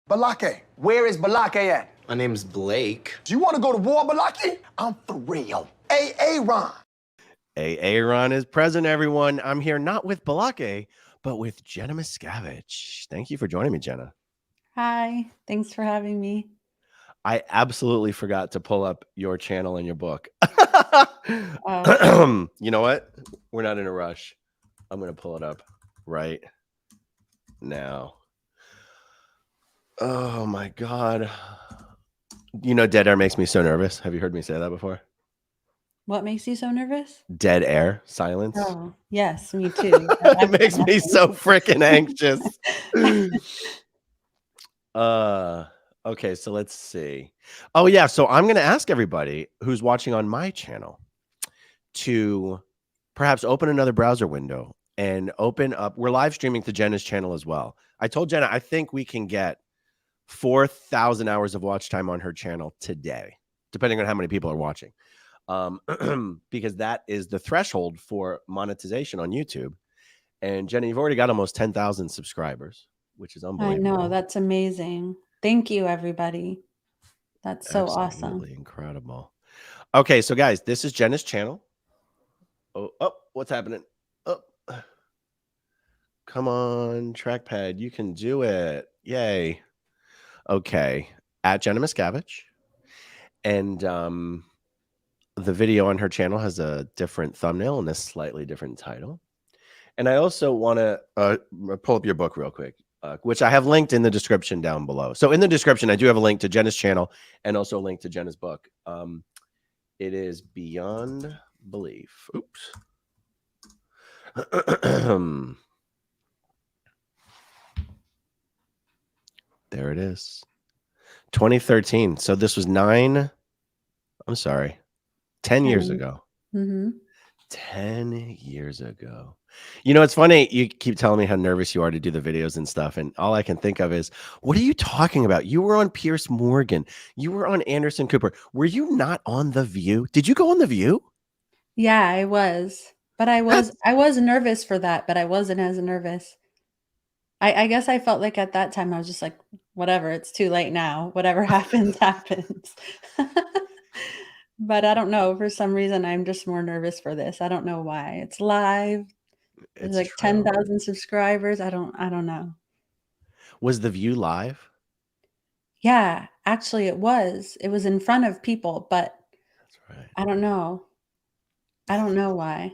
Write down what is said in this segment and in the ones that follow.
Balake. Where is Balake at? My name's Blake. Do you want to go to war, Balake? I'm for real. Ron. Ron is present, everyone. I'm here not with Balake, but with Jenna Miscavige. Thank you for joining me, Jenna. Hi, thanks for having me. I absolutely forgot to pull up your channel and your book. Oh. You know what? We're not in a rush. I'm going to pull it up right now. Oh, my God. You know, dead air makes me so nervous. Have you heard me say that before? What makes you so nervous? Dead air, silence. Oh, yes, me too. It makes me so freaking anxious. Okay, so let's see. Oh, yeah. So I'm going to ask everybody who's watching on my channel to perhaps open another browser window and open up. We're live streaming to Jenna's channel as well. I told Jenna, I think we can get 4,000 hours of watch time on her channel today, depending on how many people are watching. Because that is the threshold for monetization on YouTube. And Jenna, you've already got almost 10,000 subscribers, which is unbelievable. I know, that's amazing. Thank you, everybody. That's so Absolutely awesome. incredible. Okay, so guys, this is Jenna's channel. Oh, what's happening? Oh, come on, trackpad, you can do it. Yay. Okay, at Jenna Miscavige. And the video on her channel has a different thumbnail and a slightly different title. And I also want to pull up your book real quick, which I have linked in the description down below. So in the description, I do have a link to Jenna's channel and also a link to Jenna's book. It is Beyond Belief. Oops. There it is. 2013. So this was 10 years ago. 10 years ago. You know, it's funny. You keep telling me how nervous you are to do the videos and stuff. And all I can think of is, what are you talking about? You were on Piers Morgan. You were on Anderson Cooper. Were you not on The View? Did you go on The View? Yeah, I was. But I was nervous for that, but I wasn't as nervous. I guess I felt like at that time I was just like, whatever, it's too late now. Whatever happens, happens. But I don't know. For some reason, I'm just more nervous for this. I don't know why. It's live. There's like 10,000 subscribers. I don't know. Was The View live? Yeah, actually it was. It was in front of people, but that's right. I don't know. I don't know why.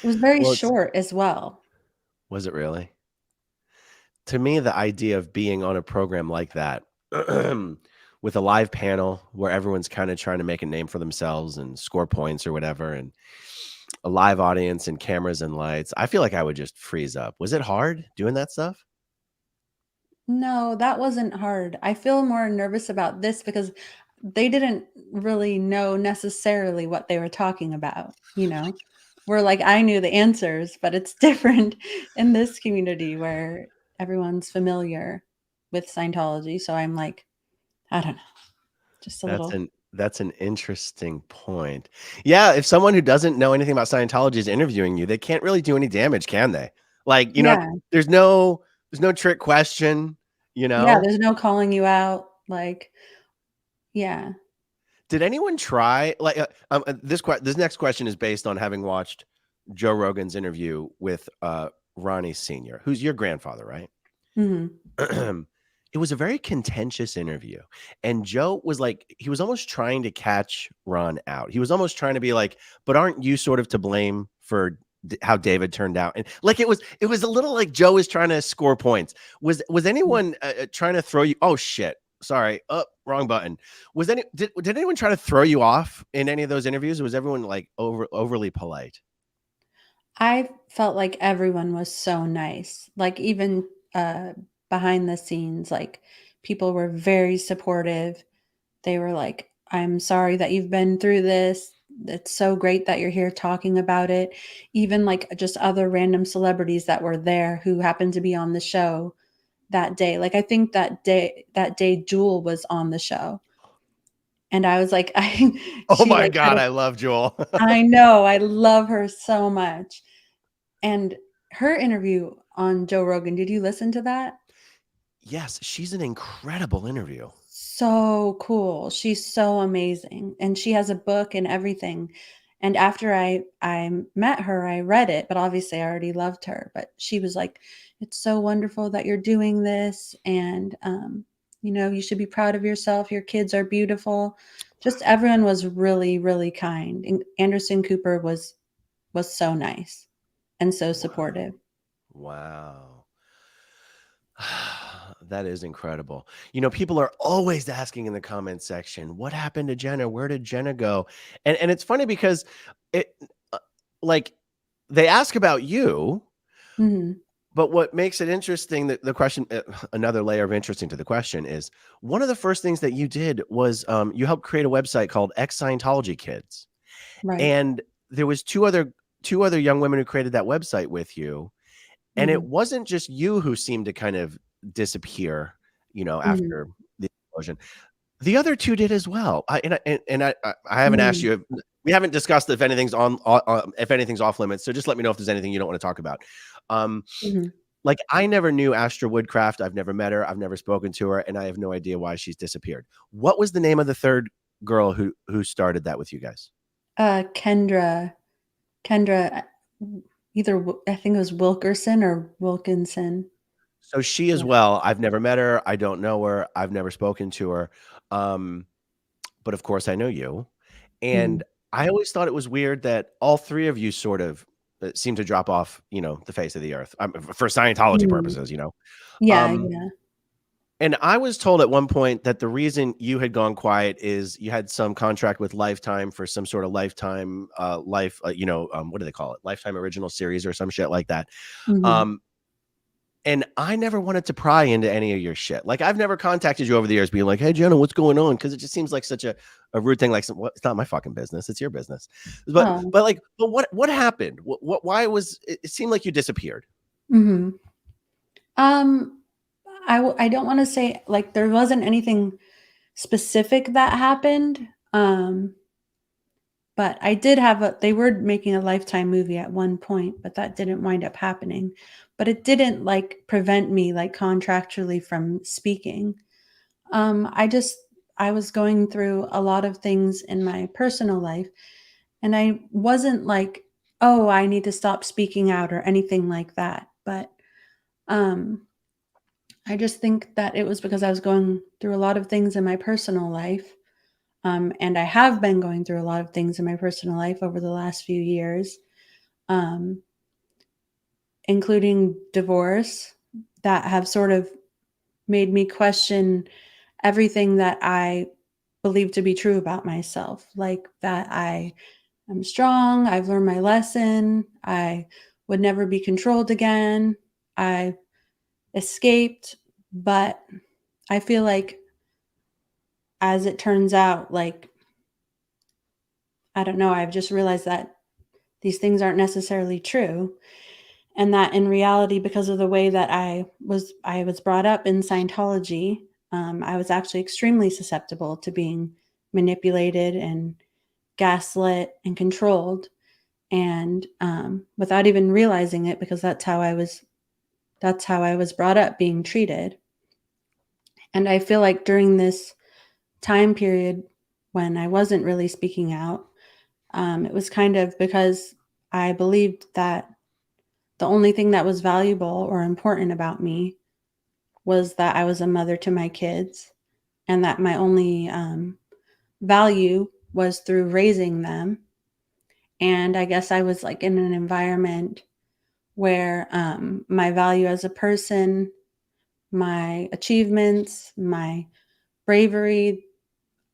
It was very short as well. Was it really? To me, the idea of being on a program like that with a live panel where everyone's kind of trying to make a name for themselves and score points or whatever, and a live audience and cameras and lights, I feel like I would just freeze up. Was it hard doing that stuff? No, that wasn't hard. I feel more nervous about this because they didn't really know necessarily what they were talking about, you know? Where like I knew the answers, but it's different in this community where everyone's familiar with Scientology. So I'm like, I don't know. Just a little. That's an interesting point. Yeah, if someone who doesn't know anything about Scientology is interviewing you, they can't really do any damage, can they? Like, you know, there's no trick question, you know? Yeah, there's no calling you out. Like, yeah. Did anyone try, like, this next question is based on having watched Joe Rogan's interview with Ronnie Sr., who's your grandfather, right? Mm-hmm. It was a very contentious interview. And Joe was like, he was almost trying to catch Ron out. He was almost trying to be like, but aren't you sort of to blame for how David turned out? And like, it was a little like Joe is trying to score points. Was anyone trying to throw you? Oh, shit. Sorry. Oh, wrong button. Did anyone try to throw you off in any of those interviews? Or was everyone like overly polite? I felt like everyone was so nice. Like even behind the scenes, like people were very supportive. They were like, I'm sorry that you've been through this. It's so great that you're here talking about it. Even like just other random celebrities that were there who happened to be on the show that day. Like I think that day Jewel was on the show. And I was like, oh my God, I love Jewel. I know. I love her so much. And her interview on Joe Rogan, did you listen to that? Yes, she's an incredible interview. So cool. She's so amazing. And she has a book and everything. And after I met her, I read it, but obviously I already loved her. But she was like, "It's so wonderful that you're doing this. And you should be proud of yourself. Your kids are beautiful." Just everyone was really, really kind. And Anderson Cooper was so nice and so supportive. Wow. That is incredible. You know, people are always asking in the comment section, what happened to Jenna? Where did Jenna go? And it's funny because it uh, like they ask about you, Mhm. but what makes it interesting, the question, another layer of interesting to the question is one of the first things that you did was you helped create a website called Ex Scientology Kids. Right. And there was two other young women who created that website with you. And it Mhm. wasn't just you who seemed to kind of disappear, Mhm. after the explosion. The other two did as well. I haven't asked Mhm. you. We haven't discussed if anything's off limits. So just let me know if there's anything you don't want to talk about. Um, Mhm. like I never knew Astra Woodcraft. I've never met her. I've never spoken to her, and I have no idea why she's disappeared. What was the name of the third girl who started that with you guys? Kendra, I think it was Wilkerson or Wilkinson. So she as Yeah. well. I've never met her. I don't know her. I've never spoken to her. Um, but of course I know you. Mhm. And I always thought it was weird that all three of you sort of seem to drop off, the face of the earth for Scientology Mhm. purposes. Yeah, Um, yeah. and I was told at one point that the reason you had gone quiet is you had some contract with Lifetime for some sort of lifetime, what do they call it? Lifetime original series or some shit like that. Mhm. Um, And I never wanted to pry into any of your shit. Like, I've never contacted you over the years being like, "Hey, Jenna, what's going on?" Because it just seems like such a rude thing. Like, what? It's not my fucking business. It's your business. But Oh. but like, but what happened? Why was it? It seemed like you disappeared. Mhm. Um, I don't wanna say like, there wasn't anything specific that happened, but I did have they were making a Lifetime movie at one point, but that didn't wind up happening. But it didn't, like, prevent me, like, contractually from speaking. I just I was going through a lot of things in my personal life, and I wasn't like, "Oh, I need to stop speaking out," or anything like that, but, um, I just think that it was because I was going through a lot of things in my personal life, and I have been going through a lot of things in my personal life over the last few years, um, including divorce, that have sort of made me question everything that I believe to be true about myself, like that I am strong, I've learned my lesson, I would never be controlled again, I escaped, but I feel like as it turns out, like, I don't know, I've just realized that these things aren't necessarily true. And that in reality, because of the way that I was brought up in Scientology, I was actually extremely susceptible to being manipulated and gaslit and controlled, and without even realizing it, because that's how I was brought up, being treated. And I feel like during this time period when I wasn't really speaking out, it was kind of because I believed that the only thing that was valuable or important about me was that I was a mother to my kids, and that my only value was through raising them. And I guess I was like in an environment where my value as a person, my achievements, my bravery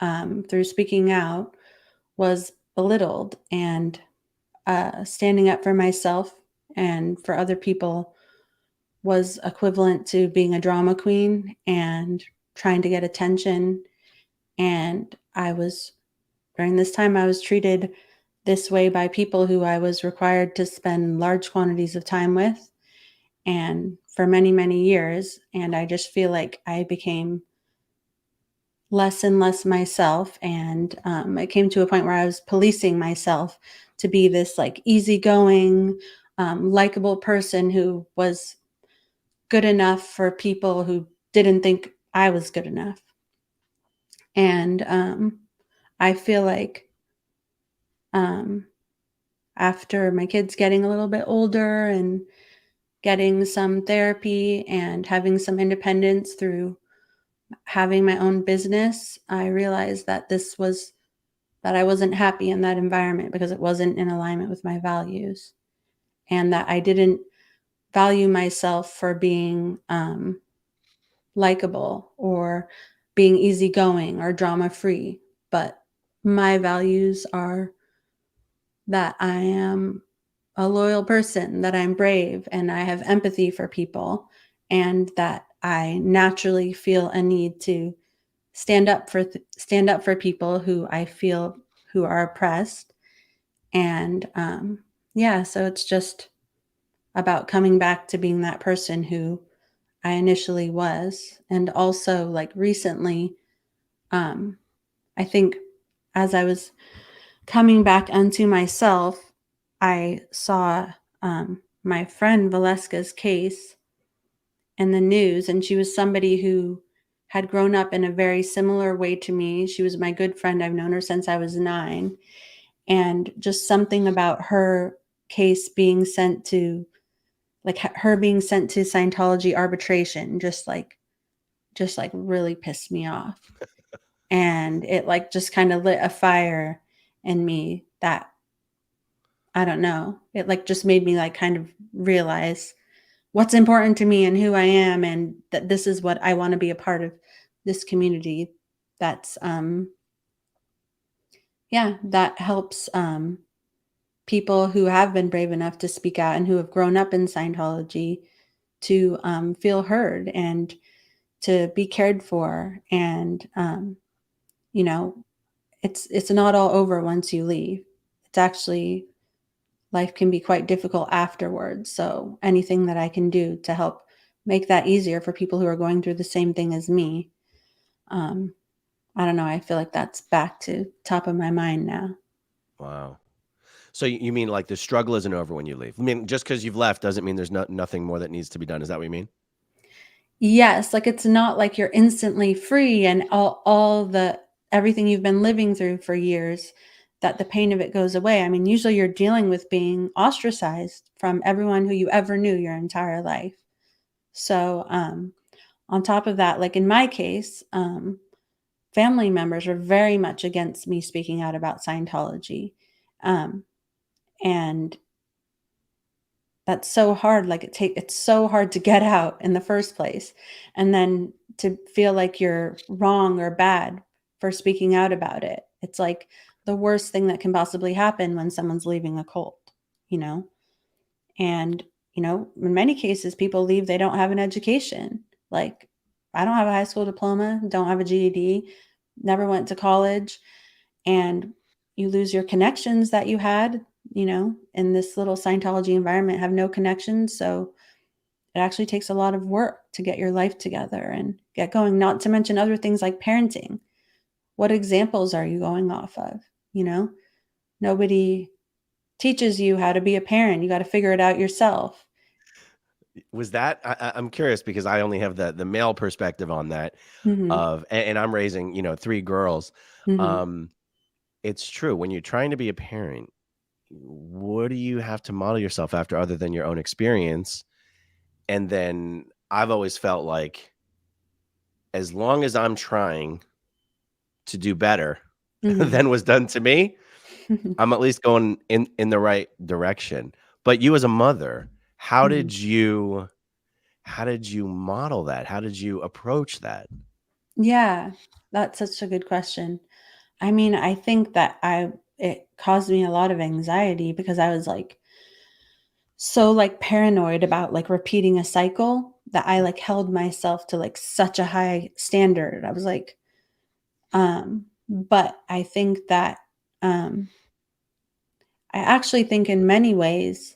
through speaking out was belittled, and standing up for myself and for other people was equivalent to being a drama queen and trying to get attention. And during this time, I was treated this way by people who I was required to spend large quantities of time with and for many, many years. And I just feel like I became less and less myself. And it came to a point where I was policing myself to be this like easygoing, likable person who was good enough for people who didn't think I was good enough. And I feel like after my kids getting a little bit older and getting some therapy and having some independence through having my own business, I realized that that I wasn't happy in that environment because it wasn't in alignment with my values, and that I didn't value myself for being likable or being easygoing or drama free. But my values are that I am a loyal person, that I'm brave and I have empathy for people, and that I naturally feel a need to stand up for people who I feel who are oppressed. And yeah, so it's just about coming back to being that person who I initially was. And also, like, recently, I think as I was coming back unto myself, I saw my friend Valeska's case in the news, and she was somebody who had grown up in a very similar way to me. She was my good friend. I've known her since I was 9. And just something about her case being sent to, like, her being sent to Scientology arbitration just like really pissed me off. And it like just kind of lit a fire in me that, I don't know, it like just made me like kind of realize what's important to me and who I am, and that this is what I want to be a part of, this community that's yeah, that helps people who have been brave enough to speak out and who have grown up in Scientology to feel heard and to be cared for. And you know, it's not all over once you leave. It's actually, life can be quite difficult afterwards. So anything that I can do to help make that easier for people who are going through the same thing as me, I don't know. I feel like that's back to top of my mind now. Wow. So you mean like the struggle isn't over when you leave? I mean, just because you've left doesn't mean there's nothing more that needs to be done. Is that what you mean? Yes, like it's not like you're instantly free and all the everything you've been living through for years, that the pain of it goes away. I mean, usually you're dealing with being ostracized from everyone who you ever knew your entire life. So, on top of that, like in my case, family members were very much against me speaking out about Scientology. And that's so hard. Like it's so hard to get out in the first place. And then to feel like you're wrong or bad for speaking out about it. It's like the worst thing that can possibly happen when someone's leaving a cult, you know? And, in many cases, people leave, they don't have an education. Like, I don't have a high school diploma, don't have a GED, never went to college. And you lose your connections that you had, in this little Scientology environment, have no connections. So it actually takes a lot of work to get your life together and get going, not to mention other things like parenting. What examples are you going off of? Nobody teaches you how to be a parent. You got to figure it out yourself. Was that I'm curious because I only have the male perspective on that Mm-hmm. and I'm raising, 3 girls. Mm-hmm. Um, it's true when you're trying to be a parent, what do you have to model yourself after other than your own experience? And then I've always felt like as long as I'm trying to do better Mm-hmm. than was done to me, I'm at least going in the right direction. But you as a mother, Mm-hmm. how did you model that? How did you approach that? Yeah, that's such a good question. I mean, I think that it caused me a lot of anxiety because I was like so like paranoid about like repeating a cycle that I like held myself to like such a high standard. I was like, but I think that I actually think in many ways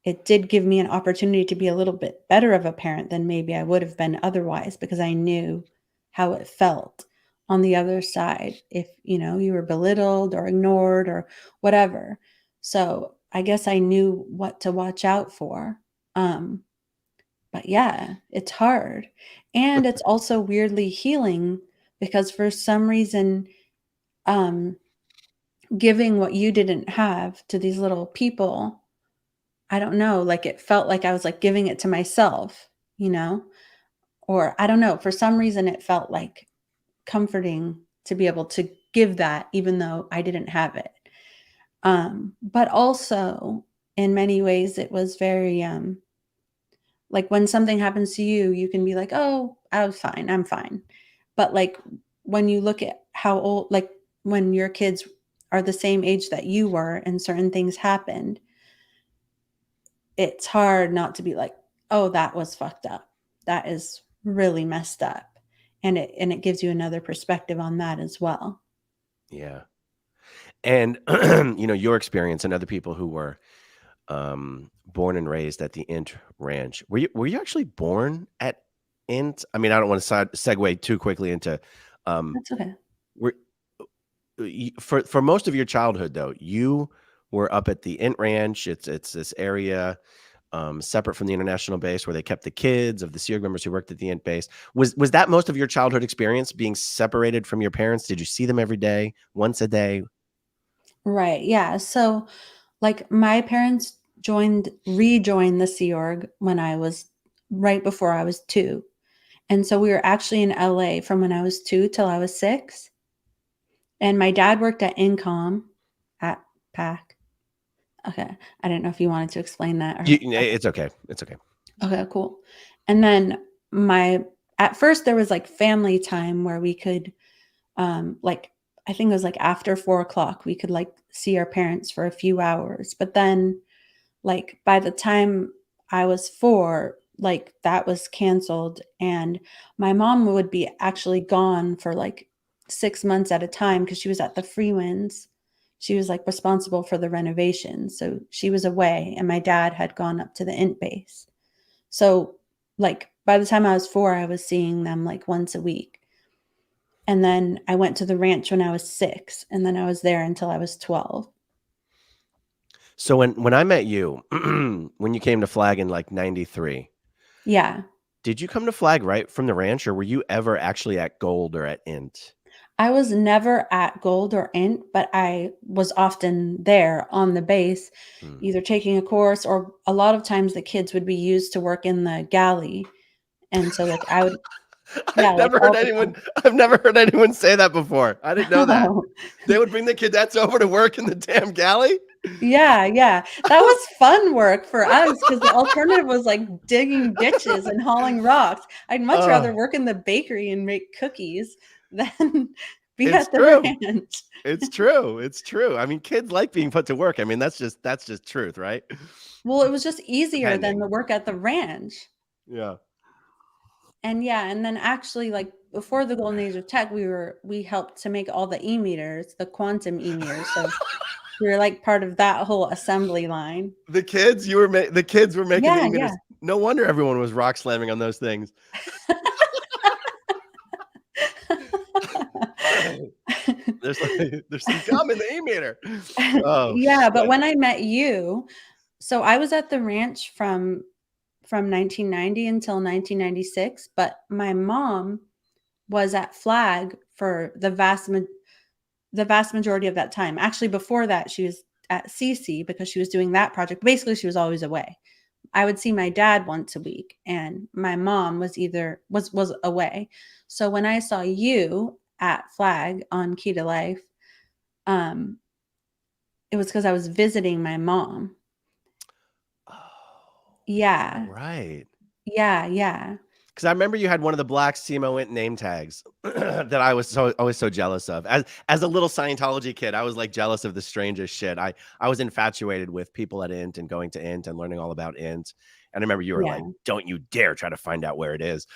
it did give me an opportunity to be a little bit better of a parent than maybe I would have been otherwise, because I knew how it felt on the other side if, you were belittled or ignored or whatever. So I guess I knew what to watch out for. Um, But yeah, it's hard. And it's also weirdly healing because for some reason, giving what you didn't have to these little people, I don't know, like it felt like I was like giving it to myself, you know? Or I don't know, for some reason it felt like comforting to be able to give that even though I didn't have it. But also in many ways it was very like when something happens to you, you can be like, "Oh, I was fine. I'm fine." But like when you look at how old, like when your kids are the same age that you were and certain things happened, it's hard not to be like, "Oh, that was fucked up. That is really messed up." And it gives you another perspective on that as well. Yeah. And your experience and other people who were born and raised at the Int Ranch. Were you actually born at Int? I mean, I don't want to segue too quickly into That's okay. were for most of your childhood though, you were up at the Int Ranch. It's this area separate from the international base where they kept the kids of the SEAL members who worked at the Int Base. Was that most of your childhood experience, being separated from your parents? Did you see them every day, once a day? Right. Yeah. So like my parents rejoined the Sea Org when I was right before I was 2. And so we were actually in LA from when I was 2 till I was 6. And my dad worked at Incom at PAC. Okay. I didn't know if you wanted to explain that or It's okay. It's okay. okay, cool. And then at first there was like family time where we could like I think it was like after 4 o'clock we could like see our parents for a few hours. But then like by the time I was 4, like that was canceled and my mom would be actually gone for like 6 months at a time because she was at the Freewinds. She was like responsible for the renovation. So she was away and my dad had gone up to the Int Base. So like by the time I was 4, I was seeing them like once a week. And then I went to the ranch when I was 6 and then I was there until I was 12. So when I met you, when you came to Flag in like 93, Yeah. did you come to Flag right from the ranch, or were you ever actually at Gold or at Int? I was never at Gold or Int, but I was often there on the base, Hmm. either taking a course or a lot of times the kids would be used to work in the galley. And so like I would, yeah, like all the time. I've never heard anyone say that before. I didn't know that. Oh, They would bring the cadets over to work in the damn galley? yeah, yeah. That was fun work for us because the alternative was like digging ditches and hauling rocks. I'd much rather Oh, work in the bakery and make cookies than be it's at the true. ranch. It's true. It's true. I mean, kids like being put to work. I mean, that's just truth, right? Well, it was just easier than Depending. the work at the ranch. Yeah. And yeah, and then actually like before the golden age of tech, we helped to make all the e-meters, the quantum e-meters. So we were like part of that whole assembly line. The kids were making the Yeah, emitters. yeah. No wonder everyone was rock slamming on those things. There's some gum in the emitter. Oh Yeah, but shit. when I met you, so I was at the ranch from 1990 until 1996, but my mom was at Flag for the vast majority of that time. Actually, before that, she was at CC because she was doing that project. Basically, she was always away. I would see my dad once a week, and my mom was away. So when I saw you at Flag on Key to Life, um, it was because I was visiting my mom. Oh, Yeah, right. yeah, yeah. Because I remember you had one of the black SEMO Int name tags that I was always so jealous of. As a little Scientology kid, I was like jealous of the strangest shit. I was infatuated with people at Int and going to Int and learning all about Int. And I remember you were like, Yeah. "Don't you dare try to find out where it is."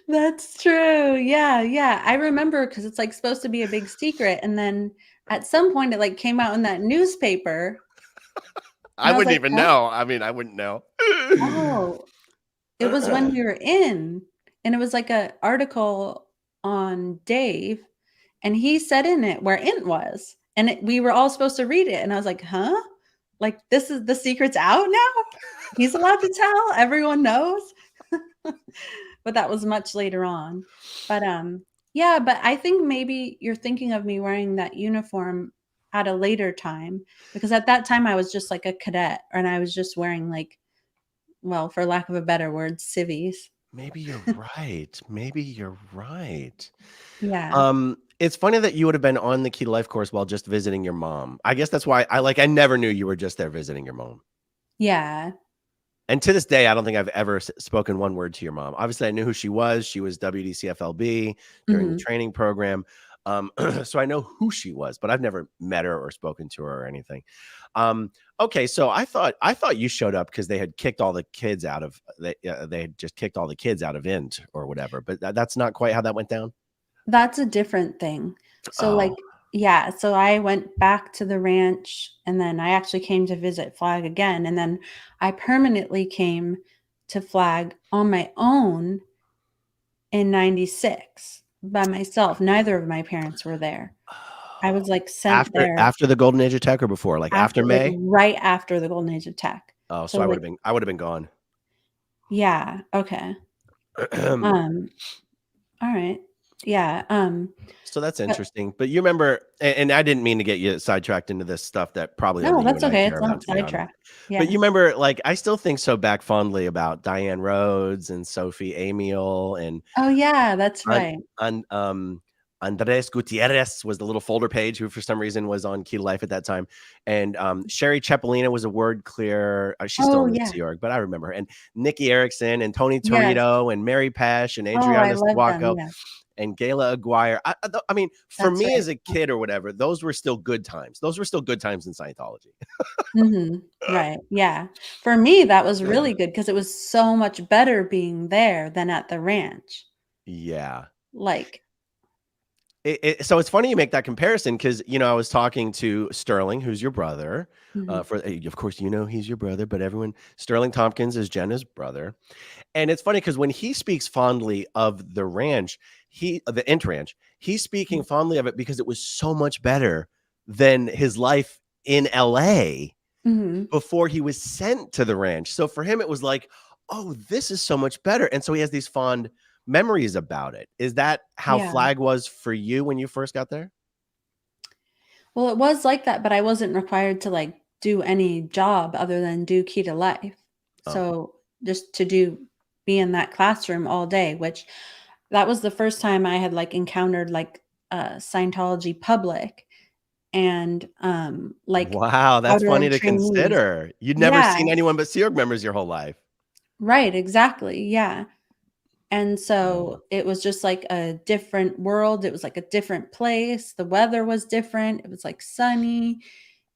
That's true. Yeah, yeah. I remember because it's like supposed to be a big secret, and then at some point it like came out in that newspaper, and I I was wouldn't like, even "Huh? know. I mean, I wouldn't know. Oh, it was when we were in, and it was like a article on Dave, and he said in it where Int was, and we were all supposed to read it, and I was like, huh? Like, this is the secret's out now? He's allowed to tell? Everyone knows? But that was much later on. But yeah, but I think maybe you're thinking of me wearing that uniform at a later time, because at that time I was just like a cadet, and I was just wearing like, well, for lack of a better word, civvies. Maybe you're right. Maybe you're right. Yeah. It's funny that you would have been on the Key to Life course while just visiting your mom. I guess that's why I never knew you were just there visiting your mom. Yeah. And to this day, I don't think I've ever spoken one word to your mom. Obviously, I knew who she was. She was WDCFLB during the Mhm. training program. So I know who she was, but I've never met her or spoken to her or anything. Okay, so I thought you showed up because they had kicked all the kids out of they had just kicked all the kids out of Int or whatever. But that's not quite how that went down. That's a different thing. So, like, Oh, yeah, so I went back to the ranch, and then I actually came to visit Flag again, and then I permanently came to Flag on my own in 96 by myself. Neither of my parents were there. I was, like, sent there after the golden age of tech or before, like after after, like, May. right after the golden age of tech. Oh, so So, like, I would have been gone. yeah, okay. All right. Yeah, So that's but interesting. But you remember, and I didn't mean to get you sidetracked into this stuff that probably no, only you that's and I okay. care It's about, not to be honest. sidetrack. But Yeah. you remember, like, I still think so back fondly about Diane Rhodes and Sophie Amiel and Oh, yeah, that's An, right. Andres Gutierrez was the little folder page who, for some reason, was on Key to Life at that time. And Sherry Cepolina was a word clear. She's still Oh, in the yeah. Sea Org, but I remember her. And Nikki Erickson and Tony Yes. Torito and Mary Pesh and Oh, I Adriana love them, Squacco yeah. and Gayla Aguirre. I mean, for That's me right. as a kid or whatever, those were still good times. Those were still good times in Scientology. Mhm. Right, yeah. For me, that was really good because it was so much better being there than at the ranch. Yeah. Like So it's funny you make that comparison because, I was talking to Sterling, who's your brother. mhm, Of course, he's your brother, but Sterling Tompkins is Jenna's brother. And it's funny because when he speaks fondly of the ranch, the Int Ranch, he's speaking mhm, fondly of it because it was so much better than his life in LA mhm, before he was sent to the ranch. So for him, it was like, oh, this is so much better. And so he has these fond memories about it. Is that how yeah. Flag was for you when you first got there? Well, it was like that, but I wasn't required to, like, do any job other than do Key to Life. Oh, So, just to be in that classroom all day, which that was the first time I had, like, encountered, like, Scientology public and, like, wow. That's outer funny to trainees. consider. You'd never Yeah, seen anyone but Sea Org members your whole life. right, exactly, yeah. And Oh, so it was just like a different world. It was like a different place. The weather was different. It was like sunny.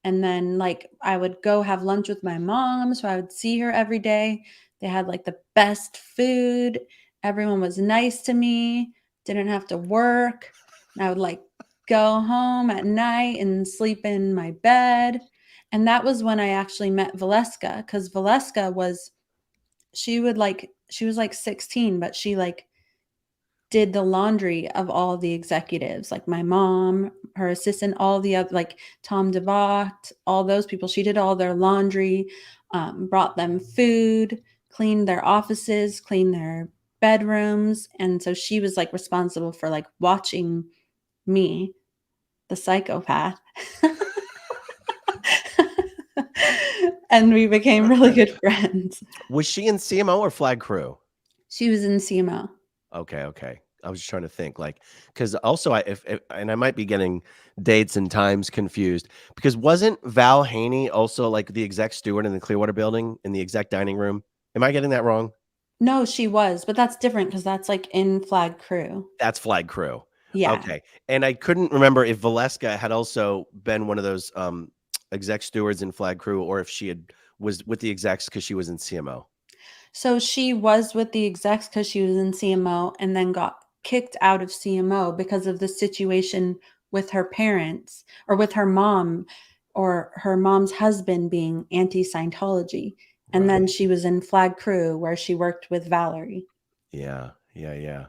And then like I would go have lunch with my mom. So I would see her every day. They had like the best food. Everyone was nice to me. Didn't have to work. And I would like go home at night and sleep in my bed. And that was when I actually met Valeska because Valeska was she was like 16, but she like did the laundry of all the executives, like my mom, her assistant, all the other like Tom DeVocht, all those people. She did all their laundry, brought them food, cleaned their offices, cleaned their bedrooms. And so she was like responsible for like watching me, the psychopath. And we became really good friends. was she in CMO or Flag Crew? She was in CMO. Okay, okay. I was just trying to think, like, because also, if and I might be getting dates and times confused, because wasn't Val Haney also like the exec steward in the Clearwater building in the exec dining room? Am I getting that wrong? No, she was, but that's different because that's like in Flag Crew. That's Flag Crew. Yeah. Okay, and I couldn't remember if Valeska had also been one of those exec stewards in Flag Crew, or if she was with the execs because she was in CMO. So she was with the execs because she was in CMO and then got kicked out of CMO because of the situation with her parents or with her mom or her mom's husband being anti Scientology. And then Right. she was in Flag Crew where she worked with Valerie. Yeah. Yeah. Yeah.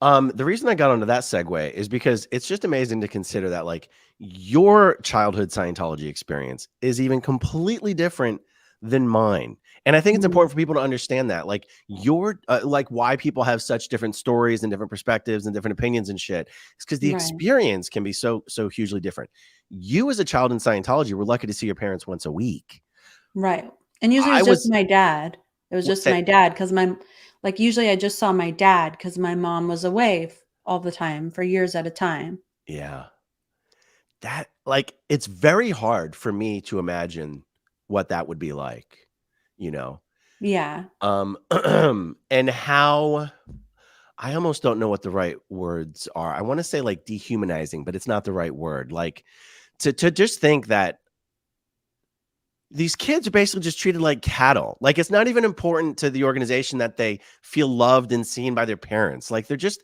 The reason I got onto that segue is because it's just amazing to consider that like your childhood Scientology experience is even completely different than mine. And I think it's Mhm. important for people to understand that like your like why people have such different stories and different perspectives and different opinions and shit. It's because the Right. experience can be so hugely different. You as a child in Scientology were lucky to see your parents once a week. Right. And usually it I was just was my dad. It was just my dad because usually I just saw my dad because my mom was away all the time for years at a time. yeah. That like it's very hard for me to imagine what that would be like, you know. Yeah. And how I almost don't know what the right words are. I want to say like dehumanizing, but it's not the right word. Like to just think that these kids are basically just treated like cattle. Like it's not even important to the organization that they feel loved and seen by their parents. Like they're just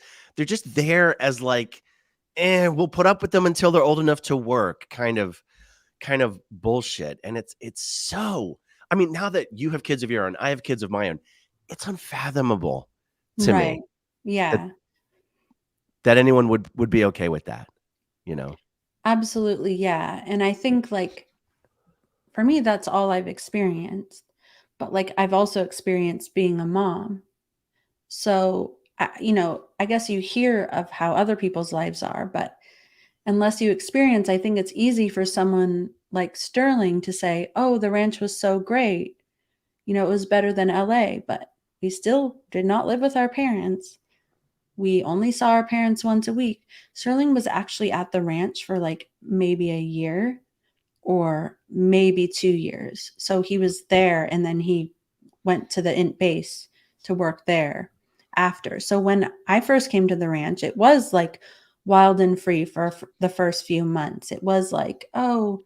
there as like, we'll put up with them until they're old enough to work, kind of bullshit. And it's so, I mean, now that you have kids of your own, I have kids of my own, it's unfathomable to Right. me that Yeah. anyone would be okay with that, you know. Absolutely. Yeah. And I think like for me, that's all I've experienced. But like I've also experienced being a mom. So, I guess you hear of how other people's lives are, but unless you experience, I think it's easy for someone like Sterling to say, oh, the ranch was so great. It was better than LA, but we still did not live with our parents. We only saw our parents once a week. Sterling was actually at the ranch for like maybe a year or maybe 2 years. So he was there and then he went to the Int Base to work there after. So when I first came to the ranch, it was like wild and free for the first few months. It was like, oh,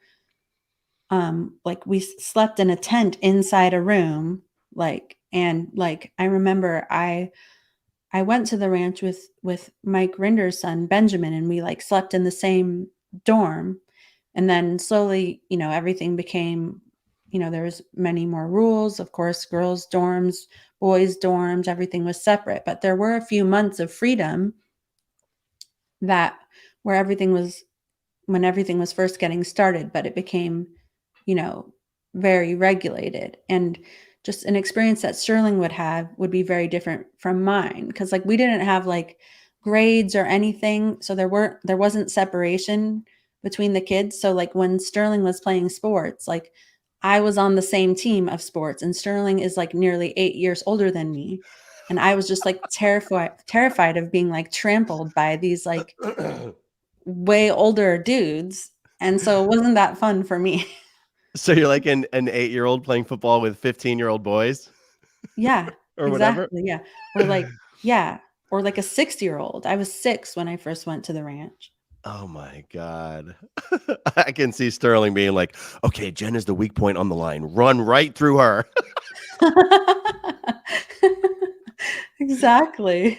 like we slept in a tent inside a room, like, and like I remember I went to the ranch with Mike Rinder's son Benjamin, and we like slept in the same dorm. And then slowly, everything became, there was many more rules. Of course, girls' dorms, boys' dorms, everything was separate. But there were a few months of freedom that where everything was when everything was first getting started, but it became, you know, very regulated. And just an experience that Sterling would have would be very different from mine. Cause like we didn't have like grades or anything. So there wasn't separation between the kids. So like when Sterling was playing sports, like I was on the same team of sports and Sterling is like nearly 8 years older than me. And I was just like terrified of being like trampled by these like way older dudes. And so it wasn't that fun for me. So you're like an 8-year-old playing football with 15-year-old boys Yeah, or whatever? exactly. Yeah. Or like, yeah. Or like a 6-year-old. I was 6 when I first went to the ranch. Oh my God. I can see Sterling being like, okay, Jen is the weak point on the line. Run right through her. Exactly.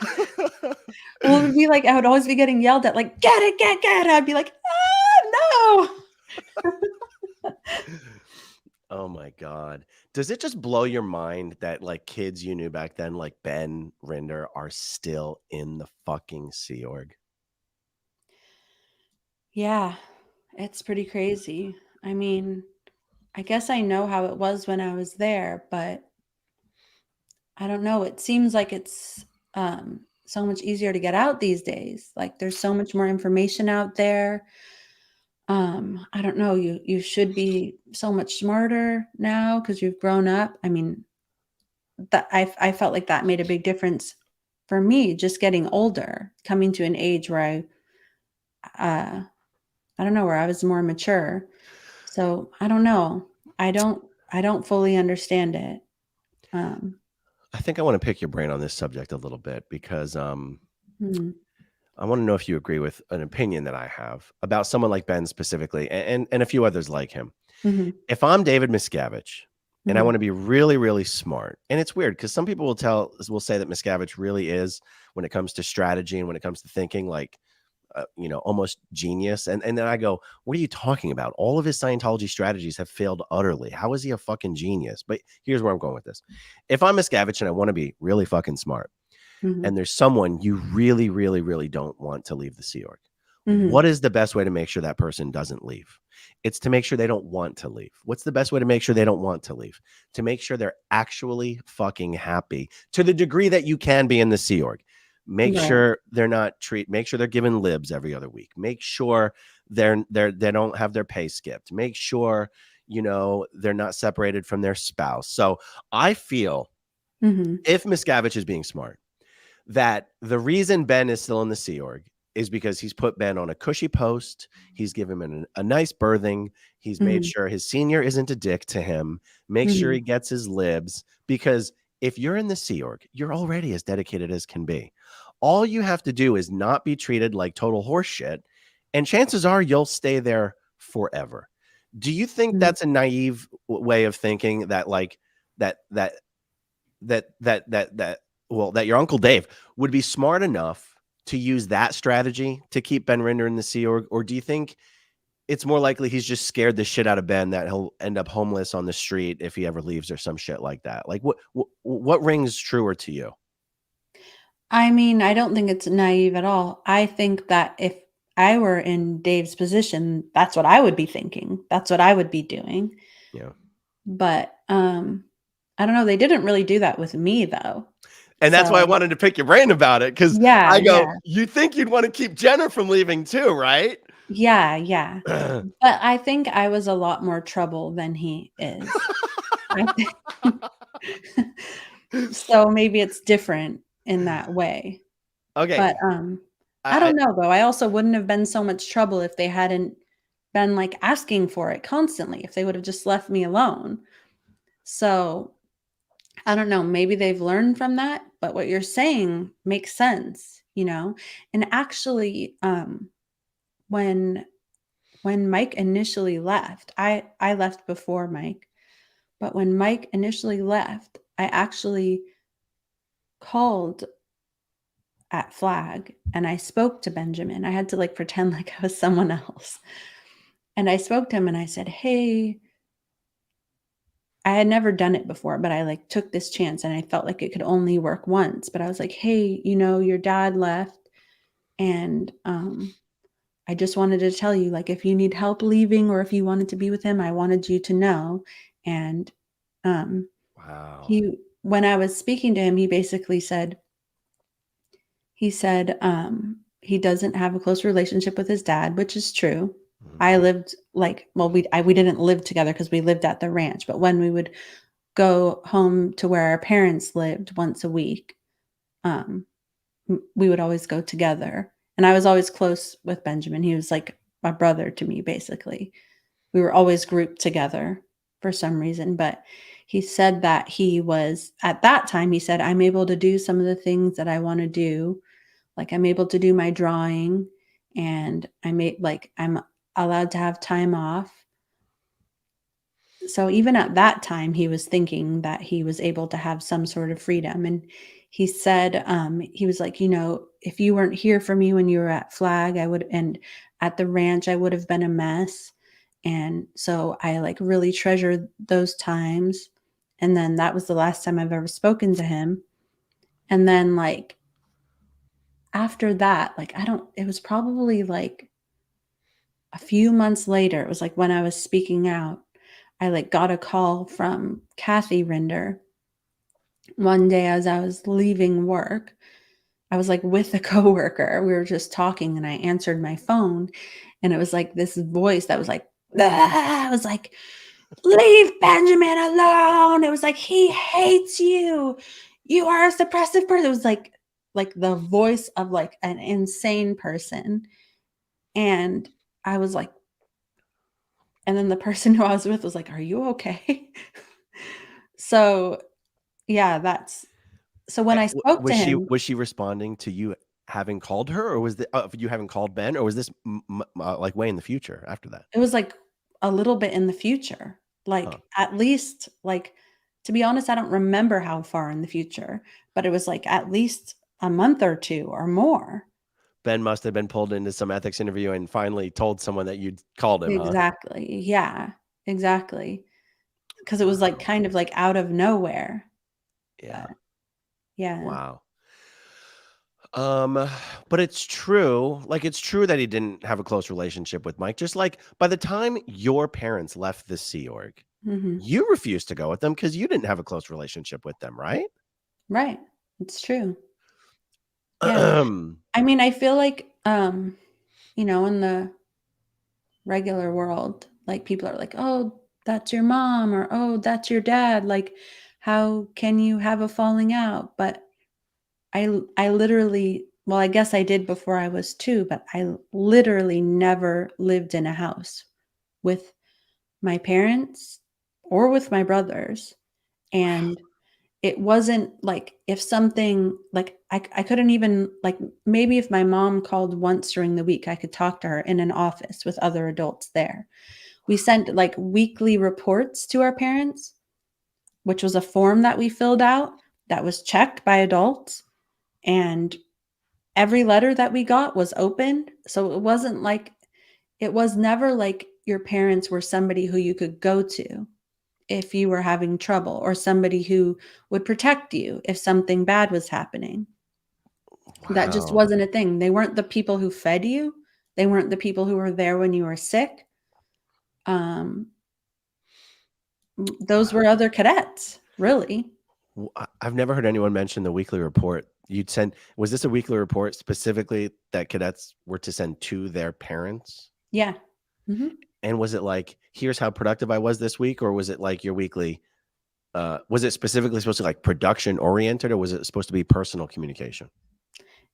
Well, it would be like I would always be getting yelled at, like, get it, get it. I'd be like, no. Oh my God. Does it just blow your mind that like kids you knew back then, like Ben Rinder, are still in the fucking Sea Org? Yeah, it's pretty crazy. I mean, I guess I know how it was when I was there, but I don't know. It seems like it's so much easier to get out these days. Like there's so much more information out there. I don't know. You should be so much smarter now because you've grown up. I mean, that I felt like that made a big difference for me. Just getting older, coming to an age where uh, I don't know, where I was more mature. So I don't know. I don't fully understand it. Um, I think I want to pick your brain on this subject a little bit because hmm, I want to know if you agree with an opinion that I have about someone like Ben specifically and a few others like him. mhm, If I'm David Miscavige and I mhm. want to be really, really smart, and it's weird because some people will say that Miscavige really is when it comes to strategy and when it comes to thinking like almost genius. And then I go, what are you talking about? All of his Scientology strategies have failed utterly. How is he a fucking genius? But here's where I'm going with this. If I'm Miscavige and I want to be really fucking smart, and there's someone you really, really, really don't want to leave the Sea Org, Mm-hmm. what is the best way to make sure that person doesn't leave? It's to make sure they don't want to leave. What's the best way to make sure they don't want to leave? To make sure they're actually fucking happy to the degree that you can be in the Sea Org. Make sure they're not make sure they're given libs every other week. Make sure they don't have their pay skipped. Make sure, they're not separated from their spouse. So I feel if Miscavige is being smart, that the reason Ben is still in the Sea Org is because he's put Ben on a cushy post. He's given him a nice birthing. He's made sure his senior isn't a dick to him. Make sure he gets his libs, because if you're in the Sea Org, you're already as dedicated as can be. All you have to do is not be treated like total horseshit, and chances are you'll stay there forever. Do you think that's a naive way of thinking, that like that your Uncle Dave would be smart enough to use that strategy to keep Ben Rinder in the Sea Org? Or do you think it's more likely he's just scared the shit out of Ben that he'll end up homeless on the street if he ever leaves, or some shit like that? Like what rings truer to you? I mean, I don't think it's naive at all. I think that if I were in Dave's position, that's what I would be thinking. That's what I would be doing. Yeah. But I don't know. They didn't really do that with me, though. And that's why I wanted to pick your brain about it, because I go, you think you'd want to keep Jenna from leaving too, right? Yeah. But I think I was a lot more trouble than he is. So maybe it's different in that way. Okay. But I don't know, though. I also wouldn't have been so much trouble if they hadn't been like asking for it constantly, if they would have just left me alone. So I don't know, maybe they've learned from that, but what you're saying makes sense, And actually, when Mike initially left, I left before Mike, but when Mike initially left, I actually called at Flag and I spoke to Benjamin. I had to like pretend like I was someone else. And I spoke to him and I said, "Hey," I had never done it before, but I like took this chance and I felt like it could only work once. But I was like, "Hey, your dad left, and I just wanted to tell you, like, if you need help leaving or if you wanted to be with him, I wanted you to know." And wow. When I was speaking to him, he basically said, he doesn't have a close relationship with his dad, which is true. I lived we didn't live together because we lived at the ranch, but when we would go home to where our parents lived once a week, we would always go together. And I was always close with Benjamin. He was like a brother to me, basically. We were always grouped together for some reason. But he said that at that time, he said, "I'm able to do some of the things that I want to do. Like I'm able to do my drawing, and I'm allowed to have time off." So even at that time, he was thinking that he was able to have some sort of freedom. And he said, he was like, "If you weren't here for me when you were at Flag, and at the ranch, I would have been a mess. And so I like really treasure those times." And then that was the last time I've ever spoken to him. And then like after that, it was probably like a few months later, it was like when I was speaking out, I like got a call from Kathy Rinder one day as I was leaving work. I was like with a coworker. We were just talking and I answered my phone and it was like this voice that was like, I was like, "Leave Benjamin alone." It was like, "He hates you. You are a suppressive person." It was like the voice of like an insane person. And I was like, and then the person who I was with was like, "Are you okay?" So yeah, so when I spoke to him, Was she responding to you having called her, or was you having called Ben, or was this like way in the future after that? it was like a little bit in the future, like at least like, to be honest, I don't remember how far in the future, but it was like at least a month or two or more. Ben must have been pulled into some ethics interview and finally told someone that you'd called him, huh? Exactly. Yeah, exactly. Because it was like kind of like out of nowhere. Yeah. But, yeah. Wow. But it's true. Like, it's true that he didn't have a close relationship with Mike. Just like by the time your parents left the Sea Org, Mm-hmm. you refused to go with them because you didn't have a close relationship with them, right? Right. It's true. Yeah. I mean, I feel like, you know, in the regular world, like people are like, oh, that's your mom, or oh, that's your dad. Like, how can you have a falling out? But I literally, well, I guess I did before I was 2, but I literally never lived in a house with my parents or with my brothers. And it wasn't like if something like I couldn't even like maybe if my mom called once during the week, I could talk to her in an office with other adults there. We sent like weekly reports to our parents, which was a form that we filled out that was checked by adults. And every letter that we got was opened. So it wasn't like, it was never like your parents were somebody who you could go to if you were having trouble, or somebody who would protect you if something bad was happening. That just Wow. wasn't a thing. They weren't the people who fed you. They weren't the people who were there when you were sick. Those were other cadets, really. I've never heard anyone mention the weekly report. You'd send, was this a weekly report specifically that cadets were to send to their parents? Yeah. Mm-hmm. And was it like, here's how productive I was this week? Or was it like your weekly, was it specifically supposed to be like production oriented, or was it supposed to be personal communication?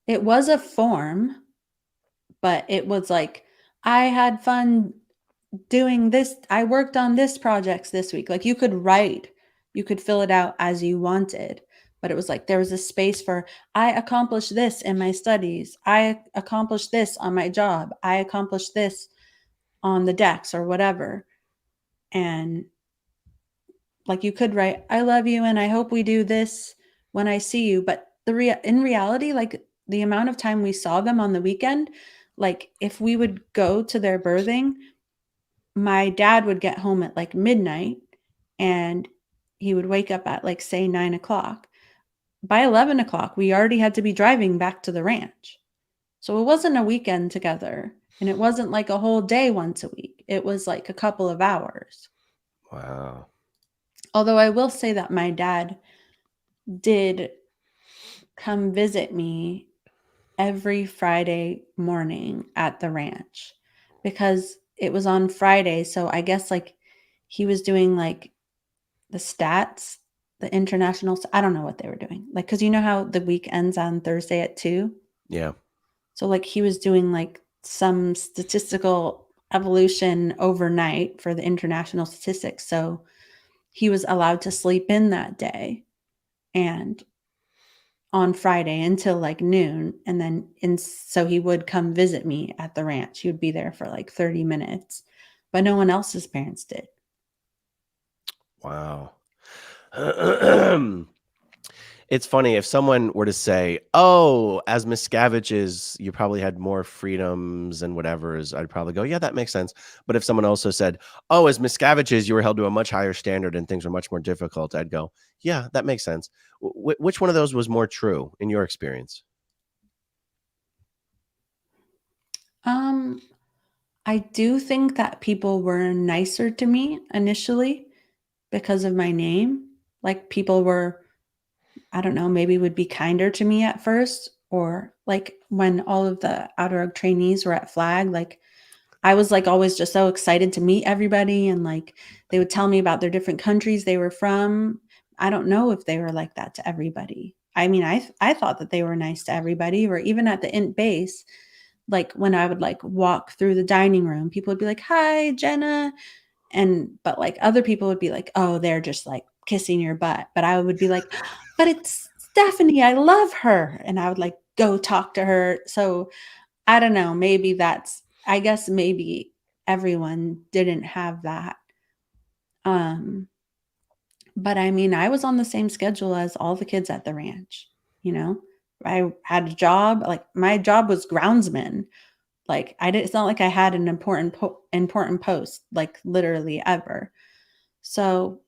It was a form, but it was like, I had fun doing this. I worked on this projects this week. Like you could write, you could fill it out as you wanted. But it was like there was a space for, I accomplished this in my studies. I accomplished this on my job. I accomplished this on the decks or whatever. And like you could write, I love you and I hope we do this when I see you. But in reality, like the amount of time we saw them on the weekend, like if we would go to their birthing, my dad would get home at like midnight and he would wake up at like say 9 o'clock. By 11 o'clock, we already had to be driving back to the ranch. So it wasn't a weekend together, and it wasn't like a whole day once a week. It was like a couple of hours. Wow. Although I will say that my dad did come visit me every Friday morning at the ranch because it was on Friday. So I guess like he was doing like the stats, the international, I don't know what they were doing. Like, cause you know how the week ends on Thursday at 2. Yeah. So like he was doing like some statistical evolution overnight for the international statistics. So he was allowed to sleep in that day and on Friday until like noon. And then, so he would come visit me at the ranch. He would be there for like 30 minutes, but no one else's parents did. Wow. It's funny if someone were to say, "Oh, as Miscaviges, you probably had more freedoms and whatever's," I'd probably go, "Yeah, that makes sense." But if someone also said, "Oh, as Miscaviges, you were held to a much higher standard and things were much more difficult," I'd go, "Yeah, that makes sense." Which one of those was more true in your experience? I do think that people were nicer to me initially because of my name. Like people were, I don't know, maybe would be kinder to me at first, or like when all of the outer trainees were at Flag, like I was like always just so excited to meet everybody, and like they would tell me about their different countries they were from. I don't know if they were like that to everybody. I mean, I thought that they were nice to everybody, or even at the Int Base, like when I would like walk through the dining room, people would be like, "Hi, Jenna." But like other people would be like, "Oh, they're just like kissing your butt." But I would be like, "But it's Stephanie, I love her." And I would like go talk to her. So I don't know, maybe I guess maybe everyone didn't have that. Um, but I mean, I was on the same schedule as all the kids at the ranch, you know. I had a job, like my job was groundsman. Like it's not like I had an important post, like literally ever. So,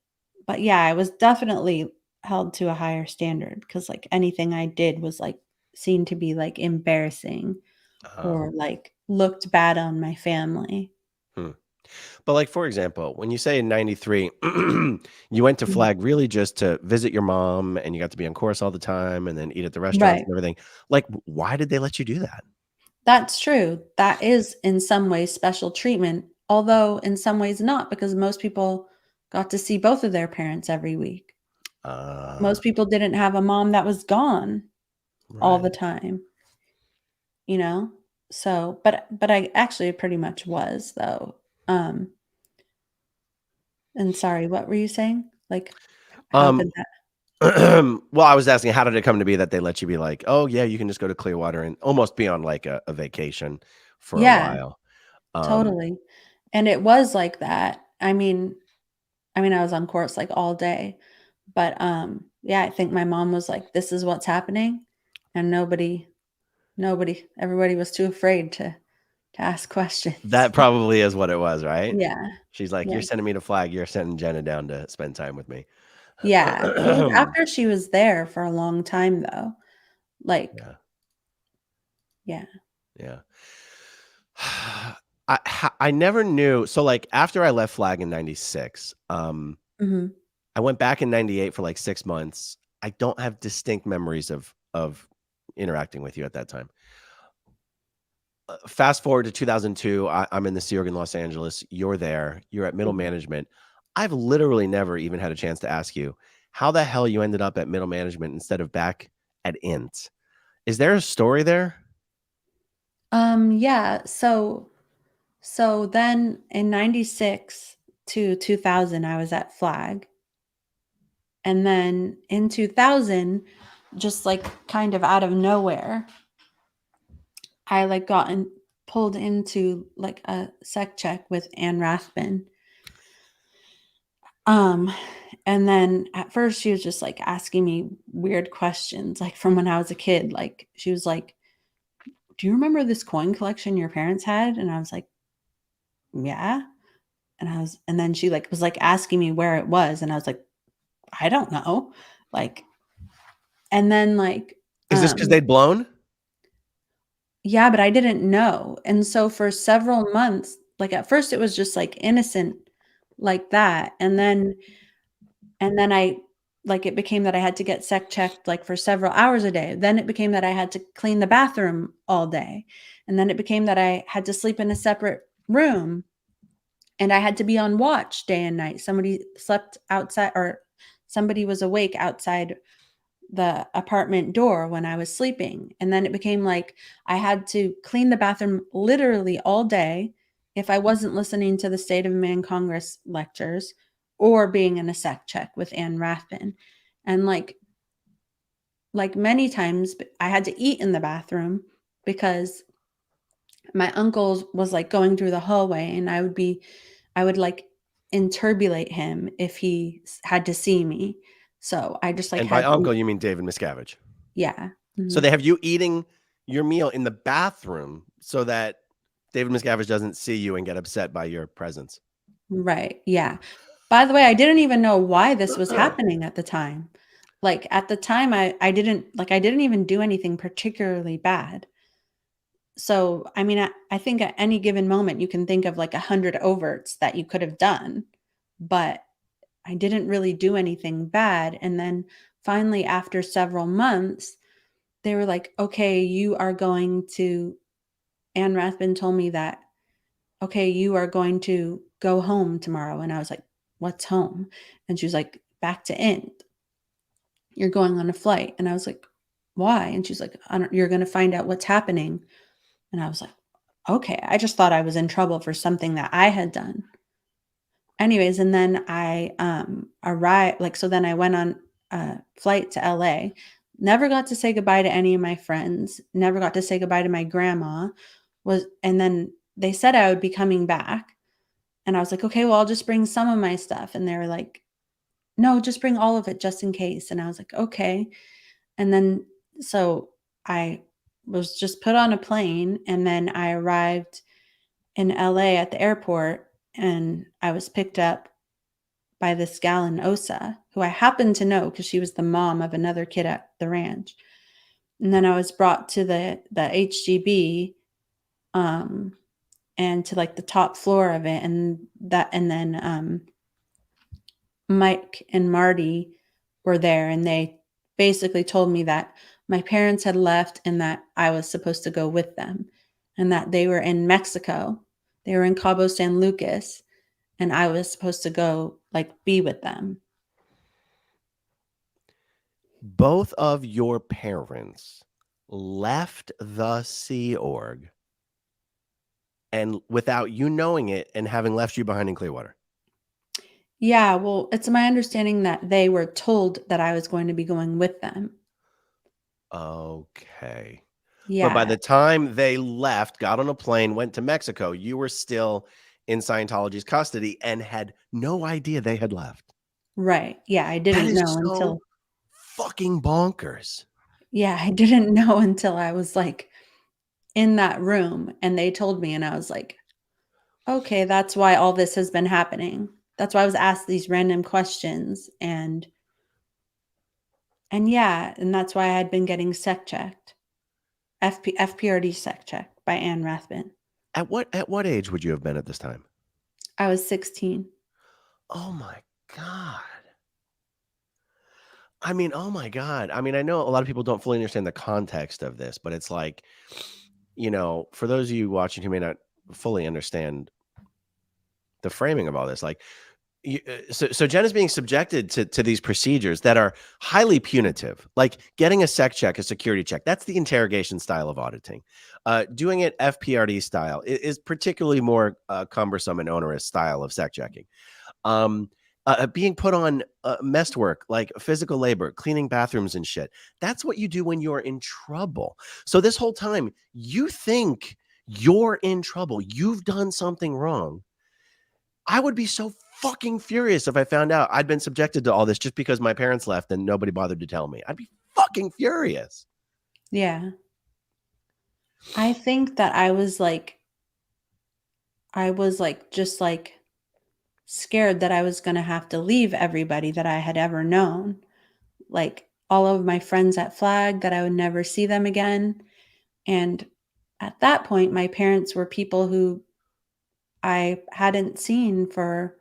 but yeah, I was definitely held to a higher standard because like anything I did was like seemed to be like embarrassing or like looked bad on my family. But like, for example, when you say in 93, you went to Mhm. Flag really just to visit your mom and you got to be on course all the time and then eat at the restaurants Right. and everything. Like, why did they let you do that? That's true. That is in some ways special treatment, although in some ways not, because most people got to see both of their parents every week. Uh, Most people didn't have a mom that was gone all the right. time, you know? So, but I actually pretty much was though. Um, and sorry, what were you saying? Like, how Um, could that? well, I was asking, how did it come to be that they let you be like, oh yeah, you can just go to Clearwater and almost be on like a vacation for a Yeah, while? Um, totally. And it was like that. I mean, I was on course like all day, but yeah, I think my mom was like, "This is what's happening," and everybody was too afraid to ask questions. that probably is what it was, right? Yeah, She's like, you're yeah, sending me to Flag, you're sending Jenna down to spend time with me. yeah. It was after she was there for a long time, though. Like, Yeah. yeah. Yeah. I never knew. So like after I left Flag in 96, Mhm. I went back in 98 for like 6 months. I don't have distinct memories of interacting with you at that time. Fast forward to 2002, I'm in the Sea Org in Los Angeles. You're there. You're at middle Mhm. management. I've literally never even had a chance to ask you how the hell you ended up at middle management instead of back at Int. Is there a story there? Yeah. So then in 96 to 2000, I was at Flag. And then in 2000, just like kind of out of nowhere, I like pulled into like a sec check with Anne Rathbun. Um, and then at first she was just like asking me weird questions, like from when I was a kid. Like she was like, "Do you remember this coin collection your parents had?" And I was like, "Yeah." And then she like was like asking me where it was, and I was like, "I don't know." Like, and then like, Is this because um, they'd blown? yeah, but I didn't know. And so for several months, like at first it was just like innocent like that. And then I like it became that I had to get sec checked like for several hours a day. Then it became that I had to clean the bathroom all day. And then it became that I had to sleep in a separate room and I had to be on watch day and night. Somebody slept outside or somebody was awake outside the apartment door when I was sleeping. And then it became like I had to clean the bathroom literally all day if I wasn't listening to the State of Man Congress lectures or being in a sec check with Anne Rathbun. And like many times I had to eat in the bathroom because my uncle was like going through the hallway and I would like interbulate him if he had to see me. So I just like And by had to, uncle, you mean David Miscavige. yeah. So Mhm. they have you eating your meal in the bathroom so that David Miscavige doesn't see you and get upset by your presence. Right, yeah. By the way, I didn't even know why this was happening at the time. Like, at the time, I didn't even do anything particularly bad. So, I mean, I think at any given moment, you can think of, like, 100 overts that you could have done, but I didn't really do anything bad, and then finally, after several months, they were like, "Okay, you are going to" Anne Rathbun told me that, "Okay, you are going to go home tomorrow." And I was like, "What's home?" And she was like, "Back to Int. You're going on a flight." And I was like, "Why?" And she's like, "You're going to find out what's happening." And I was like, "Okay." I just thought I was in trouble for something that I had done. Anyways, and then I arrived like so then I went on a flight to LA. Never got to say goodbye to any of my friends, never got to say goodbye to my grandma. Was and then they said I would be coming back. And I was like, "Okay, well, I'll just bring some of my stuff." And they were like, "No, just bring all of it just in case." And I was like, "Okay." And then so I was just put on a plane and then I arrived in LA at the airport and I was picked up by this gal in Osa who I happened to know because she was the mom of another kid at the ranch. And then I was brought to the HGB, and to like the top floor of it, and then Mike and Marty were there, and they basically told me that my parents had left and that I was supposed to go with them, and that they were in Mexico. They were in Cabo San Lucas, and I was supposed to go like be with them. Both of your parents left the Sea Org, and without you knowing it, and having left you behind in Clearwater. Yeah, well, it's my understanding that they were told that I was going to be going with them. Okay. Yeah. But by the time they left, got on a plane, went to Mexico, you were still in Scientology's custody and had no idea they had left. Right. Yeah, I That didn't is know so until fucking bonkers. Yeah, I didn't know until I was like in that room and they told me, and I was like, okay, that's why all this has been happening. That's why I was asked these random questions, and yeah, and that's why I had been getting sec checked. FPRD sec checked by Anne Rathbun. At what age would you have been at this time? I was 16. Oh my God. I mean, oh my God. I mean, I know a lot of people don't fully understand the context of this, but it's like, for those of you watching who may not fully understand the framing of all this, like, so Jenna's being subjected to these procedures that are highly punitive, like getting a sec check, a security check. That's the interrogation style of auditing. Doing it FPRD style is particularly more cumbersome and onerous style of sec checking. Being put on messed work, like physical labor, cleaning bathrooms and shit. That's what you do when you're in trouble. So this whole time, you think you're in trouble. You've done something wrong. I would be so fucking furious if I found out I'd been subjected to all this just because my parents left and nobody bothered to tell me. I'd be fucking furious. Yeah. I think that I was like just like scared that I was going to have to leave everybody that I had ever known. Like all of my friends at Flag, that I would never see them again. And at that point, my parents were people who I hadn't seen for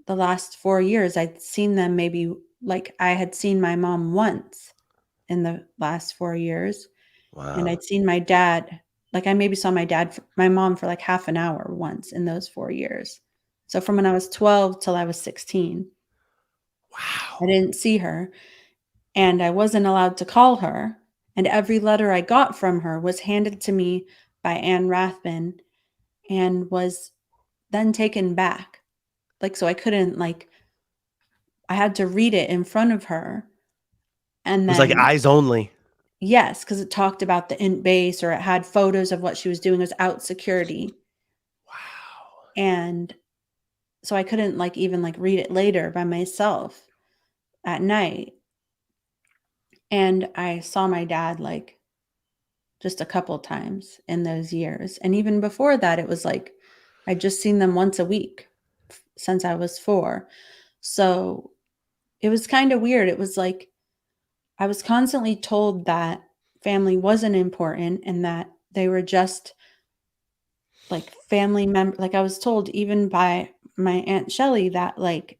the last 4 years. I'd seen them maybe, like I had seen my mom once in the last 4 years. And Wow. I'd seen my dad, like I maybe saw my mom for like half an hour once in those 4 years. So from when I was 12 till I was 16, Wow. I didn't see her, and I wasn't allowed to call her. And every letter I got from her was handed to me by Anne Rathbun and was then taken back. Like, so I couldn't, like, I had to read it in front of her. And It was like then, eyes only. yes, because it talked about the Int Base, or it had photos of what she was doing as out security. Wow. And so I couldn't like even like read it later by myself at night. And I saw my dad like just a couple times in those years. And even before that, it was like I'd just seen them once a week since I was 4. So it was kind of weird. It was like I was constantly told that family wasn't important and that they were just like family member. Like I was told even by my Aunt Shelly that like,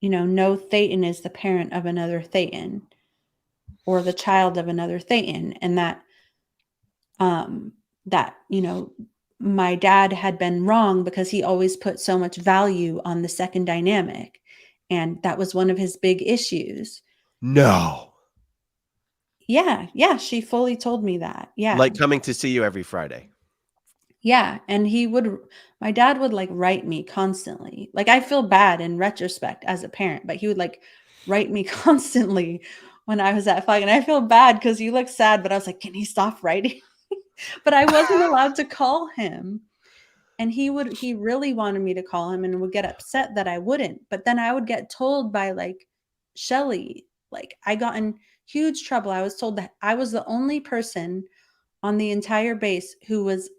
no Thetan is the parent of another Thetan or the child of another Thetan. And that, my dad had been wrong because he always put so much value on the second dynamic. And that was one of his big issues. No. Yeah. Yeah. She fully told me that. Yeah. Like coming to see you every Friday. Yeah. And my dad would like write me constantly. Like I feel bad in retrospect as a parent, but he would like write me constantly when I was at Flag. And I feel bad because you look sad, but I was like, can he stop writing? But I wasn't allowed to call him. And he really wanted me to call him and would get upset that I wouldn't. But then I would get told by like Shelly, like I got in huge trouble. I was told that I was the only person on the entire base who was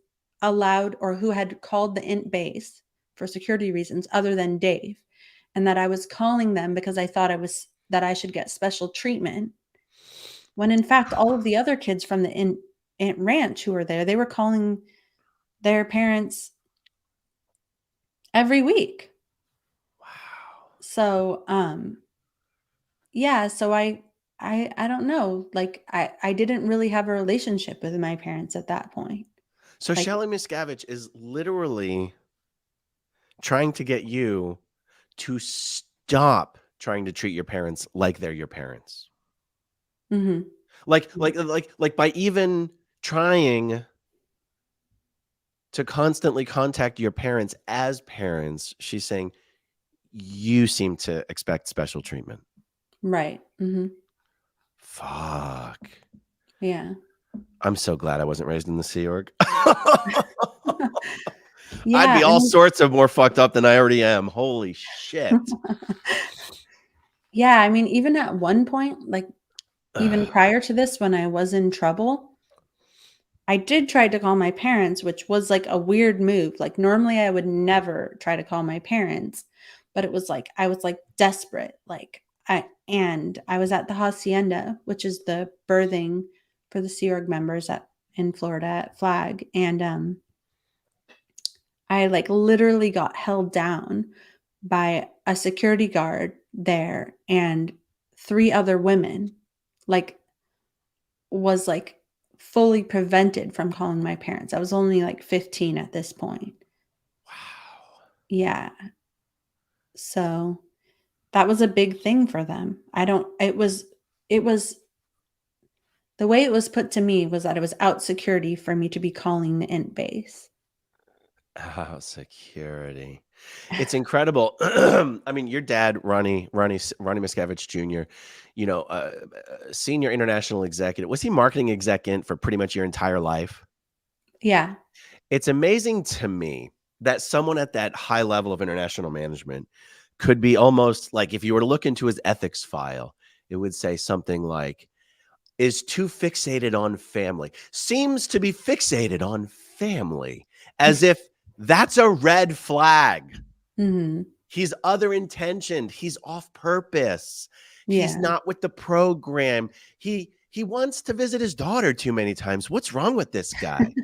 allowed or who had called the Int Base for security reasons other than Dave. And that I was calling them because I thought that I should get special treatment. when in fact all of the other kids from the Int Ranch who were there, they were calling their parents every week. Wow. So yeah, so I don't know. Like I didn't really have a relationship with my parents at that point. So Like, Shelly Miscavige is literally trying to get you to stop trying to treat your parents like they're your parents. mhm. Like by even trying to constantly contact your parents as parents, she's saying you seem to expect special treatment. Right. Mhm. Fuck. Yeah. I'm so glad I wasn't raised in the Sea Org. I'd Yeah, be I all mean, sorts of more fucked up than I already am. Holy shit. yeah, I mean, even at one point, like even Ugh. prior to this, when I was in trouble, I did try to call my parents, which was like a weird move. Like normally I would never try to call my parents, but it was like I was like desperate. Like I was at the hacienda, which is the birthing for the Sea Org members at in Florida at Flag, and I like literally got held down by a security guard there and three other women. Like was like fully prevented from calling my parents. I was only like 15 at this point. Wow. Yeah. So that was a big thing for them. It was the way it was put to me was that it was out security for me to be calling the Int Base. Oh, security. It's incredible. I mean, your dad, Ronnie Miscavige Jr., senior international executive. Was he marketing exec for pretty much your entire life? Yeah. It's amazing to me that someone at that high level of international management could be almost like, if you were to look into his ethics file, it would say something like, is too fixated on family, seems to be fixated on family, as if that's a red flag. Mhm. He's other intentioned. He's off purpose. He's Yeah. not with the program. He wants to visit his daughter too many times. What's wrong with this guy?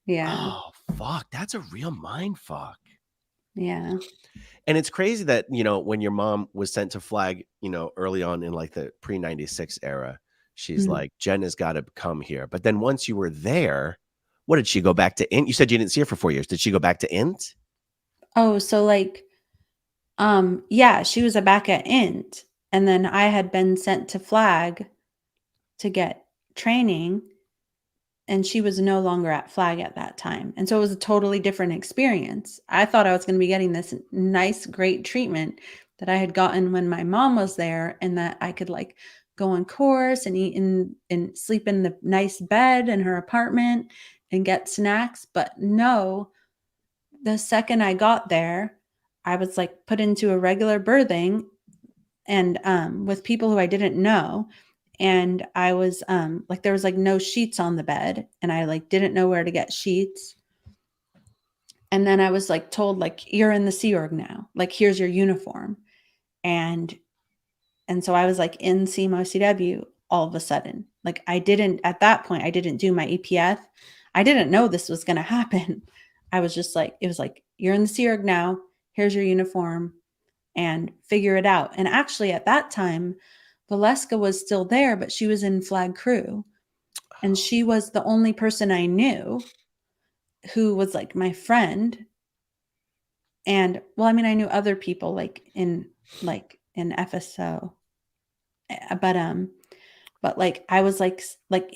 Yeah. Oh, fuck. That's a real mind fuck. Yeah. And it's crazy that, when your mom was sent to Flag, early on in like the pre-96 era, she's Mhm. like, Jenna's got to come here. But then once you were there, what did she go back to Int? You said you didn't see her for 4 years. Did she go back to Int? Oh, so like yeah, she was back at Int and then I had been sent to Flag to get training and she was no longer at Flag at that time. And so it was a totally different experience. I thought I was going to be getting this nice, great treatment that I had gotten when my mom was there and that I could like go on course and eat and sleep in the nice bed in her apartment and get snacks. But no, the second I got there, I was like put into a regular birthing and with people who I didn't know. And I was like there was like no sheets on the bed and I like didn't know where to get sheets. And then I was like told like you're in the Sea Org now. Like here's your uniform. And so I was like in CMOCW all of a sudden. Like I didn't at that point I didn't do my EPF. I didn't know this was going to happen. I was just like it was like you're in the Sea Org now. Here's your uniform and figure it out. And actually at that time Valeska was still there, but she was in Flag Crew. And she was the only person I knew who was like my friend. And well, I mean, I knew other people like in FSO. But like I was like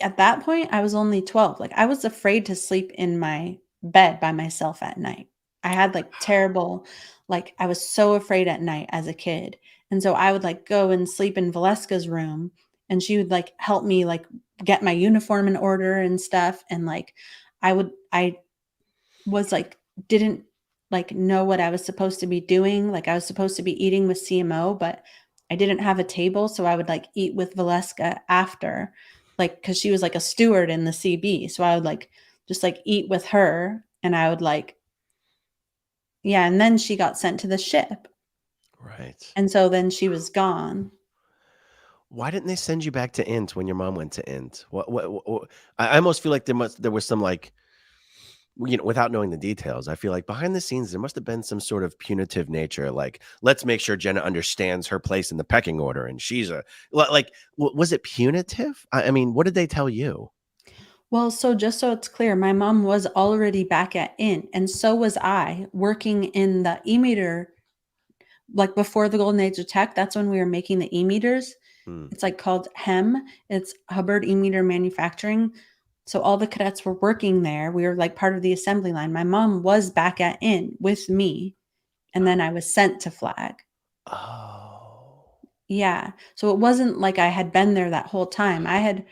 at that point I was only 12. Like I was afraid to sleep in my bed by myself at night. I had like terrible like I was so afraid at night as a kid. And so I would like go and sleep in Valeska's room and she would like help me like get my uniform in order and stuff and like I was like didn't like know what I was supposed to be doing. Like I was supposed to be eating with CMO, but I didn't have a table, so I would like eat with Valeska after, like because she was like a steward in the CB. So I would like just like eat with her, and I would like yeah, and then she got sent to the ship, Right. and so then she was gone. Why didn't they send you back to Int when your mom went to Int? What I almost feel like there was some like, without knowing the details, I feel like behind the scenes there must have been some sort of punitive nature, like let's make sure Jenna understands her place in the pecking order, and she's like, was it punitive? I mean, what did they tell you? Well, so just so it's clear, my mom was already back at Int, and so was I, working in the e-meter, like before the golden age of tech. That's when we were making the e-meters. Hmm. It's like called HEM. It's Hubbard E-meter Manufacturing. So all the cadets were working there. We were like part of the assembly line. My mom was back at Int with me, and then I was sent to Flag. Oh, Yeah. So it wasn't like I had been there that whole time. I had,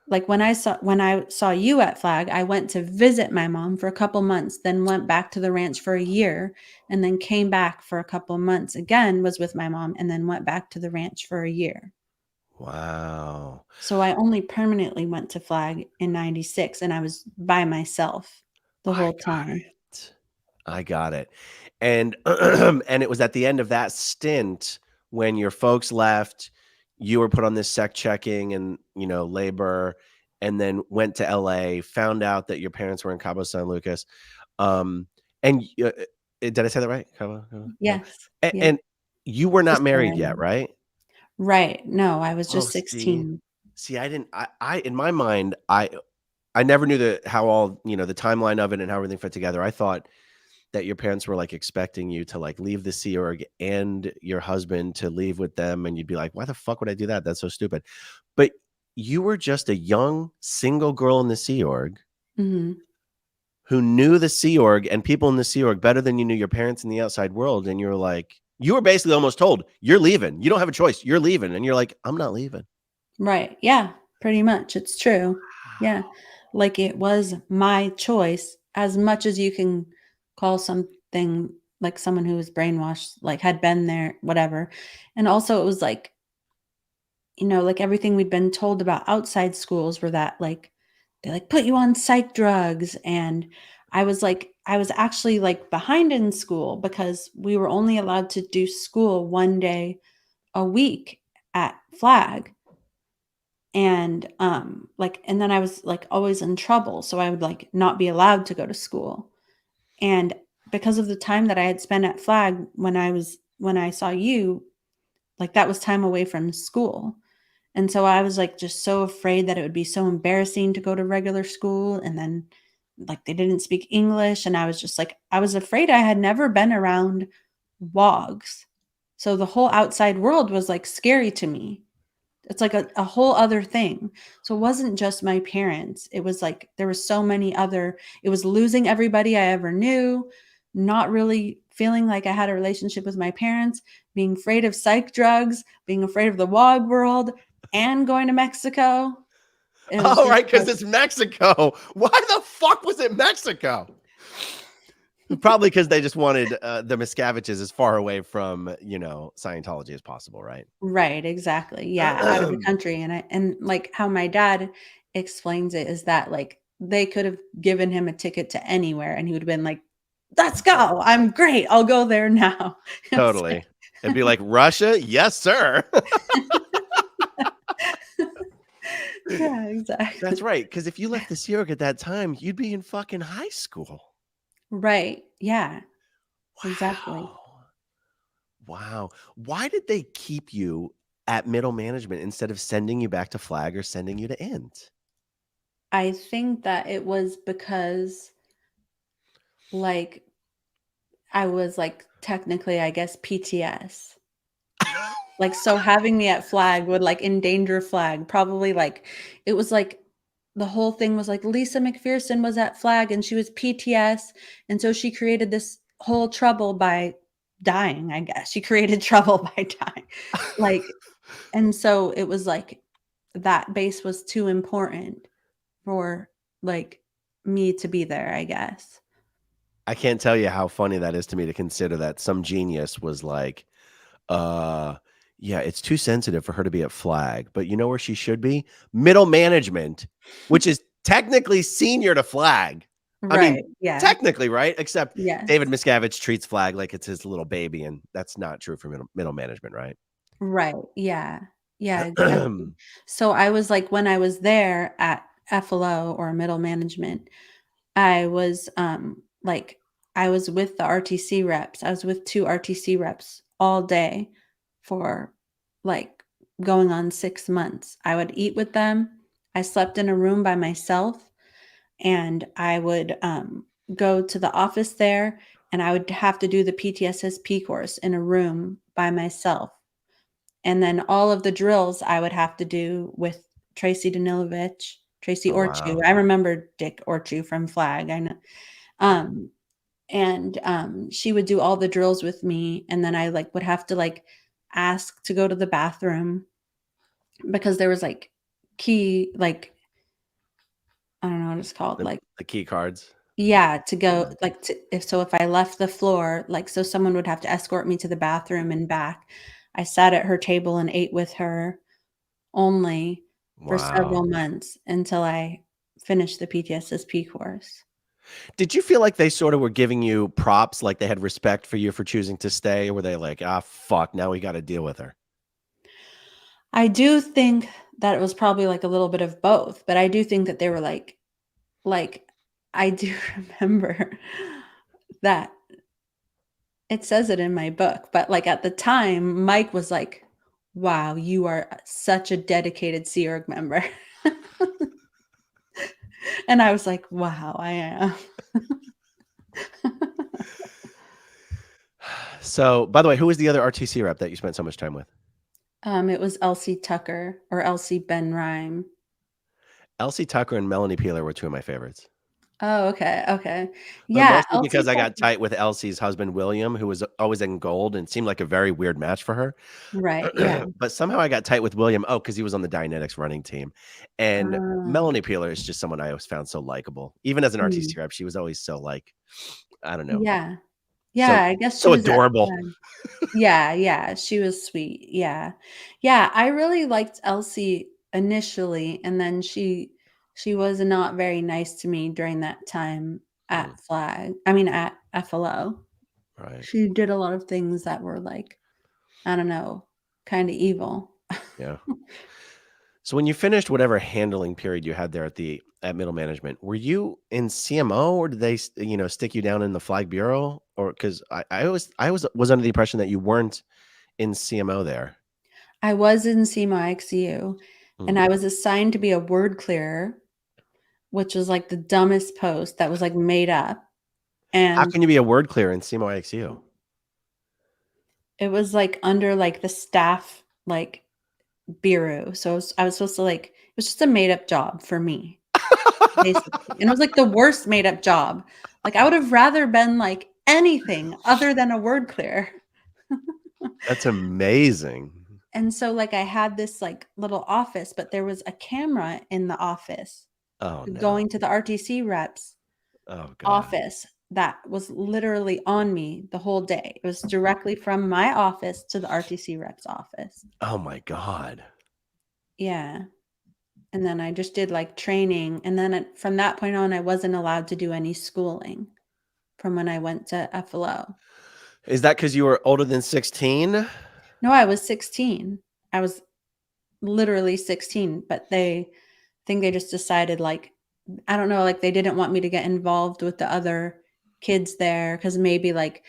like, when I saw you at Flag, I went to visit my mom for a couple months, then went back to the ranch for a year, and then came back for a couple months again, was with my mom, and then went back to the ranch for a year. wow. So I only permanently went to Flag in 96, and I was by myself the I whole got time. it. I got it. And and it was at the end of that stint when your folks left, you were put on this sec checking and, labor, and then went to LA, found out that your parents were in Cabo San Lucas. And did I say that right? Cabo? Yeah. Yes. Yeah. And you were not Just married barely. yet, right? Right. No, I was Oh, just see. 16. See, I didn't I in my mind, I never knew how all, the timeline of it and how everything fit together. I thought that your parents were like expecting you to like leave the Sea Org and your husband to leave with them. And you'd be like, why the fuck would I do that? That's so stupid. But you were just a young single girl in the Sea Org Mhm. who knew the Sea Org and people in the Sea Org better than you knew your parents in the outside world. And you're like, you were basically almost told you're leaving. You don't have a choice. You're leaving. And you're like, I'm not leaving. Right. Yeah, pretty much. It's true. Yeah. Like it was my choice, as much as you can call something like someone who was brainwashed, like had been there, whatever. And also it was like, like everything we'd been told about outside schools were that like they like put you on psych drugs. And I was actually like behind in school because we were only allowed to do school one day a week at Flag. And and then I was like always in trouble, so I would like not be allowed to go to school. And because of the time that I had spent at Flag when I saw you, like that was time away from school. And so I was like just so afraid that it would be so embarrassing to go to regular school, and then like they didn't speak English, and I was just like I was afraid. I had never been around wogs. So the whole outside world was like scary to me. It's like a whole other thing. So it wasn't just my parents. It was like there was so many other, it was losing everybody I ever knew, not really feeling like I had a relationship with my parents, being afraid of psych drugs, being afraid of the WOG world, and going to Mexico. It was Oh, just right, because like, it's Mexico. Why the fuck was it Mexico? Probably because they just wanted the Miscaviges as far away from, Scientology as possible, right? right, exactly. Yeah, out of the country. And like how my dad explains it is that like they could have given him a ticket to anywhere and he would have been like, let's go. I'm great. I'll go there now. It's Totally. like, It'd be like, Russia? Yes, sir. yeah, exactly. That's right. Because if you left the Sea Org at that time, you'd be in fucking high school. Right. Yeah, exactly. Wow. Wow. Why did they keep you at middle management instead of sending you back to Flag or sending you to Int? I think that it was because like I was like technically, I guess, PTS. Like, so having me at Flag would like endanger Flag. Probably like it was like the whole thing was like Lisa McPherson was at Flag and she was PTS. And so she created this whole trouble by dying, I guess. She created trouble by dying. Like, and so it was like that base was too important for like me to be there, I guess. I can't tell you how funny that is to me to consider that some genius was like, uh, yeah, it's too sensitive for her to be at Flag, but you know where she should be? Middle management, which is technically senior to Flag. I mean, Right. Yeah. technically, right? Except David Yes. Miscavige treats Flag like it's his little baby, and that's not true for middle management, right? Right. Yeah. Yeah, exactly. So I was like, when I was there at FLO or middle management, I was like, I was with the RTC reps. I was with 2 RTC reps all day for like going on 6 months. I would eat with them. I slept in a room by myself, and I would go to the office there, and I would have to do the PTSSP course in a room by myself. And then all of the drills I would have to do with Tracye Danilovich, Tracye Oh, Orchu. wow. I remember Dick Orchu from Flag. I know. Um, and she would do all the drills with me, and then I like would have to like ask to go to the bathroom because there was like key, like I don't know what it's called, like The key cards. yeah, to Yeah. go like to if I left the floor, like so someone would have to escort me to the bathroom and back. I sat at her table and ate with her only for Wow. several months until I finished the PTSSP course. Did you feel like they sort of were giving you props, like they had respect for you for choosing to stay? Or were they like, ah, fuck, now we got to deal with her? I do think that it was probably like a little bit of both, but I do think that they were like I do remember that it says it in my book, but like at the time, Mike was like, "Wow, you are such a dedicated Sea Org member." And I was like, "Wow, I am." So, by the way, who was the other RTC rep that you spent so much time with? It was Elsie Tucker or Elsie Ben Rhyme. Elsie Tucker and Melanie Peeler were 2 of my favorites. Oh, okay, okay. But Yeah, mostly Elsie because I got Tucker. tight with Elsie's husband, William, who was always in gold and seemed like a very weird match for her. Right, yeah. But somehow I got tight with William. Oh, because he was on the Dianetics running team. And Oh, Melanie Peeler is just someone I always found so likable. Even as an mm, RTC rep, she was always so like, I don't know, yeah. so Yeah, I guess she so was at adorable. Flag. Yeah, yeah, she was sweet, yeah. Yeah, I really liked Elsie initially, and then she was not very nice to me during that time Mm, at Flag. I mean, at FLO. right. She did a lot of things that were like, I don't know, kinda evil. Yeah. So when you finished whatever handling period you had there at middle management, were you in CMO or did they stick you down in the flag bureau? Or because I was under the impression that you weren't in CMO there. I was in CMO IXU, and Mm. I was assigned to be a word clearer, which was, like, the dumbest post that was, like, made up, How and can you be a word clear in CMO IXU? it was, like, under, like, the staff, like, bureau, so I was supposed to, like it was just a made up job for me, basically, and it was, like, the worst made up job. Like, I would have rather been, like, anything other than a word clearer. That's amazing. And so, like, I had this, like, little office, but there was a camera in the office Oh no. going to the RTC reps Oh God. office that was literally on me the whole day. It was directly from my office to the RTC reps office. Oh my God. Yeah. And then I just did like training. And then from that point on, I wasn't allowed to do any schooling from when I went to FLO. Is that because you were older than 16? No, I was 16. I was literally 16, but they think they just decided like, I don't know, like they didn't want me to get involved with the other kids there because maybe like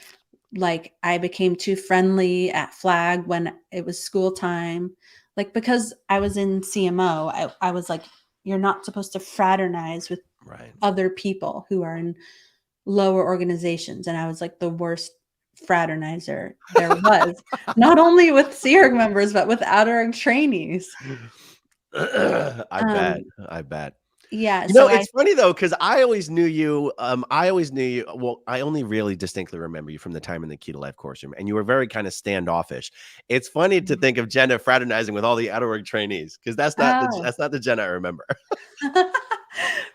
I became too friendly at Flag when it was school time. Like because I was in CMO, I was like, you're not supposed to fraternize with Right. other people who are in lower organizations. And I was like the worst fraternizer there was, not only with Sea Org members, but with outer org trainees. I bet. Um, I bet. yeah, You know, so I it's funny though, because I always knew you. I always knew you. Well, I only really distinctly remember you from the time in the Key to Life course room, and you were very kind of standoffish. It's funny to think of Jenna fraternizing with all the outer work trainees, because oh. that's not the Jenna I remember.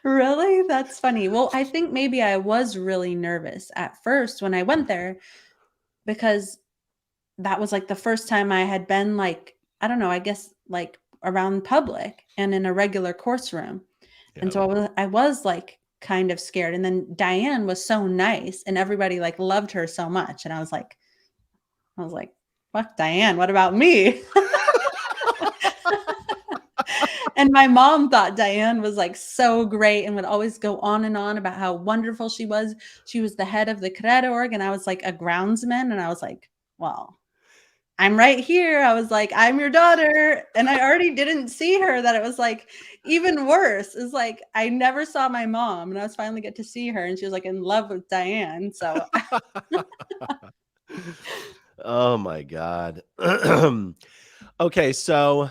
Really? That's funny. Well, I think maybe I was really nervous at first when I went there because that was like the first time I had been like, I don't know, I guess like around public and in a regular course room. And Yeah. so I was like kind of scared. And then Diane was so nice and everybody like loved her so much. And I was like, fuck Diane, what about me? And my mom thought Diane was like so great and would always go on and on about how wonderful she was. She was the head of the cadet org, and I was like a groundsman. And I was like, well, I'm right here. I was like, I'm your daughter. And I already didn't see her. That it was like even worse. It's like I never saw my mom, and I was finally get to see her, and she was like in love with Diane. So Oh my God. Okay, so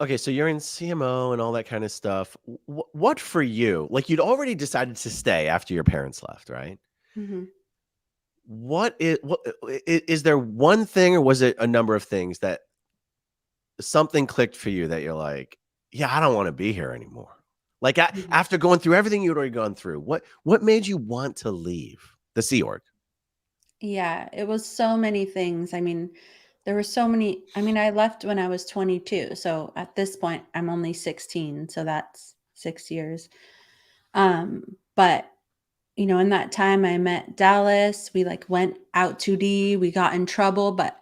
okay, so you're in CMO and all that kind of stuff. What for you? Like you'd already decided to stay after your parents left, right? Mhm. What is there one thing, or was it a number of things that something clicked for you that you're like, yeah, I don't want to be here anymore? Like Mhm. after going through everything you'd already gone through, what made you want to leave the Sea Org? Yeah, it was so many things. I mean, there were so many. I mean, I left when I was 22. So at this point, I'm only 16. So that's 6 years. But in that time I met Dallas. We like went out 2D. We got in trouble, but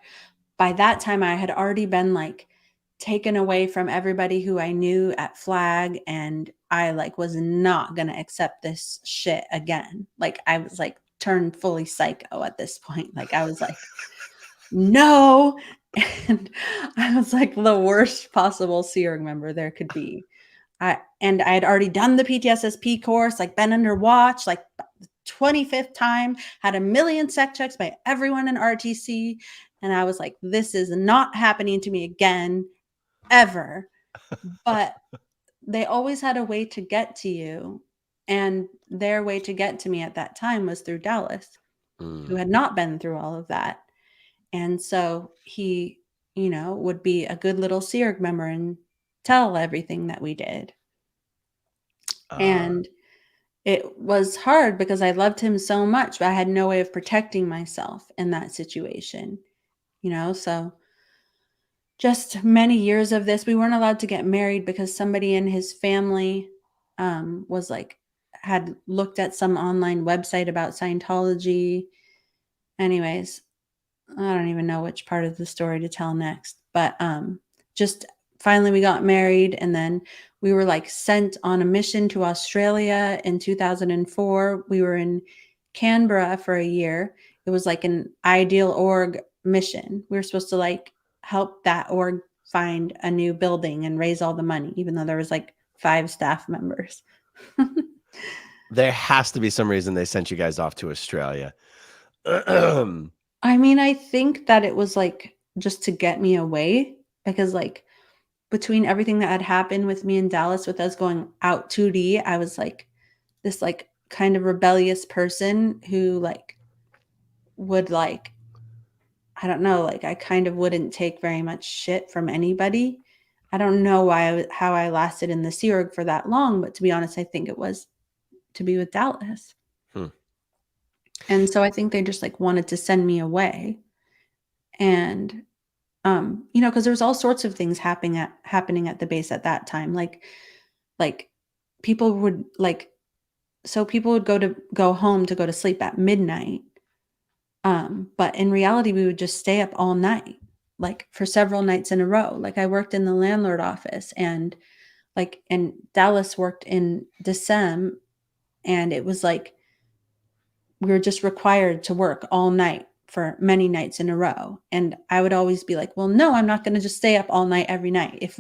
by that time I had already been like taken away from everybody who I knew at Flag, and I like was not going to accept this shit again. Like I was like turned fully psycho at this point. Like I was like, no. And I was like the worst possible Searing member there could be. I had already done the PTSSP course, like been under watch, like 25th time, had a million sec checks by everyone in RTC. And I was like, this is not happening to me again, ever. But they always had a way to get to you. And their way to get to me at that time was through Dallas, who had not been through all of that. And so he, would be a good little SEERG member and tell everything that we did. And it was hard because I loved him so much, but I had no way of protecting myself in that situation, so just many years of this. We weren't allowed to get married because somebody in his family was like, had looked at some online website about Scientology. Anyways, I don't even know which part of the story to tell next, but just finally we got married, and then we were like sent on a mission to Australia in 2004. We were in Canberra for a year. It was like an ideal org mission. We were supposed to like help that org find a new building and raise all the money, even though there was like 5 staff members. There has to be some reason they sent you guys off to Australia. I mean, I think that it was like just to get me away, because like between everything that had happened with me in Dallas, with us going out 2D, I was like this like kind of rebellious person who like would like, I don't know, like I kind of wouldn't take very much shit from anybody. I don't know how I lasted in the Sea Org for that long, but to be honest, I think it was to be with Dallas. And so I think they just like wanted to send me away. And because there was all sorts of things happening at the base at that time. Like people would like, so people would go home to go to sleep at midnight. But in reality, we would just stay up all night, like for several nights in a row. Like I worked in the landlord office, and Dallas worked in Decem, and it was like we were just required to work all night for many nights in a row. And I would always be like, well, no, I'm not going to just stay up all night every night. If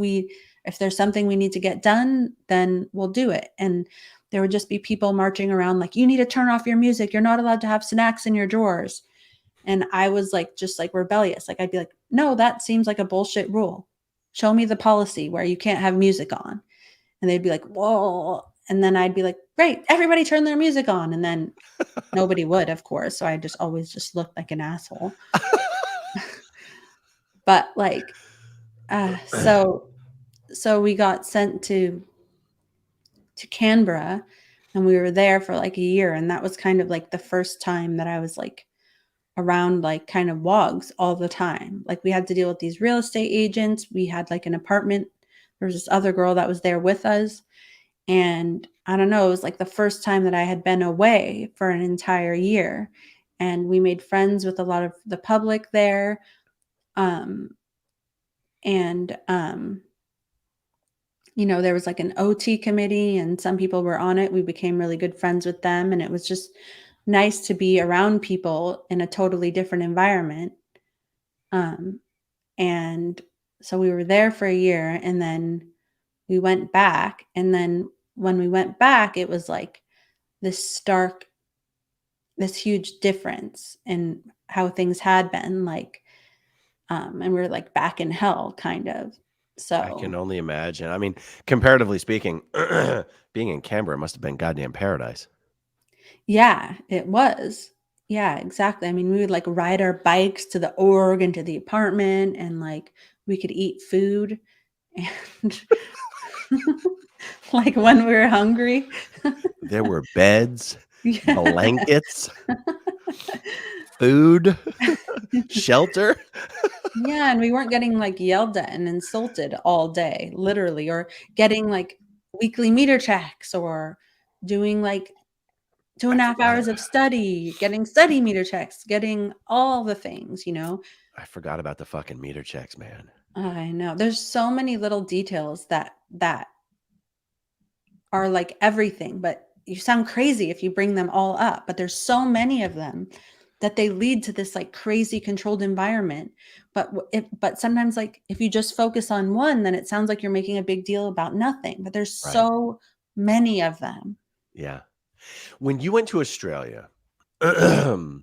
there's something we need to get done, then we'll do it. And there would just be people marching around like, you need to turn off your music. You're not allowed to have snacks in your drawers. And I was like, just like rebellious. Like I'd be like, no, that seems like a bullshit rule. Show me the policy where you can't have music on. And they'd be like, whoa. And then I'd be like, great, everybody turn their music on. And then nobody would, of course. So I just always just looked like an asshole. But like, so we got sent to Canberra, and we were there for like a year. And that was kind of like the first time that I was like around like kind of wogs all the time. Like we had to deal with these real estate agents. We had like an apartment. There was this other girl that was there with us. And I don't know, it was like the first time that I had been away for an entire year. And we made friends with a lot of the public there. And you know, there was like an OT committee and some people were on it. We became really good friends with them, and it was just nice to be around people in a totally different environment. And so we were there for a year, and then we went back. And then when we went back, it was like this huge difference in how things had been, like, and we were like back in hell, kind of. I can So only imagine. I mean, comparatively speaking, being in Canberra must have been goddamn paradise. yeah, it was. Yeah, exactly. I mean, we would like ride our bikes to the org and to the apartment, and like we could eat food and like when we were hungry. There were beds, Yeah. blankets, food, shelter. Yeah, and we weren't getting like yelled at and insulted all day, literally, or getting like weekly meter checks, or doing like two and I a half forgot. hours of study, getting study meter checks, getting all the things, you know. I forgot about the fucking meter checks, man. I know. There's so many little details that are like everything, but you sound crazy if you bring them all up, but there's so many of them that they lead to this like crazy controlled environment. But sometimes, like, if you just focus on one, then it sounds like you're making a big deal about nothing, but there's Right. so many of them. Yeah. When you went to Australia, did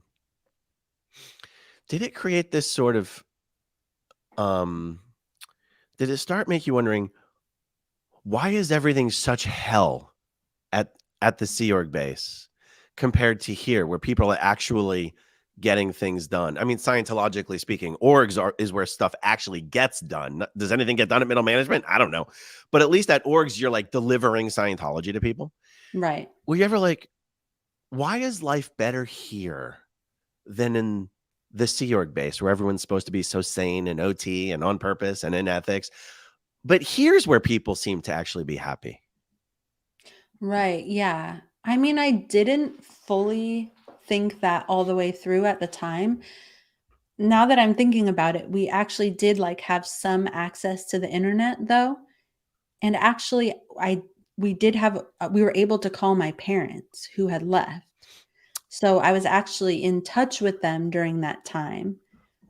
it create this sort of did it start make you wondering, why is everything such hell at the Sea Org base compared to here, where people are actually getting things done? I mean, Scientologically speaking, is where stuff actually gets done. Does anything get done at middle management? I don't know. But at least at orgs, you're like delivering Scientology to people. Right. Were you ever like, why is life better here than in the Sea Org base, where everyone's supposed to be so sane and OT and on purpose and in ethics? But here's where people seem to actually be happy. Right. Yeah. I mean, I didn't fully think that all the way through at the time. Now that I'm thinking about it, we actually did like have some access to the internet though. And actually we did have we were able to call my parents who had left. So I was actually in touch with them during that time.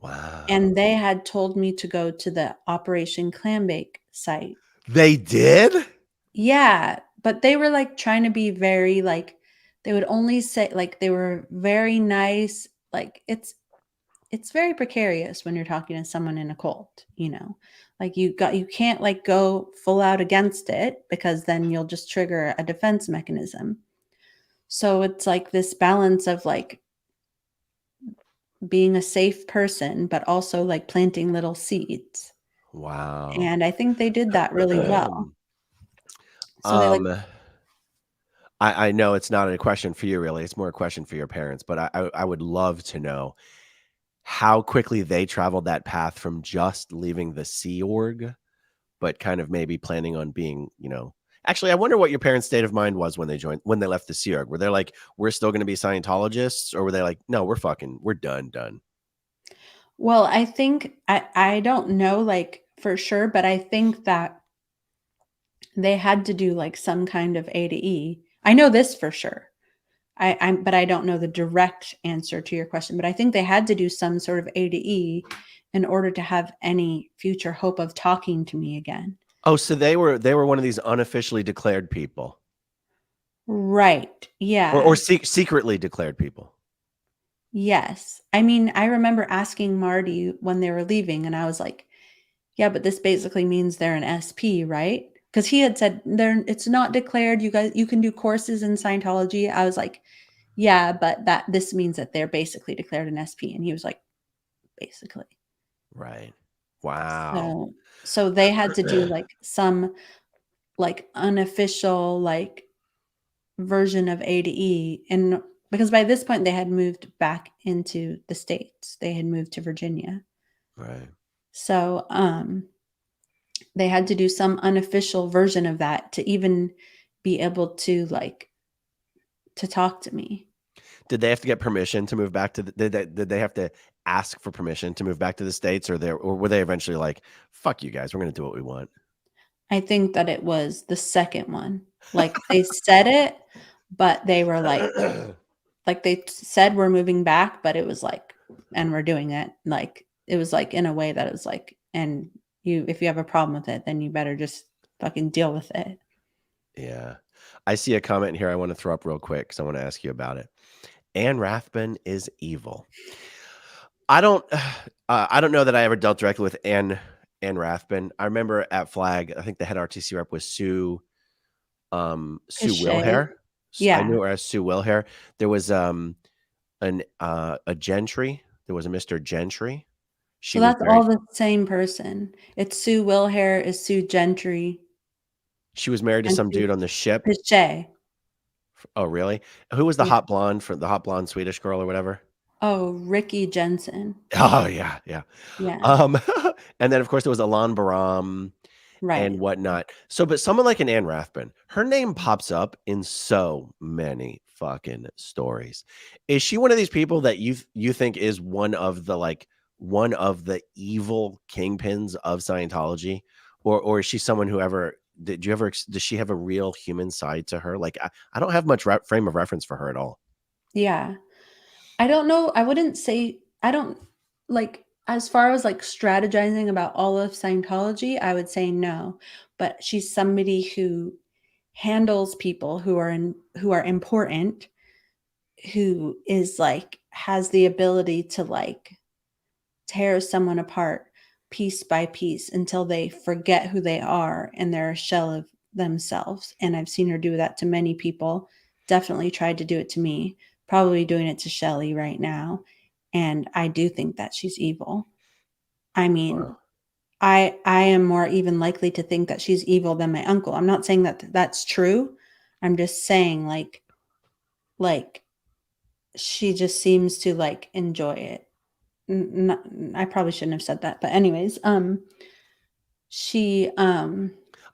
Wow. And they had told me to go to the Operation Clambake site. They did? Yeah, but they were like trying to be very like, they would only say, like, they were very nice. Like, it's very precarious when you're talking to someone in a cult, you know. Like, you can't like go full out against it, because then you'll just trigger a defense mechanism. So it's like this balance of like being a safe person, but also like planting little seeds. Wow. And I think they did that really well. So they like, um, I know it's not a question for you, really. It's more a question for your parents, but I would love to know how quickly they traveled that path from just leaving the Sea Org, but kind of maybe planning on being, actually, I wonder what your parents' state of mind was when they left the Sea Org. Were they like, we're still going to be Scientologists? Or were they like, no, we're done. well, I think I don't know like for sure, but I think that they had to do like some kind of A to E. I know this for sure. But I don't know the direct answer to your question. But I think they had to do some sort of A to E in order to have any future hope of talking to me again. Oh, so they were one of these unofficially declared people, Right. or Yeah. secretly declared people. Yes. I mean, I remember asking Marty when they were leaving, and I was like, yeah, but this basically means they're an SP, right? Because he had said it's not declared. You can do courses in Scientology. I was like, yeah, but this means that they're basically declared an SP. And he was like, basically. Right. Wow. So they had to do like some like unofficial like version of A to E, and because by this point they had moved back into the States. They had moved to Virginia. Right. So they had to do some unofficial version of that to even be able to like to talk to me. Did they have to get permission to move back to did they have to ask for permission to move back to the States, or were they eventually like, fuck you guys, we're going to do what we want? I think that it was the second one. Like they said it, but they were like they said we're moving back, but it was like, and we're doing it. Like it was like in a way that it was like, and if you have a problem with it, then you better just fucking deal with it. Yeah. I see a comment here I want to throw up real quick because I want to ask you about it. Anne Rathbun is evil. I don't know that I ever dealt directly with Anne Rathbun. I remember at Flag, I think the head RTC rep was Sue Wilhere. I Yeah. knew her as Sue Wilhere. There was a Gentry. There was a Mr. Gentry. So that's all the same person. It's Sue Wilhere is Sue Gentry. She was married to some dude on the ship. Shay. Oh, really? Who was the hot blonde Swedish girl or whatever? Oh, Ricky Jensen. Oh, yeah, yeah. Yeah. And then of course there was Alan Baram and whatnot. So, but someone like an Anne Rathbun, her name pops up in so many fucking stories. Is she one of these people that you think is one of the evil kingpins of Scientology, or is she someone who does she have a real human side to her? Like I don't have much frame of reference for her at all. Yeah. I don't know. I wouldn't say, I don't like, as far as like strategizing about all of Scientology, I would say no. But she's somebody who handles people who are important, who is like, has the ability to like tear someone apart piece by piece until they forget who they are and they're a shell of themselves. And I've seen her do that to many people. Definitely tried to do it to me. Probably doing it to Shelly right now. And I do think that she's evil. I mean, Wow. I am more even likely to think that she's evil than my uncle. I'm not saying that that's true. I'm just saying like she just seems to like enjoy it. I probably shouldn't have said that, but anyways, she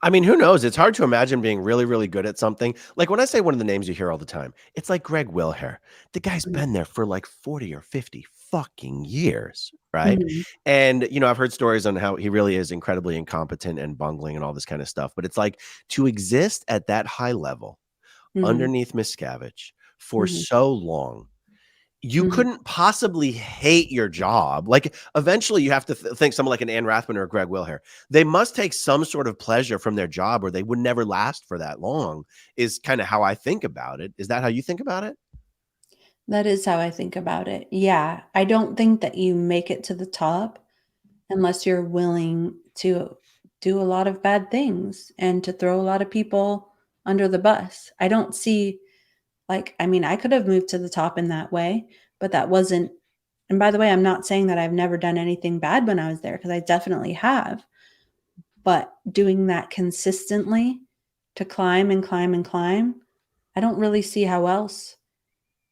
I mean, who knows? It's hard to imagine being really, really good at something. Like when I say one of the names you hear all the time, it's like Greg Wilhere. The guy's been there for like 40 or 50 fucking years, right? Mhm. And, I've heard stories on how he really is incredibly incompetent and bungling and all this kind of stuff. But it's like to exist at that high level Mhm. underneath Miscavige for Mhm. so long, you Mhm. couldn't possibly hate your job. Like eventually you have to think someone like an Anne Rathbun or a Greg Wilhere. They must take some sort of pleasure from their job or they would never last for that long, is kind of how I think about it. Is that how you think about it? That is how I think about it. Yeah, I don't think that you make it to the top unless you're willing to do a lot of bad things and to throw a lot of people under the bus. I don't see like, I mean, I could have moved to the top in that way, but that wasn't. And by the way, I'm not saying that I've never done anything bad when I was there because I definitely have. But doing that consistently to climb and climb and climb, I don't really see how else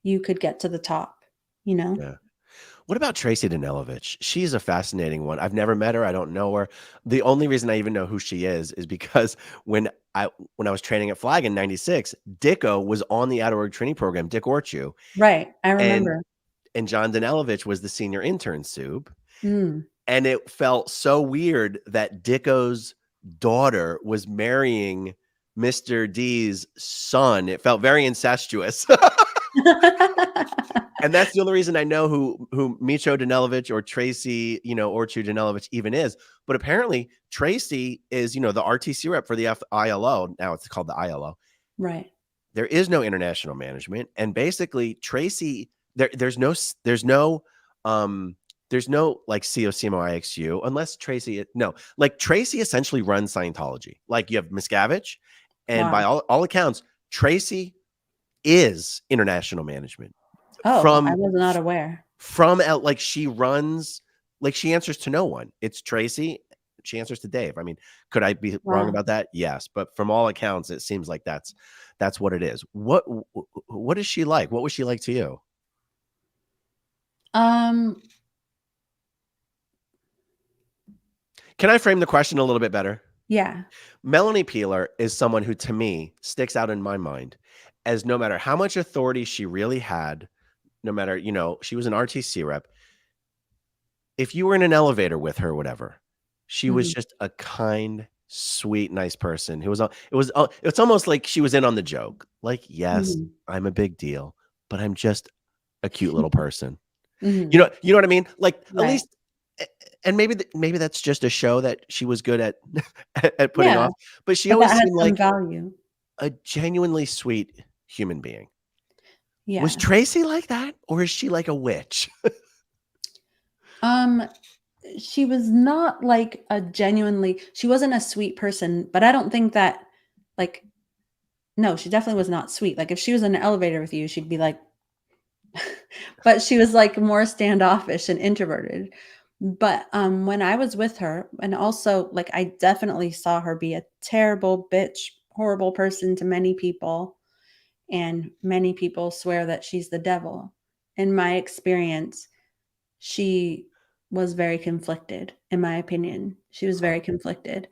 you could get to the top, you know? Yeah. What about Tracye Danilovich? She's a fascinating one. I've never met her. I don't know her. The only reason I even know who she is because I when I was training at Flag in '96, Dicko was on the Outer Org training program, Dick Orchu, Right. I and remember. John Danilovich was the senior intern soup. Mm. And it felt so weird that Dicko's daughter was marrying Mr. D's son. It felt very incestuous. And that's the only reason I know who Micho Danilovich or Tracye, Orchu Danilovich even is. But apparently Tracye is, the RTC rep for the ILO. Now it's called the ILO. Right. There is no international management. And basically Tracye, there's no like COCMOIXU unless Tracye, no, like Tracye essentially runs Scientology. Like you have Miscavige, and by Wow. all accounts, Tracye is international management Oh, I was not aware. like she runs, like she answers to no one. It's Tracye. She answers to Dave. I mean, could I be wrong Wow. about that? Yes. But from all accounts, it seems like that's what it is. What is she like? What was she like to you? Can I frame the question a little bit better? Yeah. Melanie Peeler is someone who, to me, sticks out in my mind as no matter how much authority she really had, no matter, she was an RTC rep. if you were in an elevator with her, whatever, she was Mhm. just a kind, sweet, nice person who was it's almost like she was in on the joke. Like, yes, Mhm. I'm a big deal, but I'm just a cute little person. Mhm. You know what I mean? Like, at Right. least and maybe that's just a show that she was good at at putting Yeah, off, but she but that always has seemed some like value. a genuinely sweet human being. Was Yeah. Tracye like that, or is she like a witch? Um, she was not like a genuinely she wasn't a sweet person, but I don't think that like no, she definitely was not sweet. Like if she was in an elevator with you, she'd be like but she was like more standoffish and introverted. But when I was with her, and also like I definitely saw her be a terrible bitch, horrible person to many people, and many people swear that she's the devil. In my experience, she was very conflicted, in my opinion. She was Huh. very conflicted.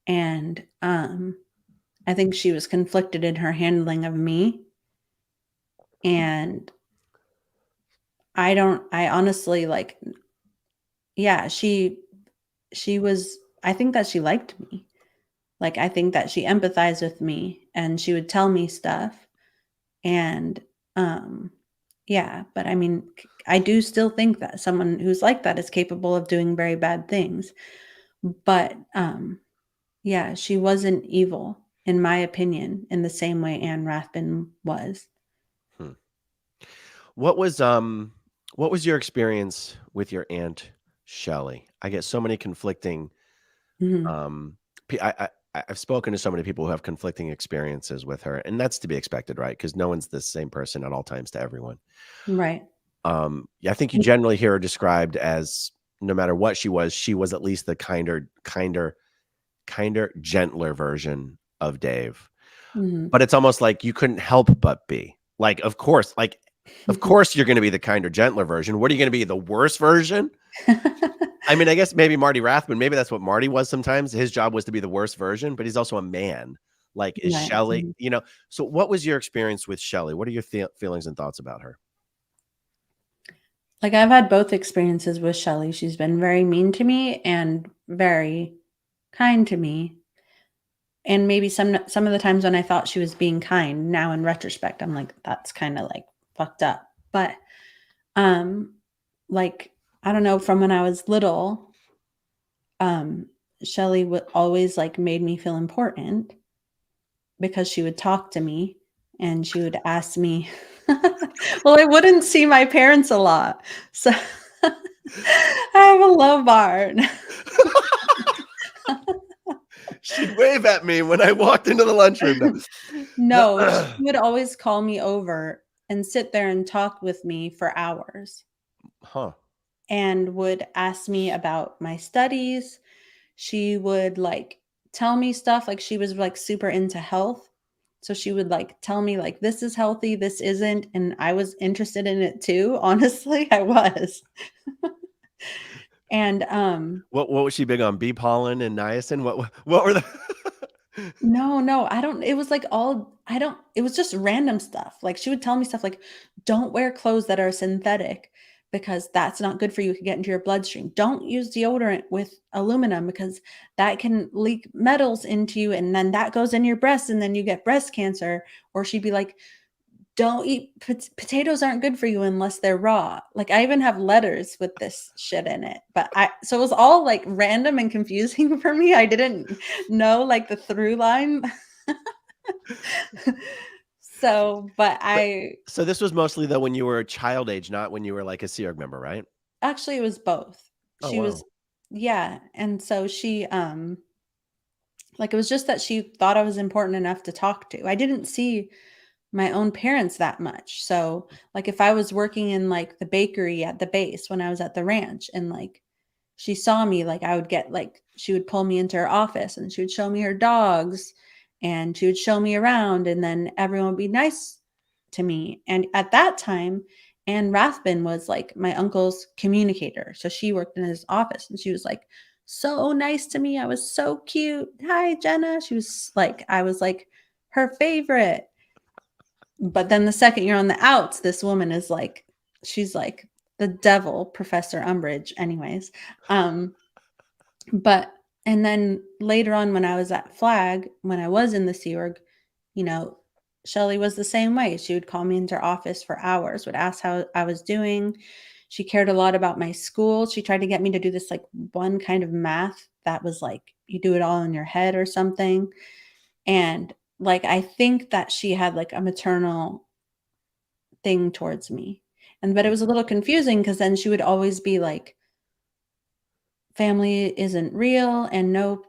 And I think she was conflicted in her handling of me. And I honestly like, yeah, she was, I think that she liked me. Like, I think that she empathized with me and she would tell me stuff. And um, yeah, but I mean, I do still think that someone who's like that is capable of doing very bad things. But yeah, she wasn't evil, in my opinion, in the same way Anne Rathbun was. Hmm. What was your experience with your aunt Shelly? I get so many conflicting Mhm. um I've spoken to so many people who have conflicting experiences with her, and that's to be expected, right? Because no one's the same person at all times to everyone. Right. Yeah, I think you generally hear her described as no matter what she was at least the kinder, gentler version of Dave. Mhm. But it's almost like you couldn't help but be. Of course you're gonna be the kinder, gentler version. What are you gonna be, the worst version? I mean, I guess maybe Marty Rathbun, maybe that's what Marty was sometimes. His job was to be the worst version, but he's also a man. Like, is Right. Shelly, Mhm. so what was your experience with Shelly? What are your feelings and thoughts about her? Like, I've had both experiences with Shelly. She's been very mean to me and very kind to me. And maybe some of the times when I thought she was being kind, now in retrospect, I'm like, that's kinda, like, fucked up. But, um, like, I don't know, from when I was little, um, Shelly would always, like, made me feel important because she would talk to me and she would ask me well, I wouldn't see my parents a lot. So I have a low bar. She'd wave at me when I walked into the lunchroom. No. No, she would always call me over and sit there and talk with me for hours Huh. and would ask me about my studies. She would like tell me stuff like she was like super into health. So she would like tell me like this is healthy, this isn't, and I was interested in it too. Honestly, I was. And What was she big on? Bee pollen and niacin? What were the no, no, I don't it was like all I don't it was just random stuff. Like she would tell me stuff like, "Don't wear clothes that are synthetic because that's not good for you. It can get into your bloodstream. Don't use deodorant with aluminum because that can leak metals into you and then that goes in your breast and then you get breast cancer." Or she'd be like, "Don't eat potatoes aren't good for you unless they're raw." Like I even have letters with this shit in it. But I so it was all like random and confusing for me. I didn't know like the through line. So, but but I so this was mostly though when you were a child age, not when you were like a Sea Org member, right? actually it was both. Oh, She was wow. yeah, and so she like it was just that she thought I was important enough to talk to. I didn't see my own parents that much. So, like if I was working in like the bakery at the base when I was at the ranch and like she saw me, like I would get like she would pull me into her office and she would show me her dogs and she would show me around and then everyone would be nice to me. And at that time, Anne Rathbun was like my uncle's communicator. So she worked in his office and she was like so nice to me. I was so cute. Hi, Jenna. She was like, I was like her favorite. But then the second you're on the outs, this woman is like, she's like, the devil, Professor Umbridge, anyways. But and then later on when I was at Flag, when I was in the Sea Org, you know, Shelly was the same way. She would call me into her office for hours, would ask how I was doing. She cared a lot about my school. She tried to get me to do this like one kind of math that was like you do it all in your head or something. And like I think that she had like a maternal thing towards me. And but it was a little confusing because then she would always be like, family isn't real and no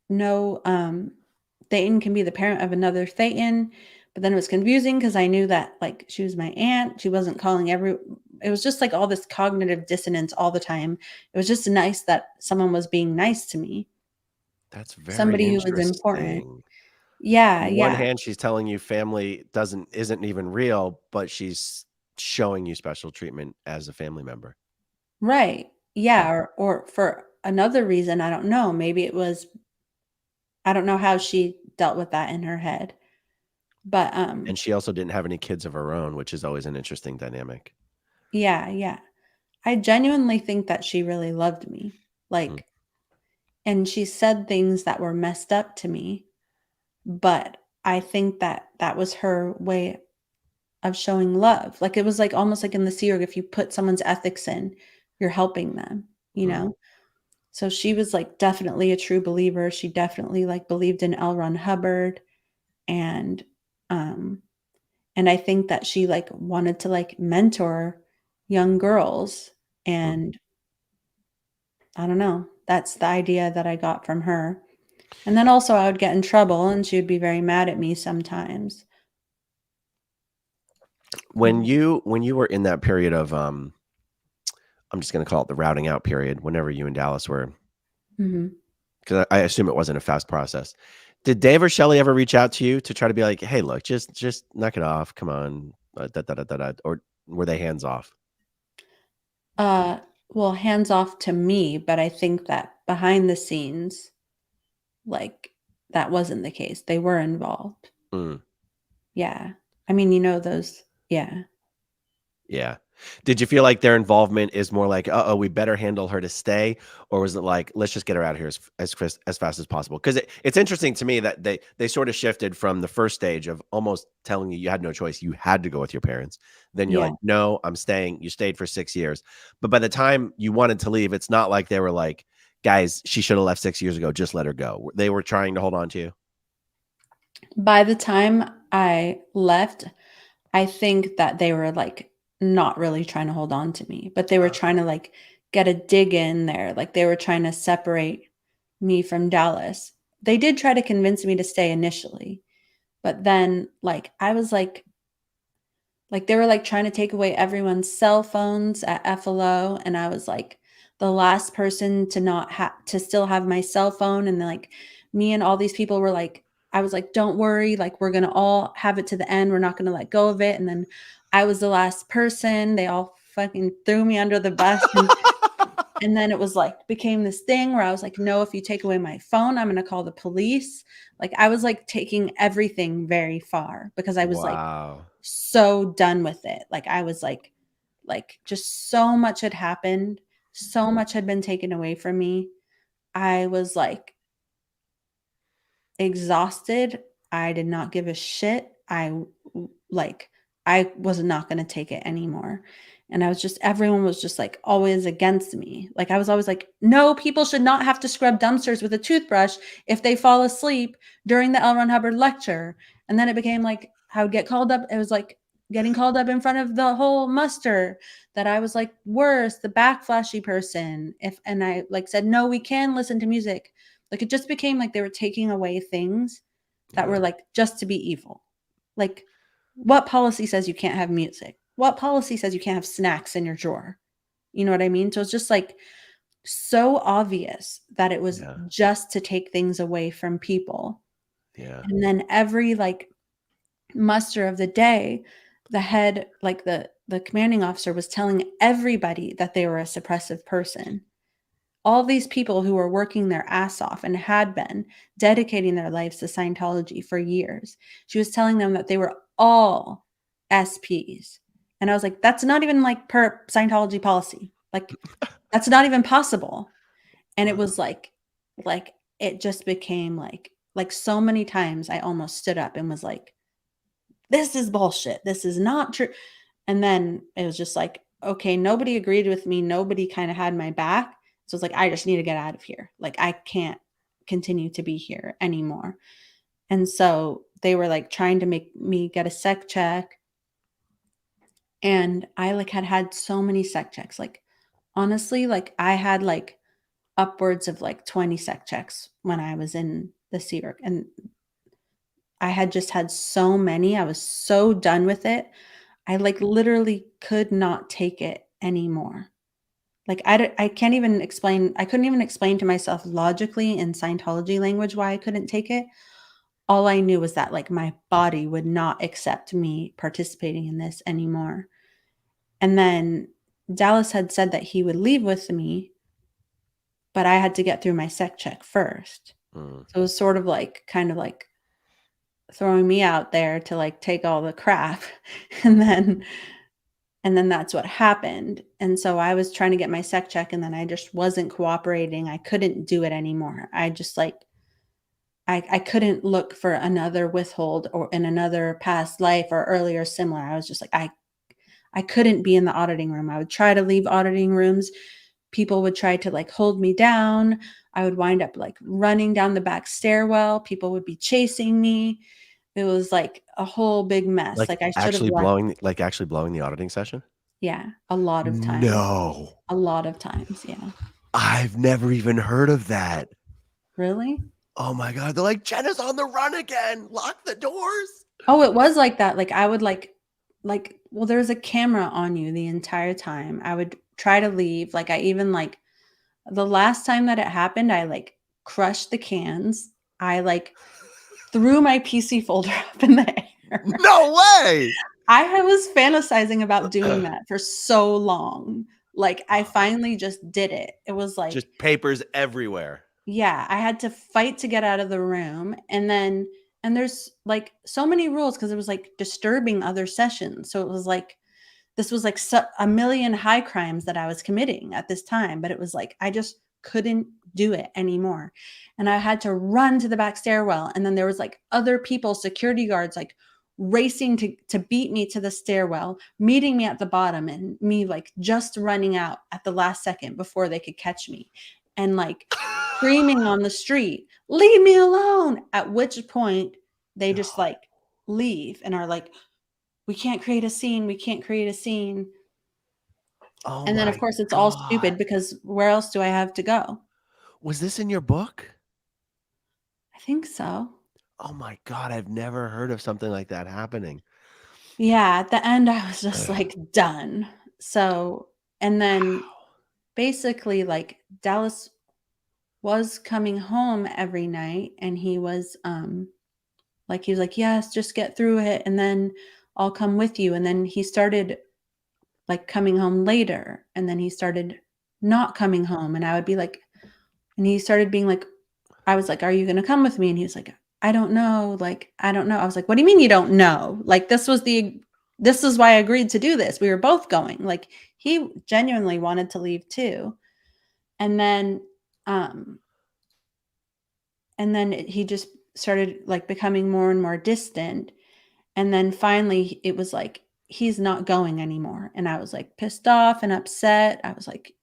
Thetan can be the parent of another Thetan. But then it was confusing because I knew that like she was my aunt. She wasn't calling it was just like all this cognitive dissonance all the time. It was just nice that someone was being nice to me. That's very Somebody who was important. interesting. Yeah, On one yeah. hand, she's telling you family isn't even real, but she's showing you special treatment as a family member. Right. Yeah, or for another reason, I don't know. Maybe it was I don't know how she dealt with that in her head. But And she also didn't have any kids of her own, which is always an interesting dynamic. yeah, yeah. I genuinely think that she really loved me. Like and she said things that were messed up to me, but I think that that was her way of showing love. Like it was like almost like in the Sea Org, if you put someone's ethics in, you're helping them, you know? So she was like definitely a true believer. She definitely like believed in L. Ron Hubbard and I think that she like wanted to like mentor young girls and I don't know. That's the idea that I got from her. And then also I would get in trouble and she would be very mad at me sometimes. When you were in that period of I'm just going to call it the routing out period, whenever you and Dallas were, Mhm. because I assume it wasn't a fast process. Did Dave or Shelly ever reach out to you to try to be like, hey, look, just knock it off, come on, or were they hands off? Well, hands off to me, but I think that behind the scenes, like that wasn't the case. They were involved. Mm, Yeah. I mean, you know those, yeah. yeah. Did you feel like their involvement is more like, we better handle her to stay, or was it like, let's just get her out of here as fast as possible? Because it's interesting to me that they sort of shifted from the first stage of almost telling you had no choice, you had to go with your parents. Then you're Yeah. like, no, I'm staying. You stayed for 6 years, but by the time you wanted to leave, it's not like they were like, guys, she should have left 6 years ago. Just let her go. They were trying to hold on to you. By the time I left, I think that they were like not really trying to hold on to me, but they were trying to like get a dig in there. Like they were trying to separate me from Dallas. They did try to convince me to stay initially, but then like I was like they were like trying to take away everyone's cell phones at FLO and I was like the last person to not have to still have my cell phone and like me and all these people were like I was like don't worry like we're going to all have it to the end we're not going to let go of it and then I was the last person they all fucking threw me under the bus and then it was like became this thing where I was like no if you take away my phone I'm going to call the police like I was like taking everything very far because I was like Wow. so done with it. Like I was like just so much had happened. So much had been taken away from me. I was like exhausted. I did not give a shit. I was not going to take it anymore. And I was just everyone was just like always against me. Like I was always like, no, people should not have to scrub dumpsters with a toothbrush if they fall asleep during the L. Ron Hubbard lecture. And then it became like I would get called up. It was like getting called up in front of the whole muster that I was like worse, the backflashy person. And I like said, no, we can listen to music. Like it just became like they were taking away things that were like just to be evil. Like what policy says you can't have music? What policy says you can't have snacks in your drawer? You know what I mean? So it's just like so obvious that it was just to take things away from people. Yeah. And then every like muster of the day, the head, like the commanding officer was telling everybody that they were a suppressive person. All these people who were working their ass off and had been dedicating their lives to Scientology for years. She was telling them that they were all SPs And I was like, that's not even like per Scientology policy. Like, that's not even possible. And it was like it just became like so many times I almost stood up and was like, this is bullshit. This is not true. And then it was just like, okay, nobody agreed with me. Nobody kind of had my back. So it's like, I just need to get out of here. Like, I can't continue to be here anymore. And so they were like trying to make me get a sec check. And I like had so many sec checks. Like, honestly, like I had like upwards of like 20 sec checks when I was in the Sea Org. And I had just had so many. I was so done with it. I like literally could not take it anymore. Like I can't even explain. I couldn't even explain to myself logically in Scientology language why I couldn't take it. All I knew was that like my body would not accept me participating in this anymore. And then Dallas had said that he would leave with me, but I had to get through my sec check first. So it was sort of like kind of like throwing me out there to like take all the crap. And then that's what happened. And so I was trying to get my sec check and then I just wasn't cooperating. I couldn't do it anymore. I just like I couldn't look for another withhold or in another past life or earlier similar. I was just like I couldn't be in the auditing room. I would try to leave auditing rooms. People would try to like hold me down. I would wind up like running down the back stairwell. People would be chasing me. It was like a whole big mess. Like I should have left. Actually blowing the auditing session? Yeah, a lot of times. No. A lot of times, yeah. I've never even heard of that. Really? Oh my God. They're like, Jenna's on the run again. Lock the doors. Oh, it was like that. Like I would like, well, there's a camera on you the entire time. I would try to leave. Like I even like the last time that it happened, I like crushed the cans. I like threw my PC folder up in the air. No way. I was fantasizing about doing that for so long. Like I finally just did it. It was like just papers everywhere. Yeah, I had to fight to get out of the room. And there's like so many rules because it was like disturbing other sessions. So it was like this was like a million high crimes that I was committing at this time, but it was like I just couldn't do it anymore. And I had to run to the back stairwell, and then there was like other people, security guards, like racing to beat me to the stairwell, meeting me at the bottom, and me like just running out at the last second before they could catch me, and like screaming on the street, leave me alone, at which point they just like leave and are like, we can't create a scene. We can't create a scene. Oh, And then of course it's all stupid because where else do I have to go? Was this in your book? I think so. Oh my God. I've never heard of something like that happening. Yeah. At the end, I was just like done. So, and then basically like Dallas was coming home every night, and he was like, yes, just get through it. And then I'll come with you. And then he started like coming home later, and then he started not coming home, and I would be like, and he started being like, I was like, are you going to come with me? And he was like, I don't know. Like, I don't know. I was like, what do you mean you don't know? Like, this is why I agreed to do this. We were both going. Like, he genuinely wanted to leave too. And then he just started like becoming more and more distant. And then finally it was like, he's not going anymore. And I was like pissed off and upset. I was like,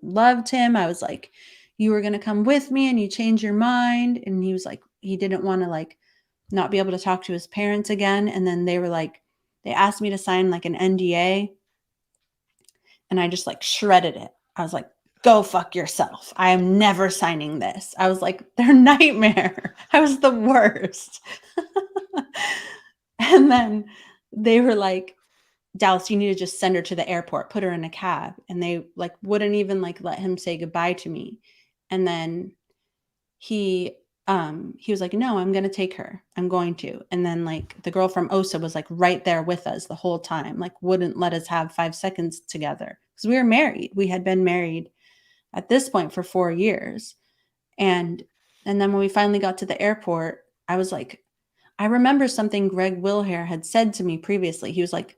loved him. I was like, you were going to come with me and you changed your mind. And he was like, he didn't want to like not be able to talk to his parents again. And then they were like, they asked me to sign like an NDA. And I just like shredded it. I was like, go fuck yourself. I am never signing this. I was like, their nightmare. I was the worst. And then they were like, Dallas, you need to just send her to the airport, put her in a cab. And they like wouldn't even like let him say goodbye to me. And then he was like, no, I'm going to take her. I'm going to. And then like the girl from OSA was like right there with us the whole time, like wouldn't let us have 5 seconds together because we were married. We had been married at this point for 4 years. And then when we finally got to the airport, I was like, I remember something Greg Wilhere had said to me previously. He was like,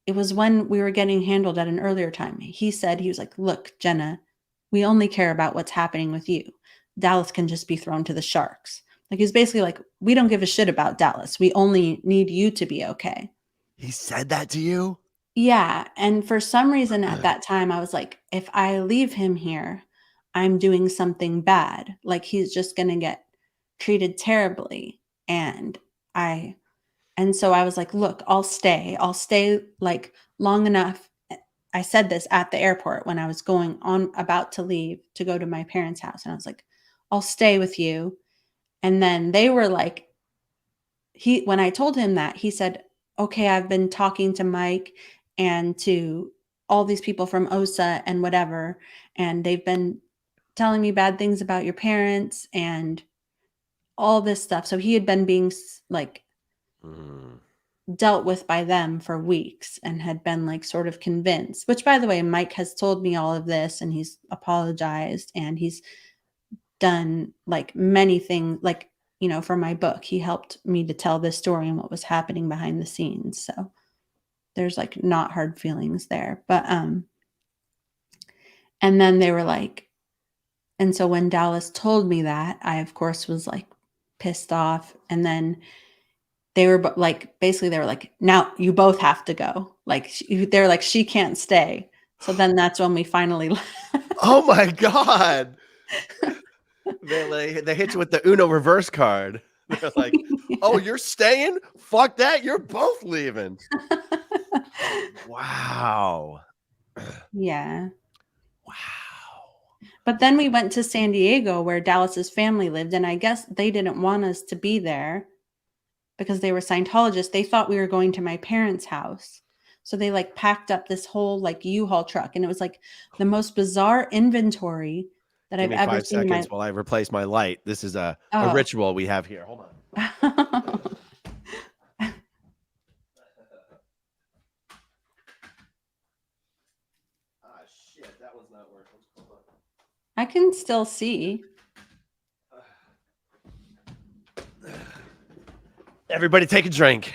it was when we were getting handled at an earlier time. He was like, look, Jenna, we only care about what's happening with you. Dallas can just be thrown to the sharks. Like, he's basically like, we don't give a shit about Dallas. We only need you to be okay. He said that to you? Yeah. And for some reason at that time, I was like, if I leave him here, I'm doing something bad. Like, he's just going to get treated terribly. And so I was like, look, I'll stay like long enough. I said this at the airport when I was about to leave to go to my parents' house. And I was like, I'll stay with you. And then they were like, when I told him that, he said, okay, I've been talking to Mike and to all these people from OSA and whatever, and they've been telling me bad things about your parents and all this stuff. So he had been being like dealt with by them for weeks and had been like sort of convinced, which, by the way, Mike has told me all of this and he's apologized and he's done like many things, like, you know, for my book. He helped me to tell this story and what was happening behind the scenes. So there's like not hard feelings there. But and then they were like, and so when Dallas told me that, I of course was like pissed off. And then they were like, basically they were like, now you both have to go. Like, they're like, she can't stay. So then that's when we finally left. Oh my God. They hit you with the Uno reverse card. They're like, oh, you're staying? Fuck that. You're both leaving. Wow. Yeah. Wow. But then we went to San Diego where Dallas's family lived. And I guess they didn't want us to be there because they were Scientologists. They thought we were going to my parents' house. So they like packed up this whole like U-Haul truck. And it was like the most bizarre inventory that Give I've me ever 5 seen seconds while I replace my light. This is a ritual we have here. Hold on. Shit, that one's not working. Hold on. I can still see. Everybody take a drink.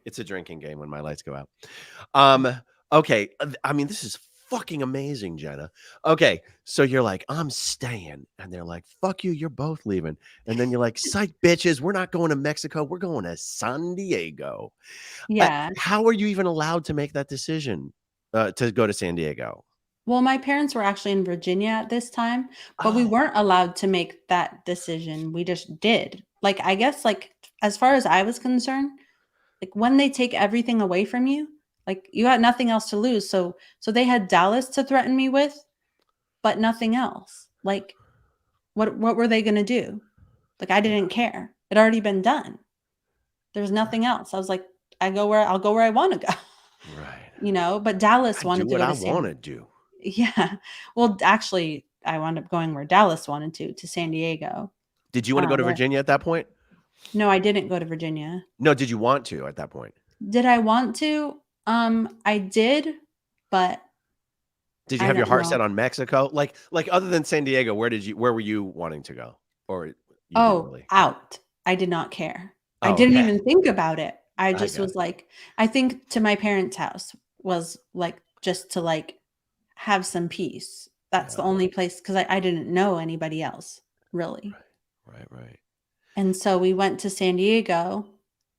It's a drinking game when my lights go out. Okay. I mean, this is fucking amazing, Jenna. Okay. So you're like, I'm staying. And they're like, fuck you. You're both leaving. And then you're like, psych bitches. We're not going to Mexico. We're going to San Diego. Yeah. How are you even allowed to make that decision to go to San Diego? Well, my parents were actually in Virginia at this time, but we weren't allowed to make that decision. We just did. Like, I guess, like, as far as I was concerned, like when they take everything away from you, like you got nothing else to lose. So they had Dallas to threaten me with, but nothing else. Like, what were they going to do? Like, I didn't care. It had already been done. There was nothing else. I was like, I'll go where I want to go. Right. You know, but Dallas wanted do to what go I to want to do. Yeah. Well, actually, I wound up going where Dallas wanted to San Diego. Did you want to go to Virginia at that point? No, I didn't go to Virginia. No, did you want to at that point? Did I want to? I did, but did you have your heart set on Mexico? Like other than San Diego, where were you wanting to go? Or you didn't really? Out. I did not care. Oh, I didn't even think about it. I just was like, I think to my parents' house was like just to like have some peace. That's the only place, because I didn't know anybody else really. Right. And so we went to San Diego,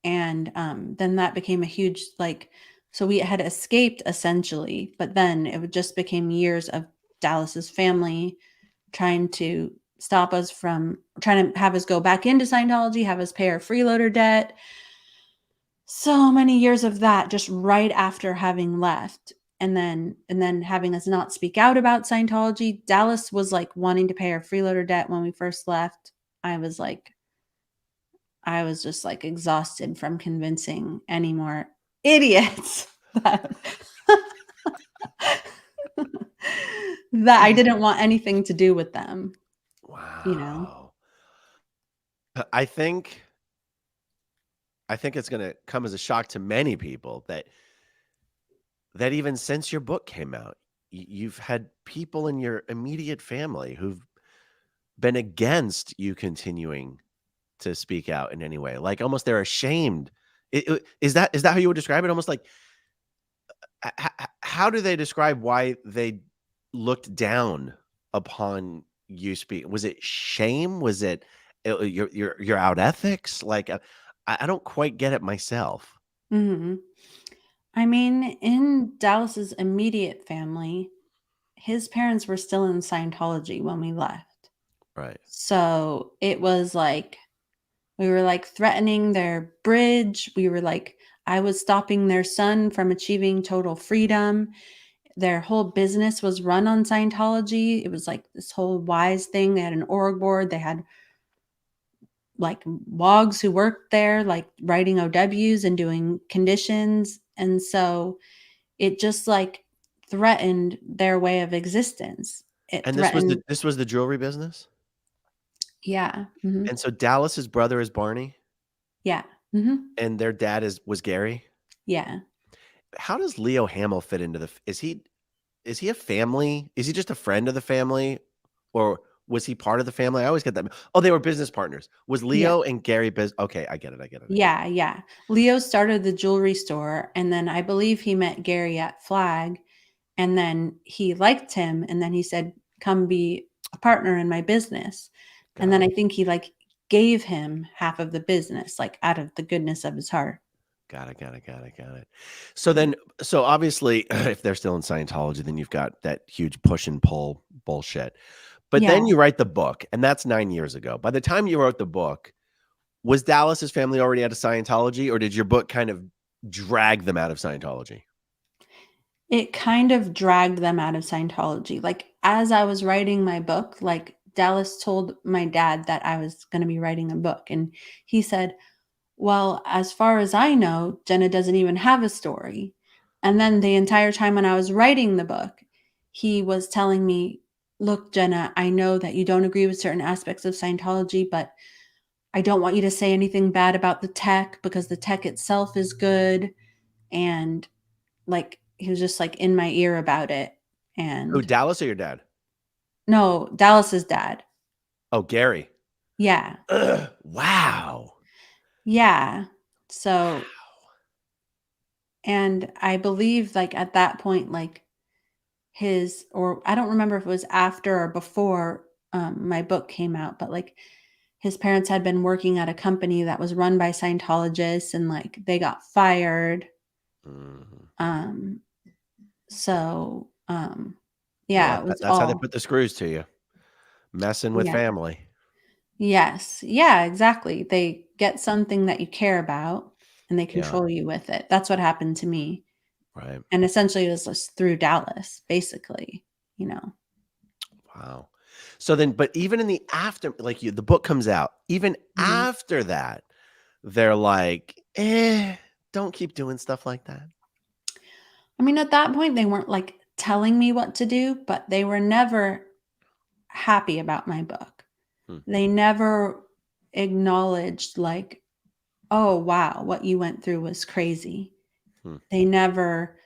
and then that became a huge, like, so we had escaped essentially, but then it just became years of Dallas's family trying to stop us from trying to have us go back into Scientology, have us pay our freeloader debt. So many years of that just right after having left. And then having us not speak out about Scientology. Dallas was like wanting to pay our freeloader debt when we first left. I was just like exhausted from convincing any more idiots that that I didn't want anything to do with them. Wow. You know? I think it's going to come as a shock to many people that even since your book came out, you've had people in your immediate family who've been against you continuing to speak out in any way. Like almost they're ashamed Is that how you would describe it? Almost like, how do they describe why they looked down upon you speak? Was it shame? Was it your out ethics? Like, I don't quite get it myself. Hmm. I mean, in Dallas's immediate family, his parents were still in Scientology when we left. Right. So it was like, we were like threatening their bridge. We were like, I was stopping their son from achieving total freedom. Their whole business was run on Scientology. It was like this whole WISE thing. They had an org board. They had like wogs who worked there, like writing OWs and doing conditions. And so it just like threatened their way of existence. It And threatened, this was the jewelry business? yeah. Hmm. And so Dallas's brother is Barney, Yeah. Hmm. and their dad was Gary? Yeah. How does Leo Hamill fit into is he a family? Is he just a friend of the family? Or was he part of the family? I always get that. Oh, they were business partners. Was Yeah. Leo and Gary okay, I get it. Yeah. Yeah. Leo started the jewelry store. And then I believe he met Gary at Flag. And then he liked him. And then he said, come be a partner in my business. And Got then I it. think he like gave him half of the business, like out of the goodness of his heart. Got it. So then, so obviously, if they're still in Scientology, then you've got that huge push and pull bullshit. But Yeah. then you write the book, and that's 9 years ago. By the time you wrote the book, was Dallas's family already out of Scientology, or did your book kind of drag them out of Scientology? It kind of dragged them out of Scientology. Like as I was writing my book, like Dallas told my dad that I was going to be writing a book. And he said, well, as far as I know, Jenna doesn't even have a story. And then the entire time when I was writing the book, he was telling me, look, Jenna, I know that you don't agree with certain aspects of Scientology, but I don't want you to say anything bad about the tech because the tech itself is good. And like, he was just like in my ear about it. Who, And Dallas or your dad? no, Dallas's dad. Oh, Gary. Yeah. Ugh, wow. Yeah. So, and I believe like at that point, like his, or I don't remember if it was after or before my book came out, but like his parents had been working at a company that was run by Scientologists and like they got fired. Mhm. Um, so, Yeah, yeah, it was that's how they all, put the screws to you, messing with yeah. family. Yes. Yeah, exactly. They get something that you care about and they Yeah, control you with it. That's what happened to me. right. And essentially it was just through Dallas, basically, you know. Wow. So then, but even in the after, like the book comes out, even Mhm. after that, they're like, don't keep doing stuff like that. I mean, at that point, they weren't like telling me what to do, but they were never happy about my book. Hmm, They never acknowledged, like, oh, wow, what you went through was crazy. hmm, They never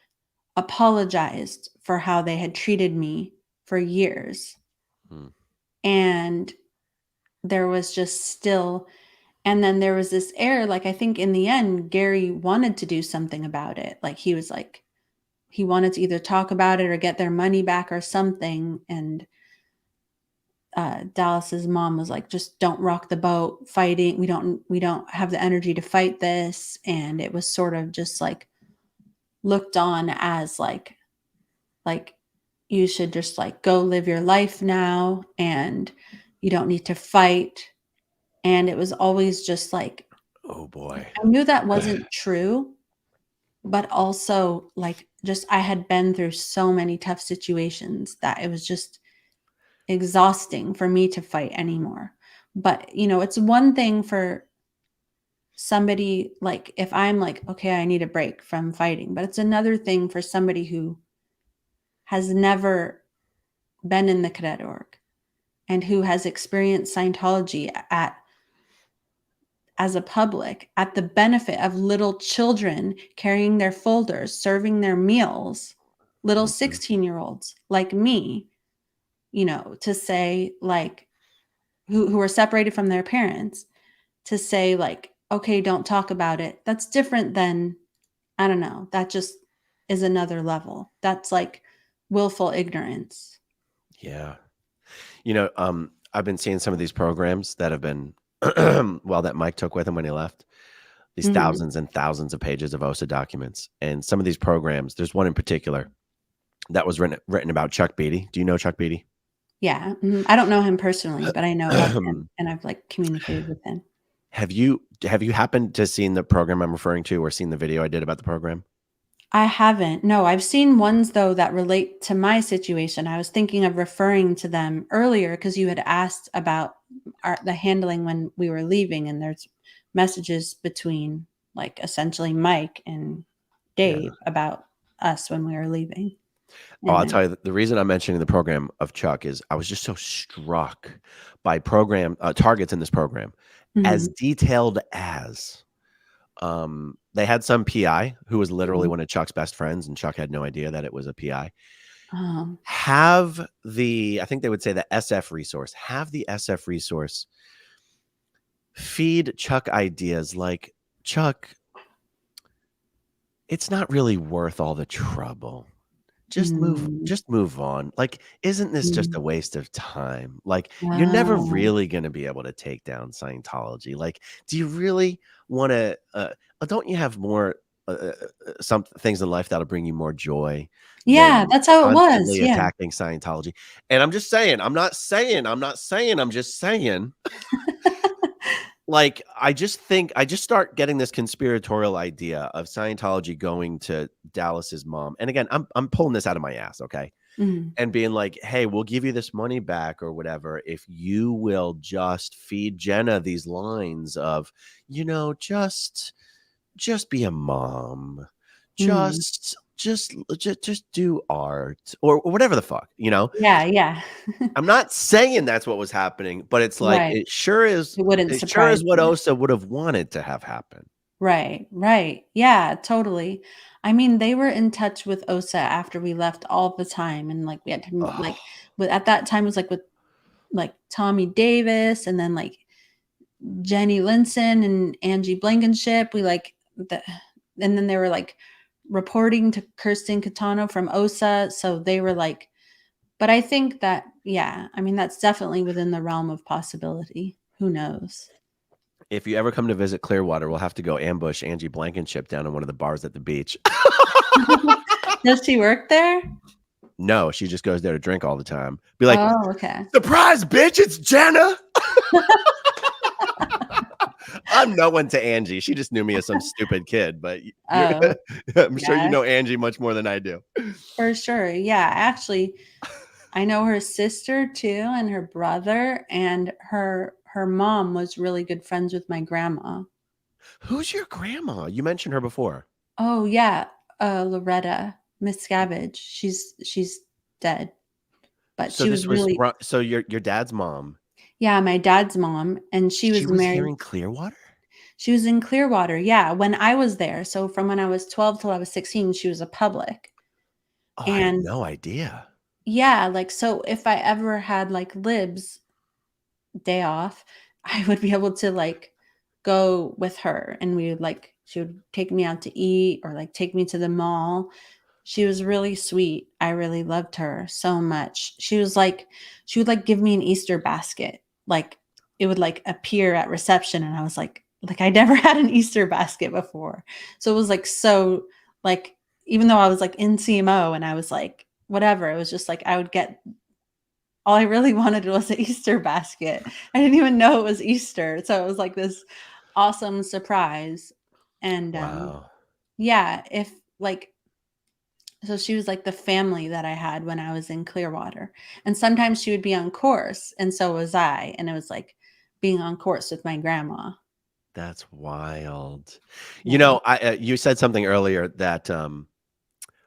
apologized for how they had treated me for years. hmm, And there was just still, and then there was this air, like, I think in the end, Gary wanted to do something about it. Like, he was like, he wanted to either talk about it or get their money back or something. And Dallas's mom was like, just don't rock the boat fighting. We don't have the energy to fight this. And it was sort of just like looked on as like you should just like go live your life now and you don't need to fight. And it was always just like, oh boy. I knew that wasn't true, but also like just I had been through so many tough situations that it was just exhausting for me to fight anymore. But, you know, it's one thing for somebody like if I'm like, okay, I need a break from fighting, but it's another thing for somebody who has never been in the cadet org and who has experienced Scientology at as a public at the benefit of little children carrying their folders, serving their meals, little Mhm. 16-year-olds like me, you know, to say like who are separated from their parents, to say like okay, don't talk about it. That's different than, I don't know, that just is another level. That's like willful ignorance. Yeah. I've been seeing some of these programs that have been, well, that Mike took with him when he left. These Mhm. thousands and thousands of pages of OSA documents. And some of these programs, there's one in particular that was written about Chuck Beatty. Do you know Chuck Beatty? Yeah, I don't know him personally, but I know of him, and I've, like, communicated with him. Have you happened to seen the program I'm referring to or seen the video I did about the program? I haven't. No, I've seen ones, though, that relate to my situation. I was thinking of referring to them earlier because you had asked about the handling when we were leaving, and there's messages between, like, essentially Mike and Yeah. Dave about us when we were leaving. Oh, I'll And tell you, the reason I'm mentioning the program of Chuck is I was just so struck by program targets in this program, as Mhm, detailed as they had some PI who was literally mhm. one of Chuck's best friends, and Chuck had no idea that it was a PI. Um, I think they would say the SF resource, have the SF resource feed Chuck ideas like, Chuck, it's not really worth all the trouble. mm, Just move on. Like, isn't this just mm. a waste of time? Like, you're never Oh, really going to be able to take down Scientology. Like, do you really want to don't you have more some things in life that'll bring you more joy yeah, than that's how it was, constantly yeah. attacking Scientology? And I'm just saying, I'm just saying, like, I just start getting this conspiratorial idea of Scientology going to Dallas's mom. And again, I'm pulling this out of my ass, okay? Mhm, And being like, "Hey, we'll give you this money back or whatever if you will just feed Jenna these lines of, just be a mom. mhm. Just do art or whatever the fuck, you know?" Yeah, yeah. I'm not saying that's what was happening, but it's like Right. It wouldn't it sure surprise is what you. Osa would have wanted to have happen. Right, right. Yeah, totally. I mean, they were in touch with OSA after we left all the time, and, like, we had to, like, Oh, with at that time, it was, like, with, like, Tommy Davis and then, like, Jenny Linson and Angie Blankenship. And then they were, like, reporting to Kirsten Catano from OSA, so they were, like, but I think that, yeah, I mean, that's definitely within the realm of possibility. Who knows? if you ever come to visit Clearwater, we'll have to go ambush Angie Blankenship down in one of the bars at the beach. Does she work there? No, she just goes there to drink all the time. Be like, Oh, okay. "Surprise, bitch, it's Jenna." I'm no one to Angie. She just knew me as some stupid kid, but you're Oh, I'm sure you yeah, know Angie much more than I do. for sure. Yeah, actually, I know her sister too and her brother, and her mom was really good friends with my grandma. Who's your grandma? You mentioned her before. Oh, yeah, Loretta Miscavige. She's dead, but So she this was was really, so your dad's mom, yeah, my dad's mom, and she she was was here married. in Clearwater? She was in Clearwater, yeah, when I was there. So from when I was 12 till I was 16, she was a public. Oh, I had And no idea. yeah, like, so if I ever had, like, libs day off, I would be able to, like, go with her, and we would, like, she would take me out to eat or, like, take me to the mall. She was really sweet. I really loved her so much. She would, like, give me an Easter basket. Like, it would, like, appear at reception, and I was like, I never had an Easter basket before. So it was, like, so, like, even though I was, like, in CMO and I was, like, whatever, it was just, like, I would get all I really wanted was an Easter basket. I didn't even know it was Easter, so it was, like, this awesome surprise. And, Wow. yeah, if, like, so she was like the family that I had when I was in Clearwater. And sometimes she would be on course, and so was I. And it was like being on course with my grandma. That's wild. Yeah. You said something earlier that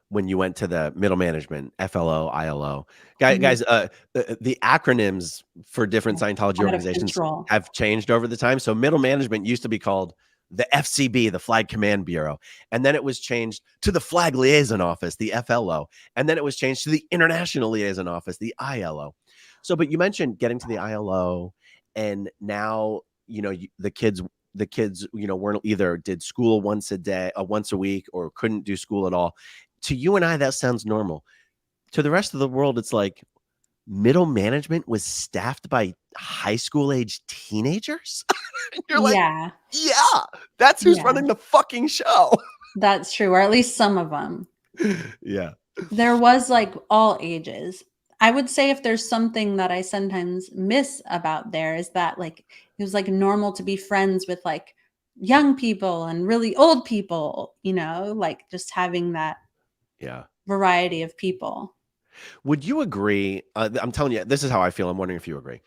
when you went to the middle management, FLO, ILO, Mhm. guys, the acronyms for different Scientology Out of organizations control. have changed over the time. So middle management used to be called the FCB, the Flag Command Bureau, and then it was changed to the Flag Liaison Office, the FLO, and then it was changed to the International Liaison Office, the ILO. So, but you mentioned getting to the ILO, and now the kids the kids, weren't either did school once a week, or couldn't do school at all. To you and I, that sounds normal. To the rest of the world, it's like middle management was staffed by high school age teenagers. And you're like, Yeah. yeah, that's who's Yeah. running the fucking show. That's true. Or at least some of them. Yeah. There was like all ages. I would say if there's something that I sometimes miss about there is that like it was like normal to be friends with like young people and really old people, like just having that Yeah. variety of people. Would you agree? I'm telling you, this is how I feel. I'm wondering if you agree.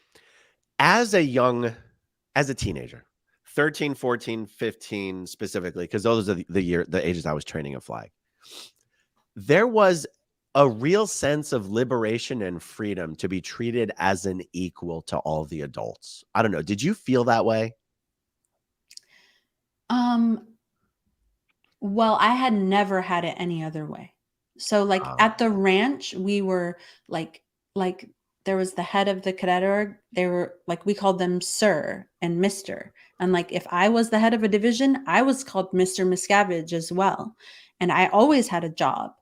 As a teenager, 13, 14, 15 specifically, because those are the ages I was training a flag. There was a real sense of liberation and freedom to be treated as an equal to all the adults. I don't know. Did you feel that way? Well, I had never had it any other way. So like at the ranch, we were like there was the head of the cadet org. They were like, we called them sir and mister. And like if I was the head of a division, I was called Mr. Miscavige as well. And I always had a job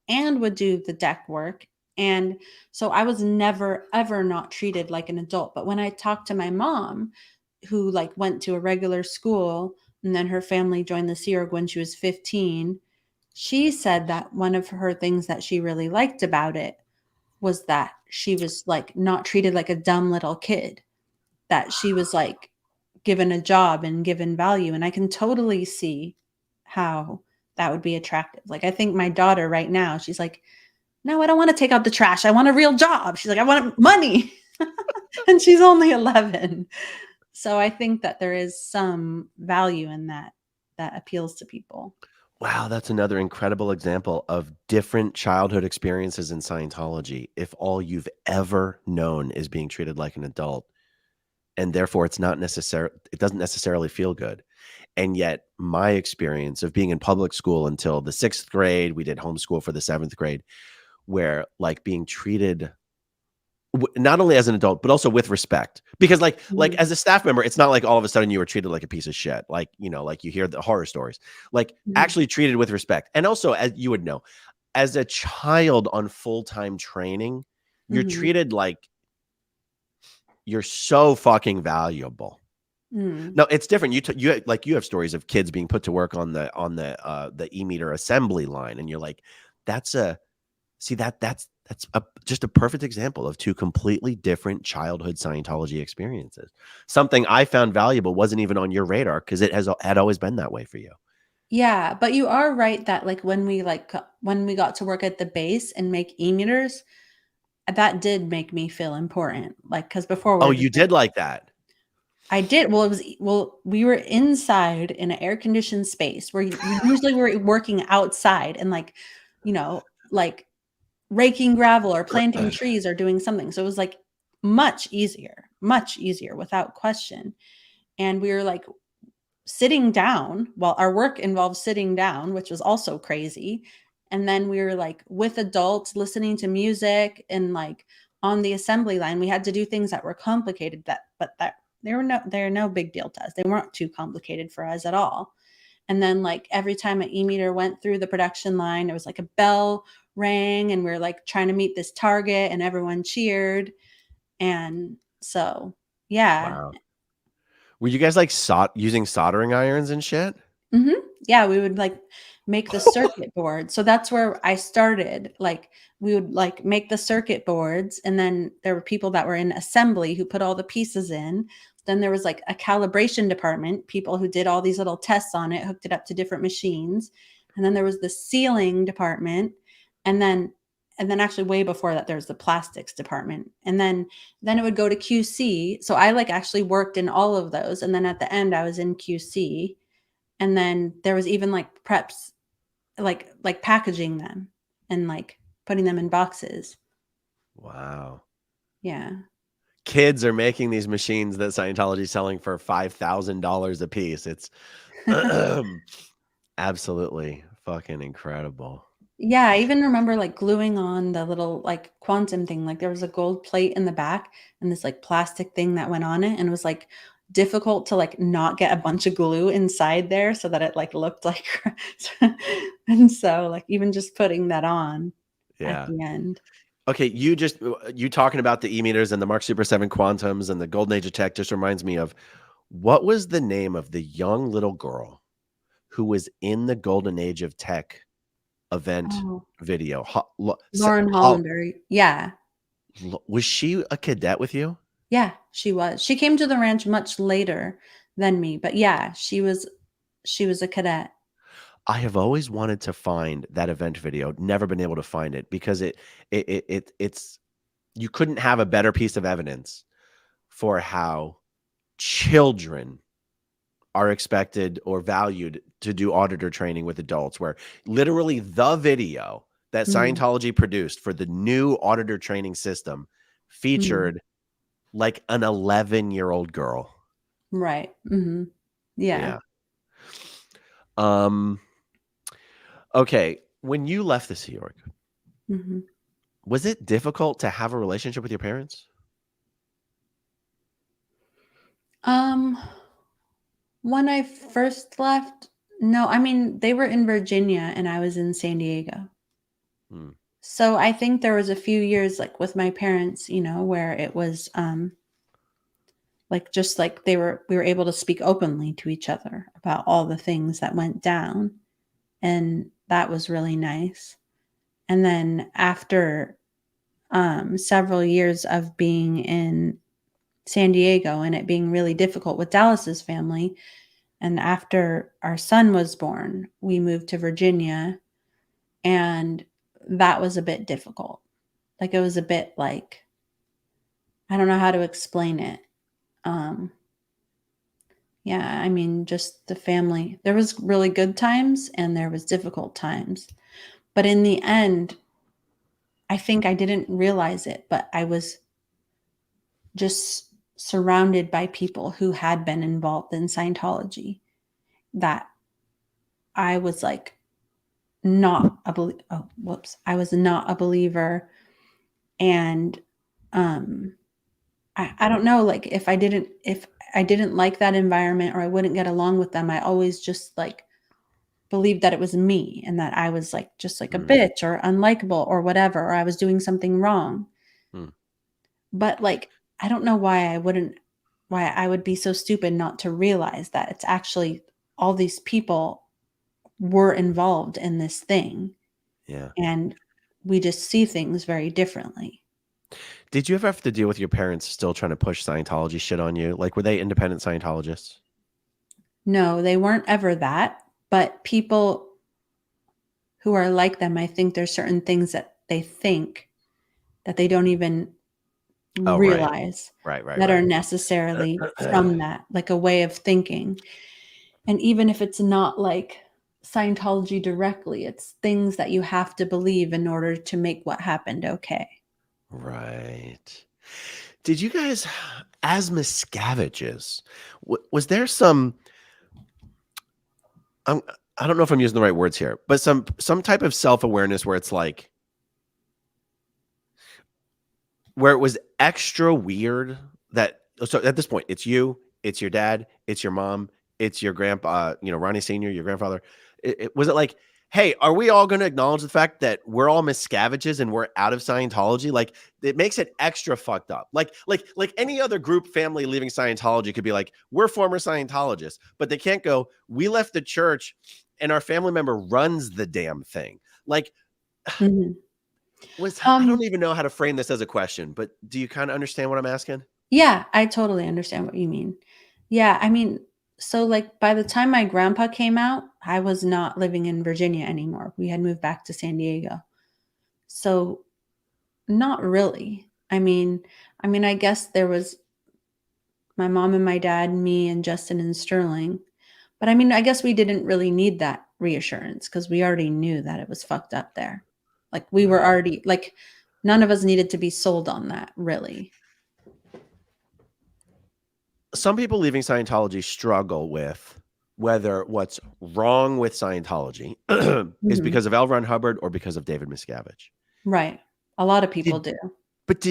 and would do the deck work. And so I was never ever not treated like an adult. But when I talked to my mom, who like went to a regular school, and then her family joined the Sea Org when she was 15. She said that one of her things that she really liked about it was that she was like not treated like a dumb little kid, that she was like given a job and given value. And I can totally see how that would be attractive. Like, I think my daughter right now, she's like, no, I don't want to take out the trash. I want a real job. She's like, I want money. And she's only 11. So I think that there is some value in that appeals to people. Wow, that's another incredible example of different childhood experiences in Scientology. If all you've ever known is being treated like an adult, and therefore it doesn't necessarily feel good. And yet my experience of being in public school until the 6th grade, we did homeschool for the 7th grade, where like being treated not only as an adult, but also with respect, because like as a staff member, it's not like all of a sudden you were treated like a piece of shit. Like, like you hear the horror stories, like actually treated with respect. And also, as you would know, as a child on full-time training, you're treated like you're so fucking valuable. No, it's different. You have stories of kids being put to work on the e-meter assembly line. And you're like, that's just a perfect example of two completely different childhood Scientology experiences. Something I found valuable wasn't even on your radar because it had always been that way for you. Yeah, but you are right that like when we got to work at the base and make e-meters, that did make me feel important. Like, because before you did like that. I did. Well, we were inside in an air-conditioned space where we usually were working outside and like raking gravel or planting trees or doing something. So it was like much easier without question. And we were like sitting down while our work involved sitting down, which was also crazy. And then we were like with adults listening to music, and like on the assembly line, we had to do things that were complicated, but they're no big deal to us. They weren't too complicated for us at all. And then like every time an e-meter went through the production line, it was like a bell rang and we're like trying to meet this target and everyone cheered. And so, yeah. Wow. Were you guys like using soldering irons and shit? Yeah, we would like make the circuit board. So that's where I started. Like we would like make the circuit boards, and then there were people that were in assembly who put all the pieces in. Then there was like a calibration department, people who did all these little tests on it, hooked it up to different machines. And then there was the sealing department. And then actually way before that, there's the plastics department. And then it would go to QC. So I like actually worked in all of those. And then at the end I was in QC. And then there was even like preps, like packaging them and like putting them in boxes. Wow. Yeah. Kids are making these machines that Scientology is selling for $5,000 a piece. It's absolutely fucking incredible. Yeah, I even remember like gluing on the little like quantum thing. Like there was a gold plate in the back and this like plastic thing that went on it, and it was like difficult to like not get a bunch of glue inside there so that it like looked like and so like even just putting that on at the end. Okay, you talking about the e-meters and the Mark Super 7 quantums and the golden age of tech just reminds me of, what was the name of the young little girl who was in the golden age of tech event video? Lauren Hollender. Yeah. Was she a cadet with you? Yeah, she was. She came to the ranch much later than me, but yeah, she was a cadet. I have always wanted to find that event video, never been able to find it because it's you couldn't have a better piece of evidence for how children are expected or valued to do auditor training with adults, where literally the video that Scientology produced for the new auditor training system featured like an 11-year-old girl. Right. Yeah. Okay. When you left the Sea Org, was it difficult to have a relationship with your parents? When I first left, no, I mean, they were in Virginia and I was in San Diego. So I think there was a few years like with my parents, you know, where it was like just like we were able to speak openly to each other about all the things that went down. And that was really nice. And then after several years of being in San Diego and it being really difficult with Dallas's family, and after our son was born, we moved to Virginia, and that was a bit difficult. Like it was a bit like, I don't know how to explain it. Yeah, I mean, just the family. There was really good times and there was difficult times. But in the end, I think I didn't realize it, but I was just surrounded by people who had been involved in Scientology, that I was like not a I was not a believer. And I don't know, like if I didn't like that environment or I wouldn't get along with them, I always just like believed that it was me and that I was like just like a bitch or unlikable or whatever, or I was doing something wrong. But like I don't know why I would be so stupid not to realize that it's actually all these people were involved in this thing. Yeah. And we just see things very differently. Did you ever have to deal with your parents still trying to push Scientology shit on you? Like, were they independent Scientologists? No, they weren't ever that, but people who are like them, I think there's certain things that they think that they don't even realize that are necessarily from that, like a way of thinking. And even if it's not like Scientology directly, it's things that you have to believe in order to make what happened okay. Right. Did you guys, as Miscaviges, was there some, I don't know if I'm using the right words here, but some type of self-awareness where it's like, where it was extra weird that, so at this point, it's you, it's your dad, it's your mom, it's your grandpa, Ronnie Sr., your grandfather. Was it like, hey, are we all going to acknowledge the fact that we're all Miscaviges and we're out of Scientology? Like, it makes it extra fucked up. Like any other group family leaving Scientology could be like, we're former Scientologists, but they can't go, we left the church and our family member runs the damn thing. Like, I don't even know how to frame this as a question, but do you kind of understand what I'm asking? Yeah, I totally understand what you mean. Yeah, I mean, so like by the time my grandpa came out, I was not living in Virginia anymore. We had moved back to San Diego. So not really. I mean, I guess there was my mom and my dad, me and Justin and Sterling. But I mean, I guess we didn't really need that reassurance because we already knew that it was fucked up there. Like we were already like, none of us needed to be sold on that, really. Some people leaving Scientology struggle with whether what's wrong with Scientology is because of L. Ron Hubbard or because of David Miscavige. Right. A lot of people do.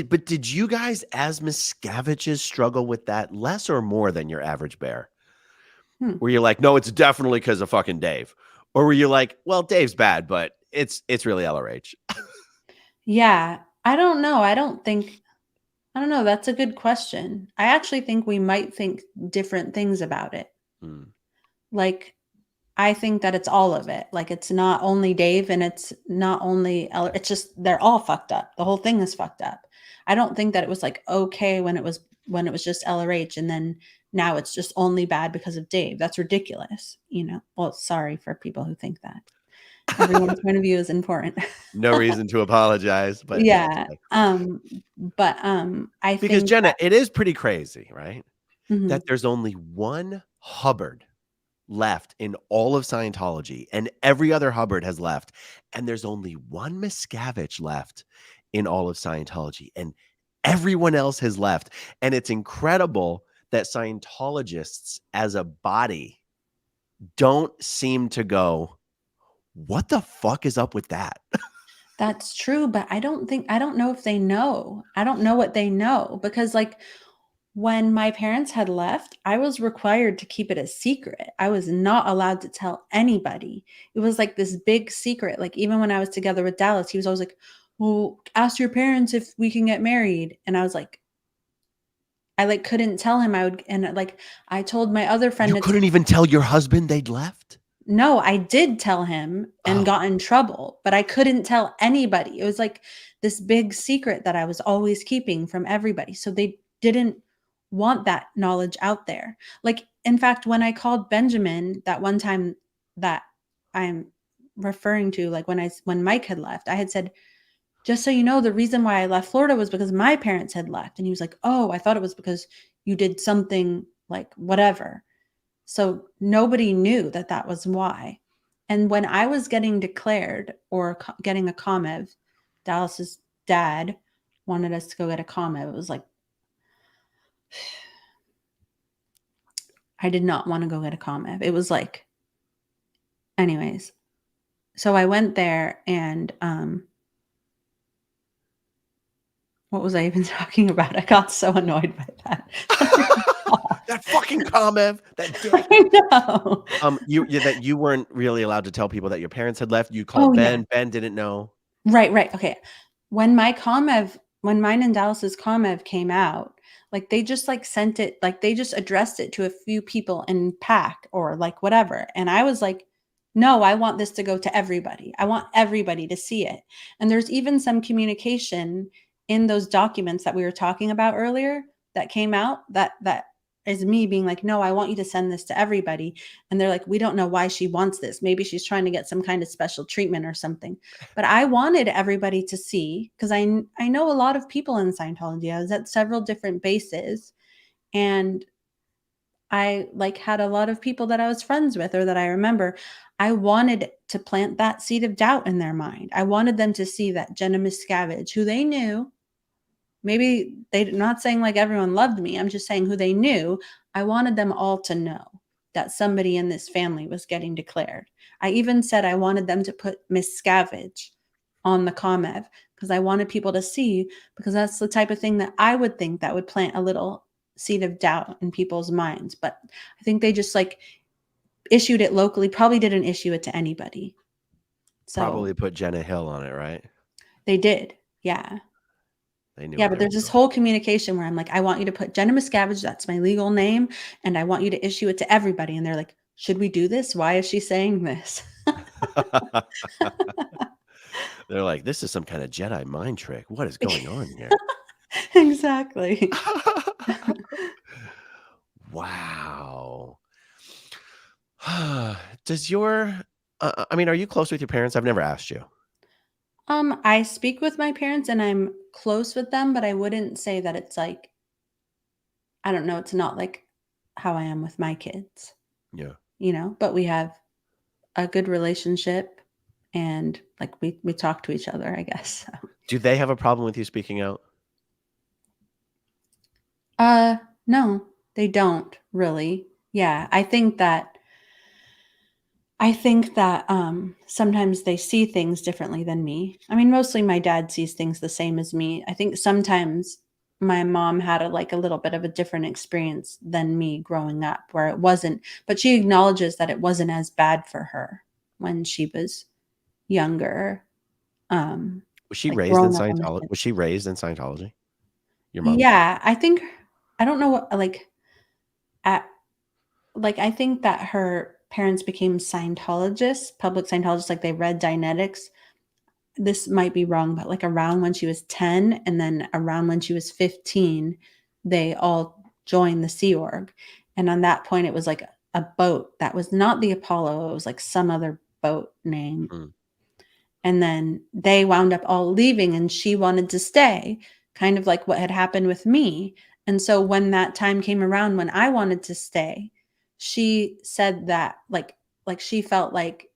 But did you guys as Miscaviges struggle with that less or more than your average bear? Were you like, no, it's definitely because of fucking Dave? Or were you like, well, Dave's bad, but it's really LRH? Yeah, I don't know. I don't know. That's a good question. I actually think we might think different things about it. Like, I think that it's all of it. Like, it's not only Dave and it's not only it's just they're all fucked up. The whole thing is fucked up. I don't think that it was like okay when it was just LRH and then now it's just only bad because of Dave. That's ridiculous, you know. Well, sorry for people who think that. Everyone's point of view is important. No reason to apologize, but Yeah. okay. I Because think Jenna, it is pretty crazy, right? Mhm. That there's only one Hubbard left in all of Scientology, and every other Hubbard has left, and there's only one Miscavige left in all of Scientology, and everyone else has left. And it's incredible that Scientologists as a body don't seem to go, what the fuck is up with that? That's true, but I don't know if they know. I don't know what they know because like when my parents had left, I was required to keep it a secret. I was not allowed to tell anybody. It was like this big secret. Like even when I was together with Dallas, he was always like, "Well, ask your parents if we can get married." And I was like I like couldn't tell him I would and like I told my other friend You couldn't even tell your husband they'd left? No, I did tell him and got in trouble, but I couldn't tell anybody. It was like this big secret that I was always keeping from everybody. So they didn't want that knowledge out there. Like, in fact, when I called Benjamin that one time that I'm referring to, like when Mike had left, I had said, just so you know, the reason why I left Florida was because my parents had left. And he was like, oh, I thought it was because you did something like whatever. So nobody knew that that was why. And when I was getting declared or getting a ComEv, Dallas's dad wanted us to go get a ComEv. It was like, I did not want to go get a ComEv. It was like, anyways. So I went there and what was I even talking about? I got so annoyed by that. That fucking ComEv, that dick. I know. You weren't really allowed to tell people that your parents had left. You called Oh, Ben. yeah. Ben didn't know. Right. Okay. When mine and Dallas's ComEv came out, like they just like sent it, like they just addressed it to a few people in PAC or like whatever. And I was like, no, I want this to go to everybody. I want everybody to see it. And there's even some communication in those documents that we were talking about earlier that came out that is me being like, no, I want you to send this to everybody. And they're like, we don't know why she wants this. Maybe she's trying to get some kind of special treatment or something. But I wanted everybody to see because I know a lot of people in Scientology. I was at several different bases and I like had a lot of people that I was friends with or that I remember. I wanted to plant that seed of doubt in their mind. I wanted them to see that Jenna Miscavige, who they knew, maybe they're not saying like everyone loved me. I'm just saying who they knew. I wanted them all to know that somebody in this family was getting declared. I even said I wanted them to put Miscavige on the ComEv because I wanted people to see, because that's the type of thing that I would think that would plant a little seed of doubt in people's minds. But I think they just like issued it locally, probably didn't issue it to anybody. So Probably put Jenna Hill on it, right? they did. Yeah. They knew Yeah, what but they were there's this doing. whole communication where I'm like, I want you to put Jenna Miscavige, that's my legal name, and I want you to issue it to everybody. And they're like, should we do this? Why is she saying this? They're like, this is some kind of Jedi mind trick. What is going on here? Exactly. Wow. Does your, I mean, are you close with your parents? I've never asked you. I speak with my parents and I'm close with them, but I wouldn't say that it's like, I don't know, it's not like how I am with my kids, Yeah. you know, but we have a good relationship and like we talk to each other, I guess. So. Do they have a problem with you speaking out? No, they don't really. Yeah, I think that I think that sometimes they see things differently than me. I mean, mostly my dad sees things the same as me. I think sometimes my mom had a little bit of a different experience than me growing up, where it wasn't, but she acknowledges that it wasn't as bad for her when she was younger. Was she Like raised in growing up on the Scientology? Was she raised in Scientology? Your mom? Yeah, I think I don't know what at I think that her parents became Scientologists, public Scientologists, like they read Dianetics. This might be wrong, but around when she was 10 and then around when she was 15, they all joined the Sea Org. And on that point, it was like a boat that was not the Apollo, it was like some other boat name. Mm. And then they wound up all leaving and she wanted to stay, kind of like what had happened with me. And so when that time came around when I wanted to stay, she said that she felt like,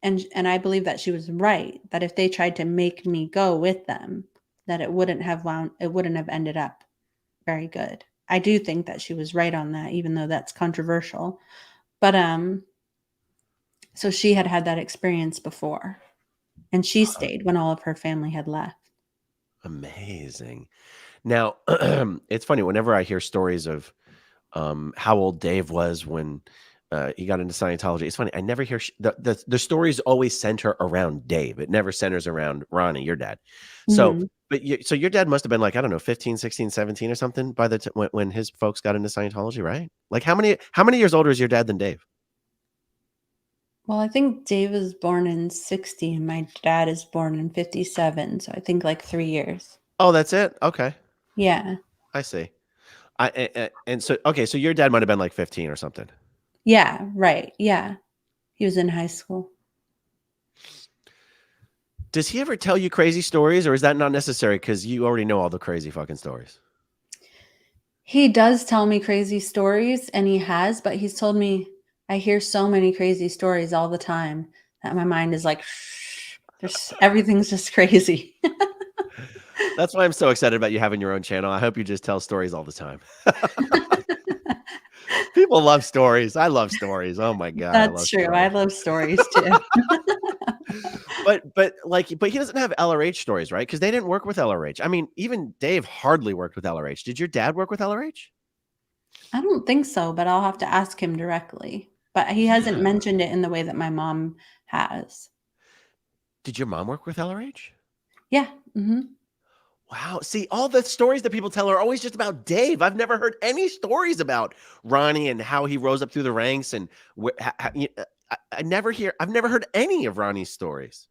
and I believe that she was right, that if they tried to make me go with them, that it wouldn't have ended up very good. I do think that she was right on that, even though that's controversial. But so she had had that experience before, and she stayed when all of her family had left. Amazing. Now, it's funny whenever I hear stories of how old Dave was when he got into Scientology. It's funny. I never hear the stories always center around Dave. It never centers around Ronnie, your dad. So, Mhm. so your dad must have been like, I don't know, 15, 16, 17 or something by the when his folks got into Scientology, right? Like how many years older is your dad than Dave? Well, I think Dave was born in 60 and my dad is born in 57, so I think 3 years. Oh, that's it. Okay. Yeah. I see. And so okay, so your dad might have been like 15 or something. Yeah, right. Yeah. He was in high school. Does he ever tell you crazy stories, or is that not necessary because you already know all the crazy fucking stories? He does tell me crazy stories, and he has, but he's told me I hear so many crazy stories all the time that my mind is like, shh, everything's just crazy. That's why I'm so excited about you having your own channel. I hope you just tell stories all the time. People love stories. I love stories. Oh my God, I That's love true. I stories. love stories too. But he doesn't have LRH stories, right? Because they didn't work with LRH. I mean, even Dave hardly worked with LRH. Did your dad work with LRH? I don't think so, but I'll have to ask him directly. But he hasn't Yeah. mentioned it in the way that my mom has. Did your mom work with LRH? Yeah. Mhm. Wow. See, all the stories that people tell are always just about Dave. I've never heard any stories about Ronnie and how he rose up through the ranks. And I've never heard any of Ronnie's stories.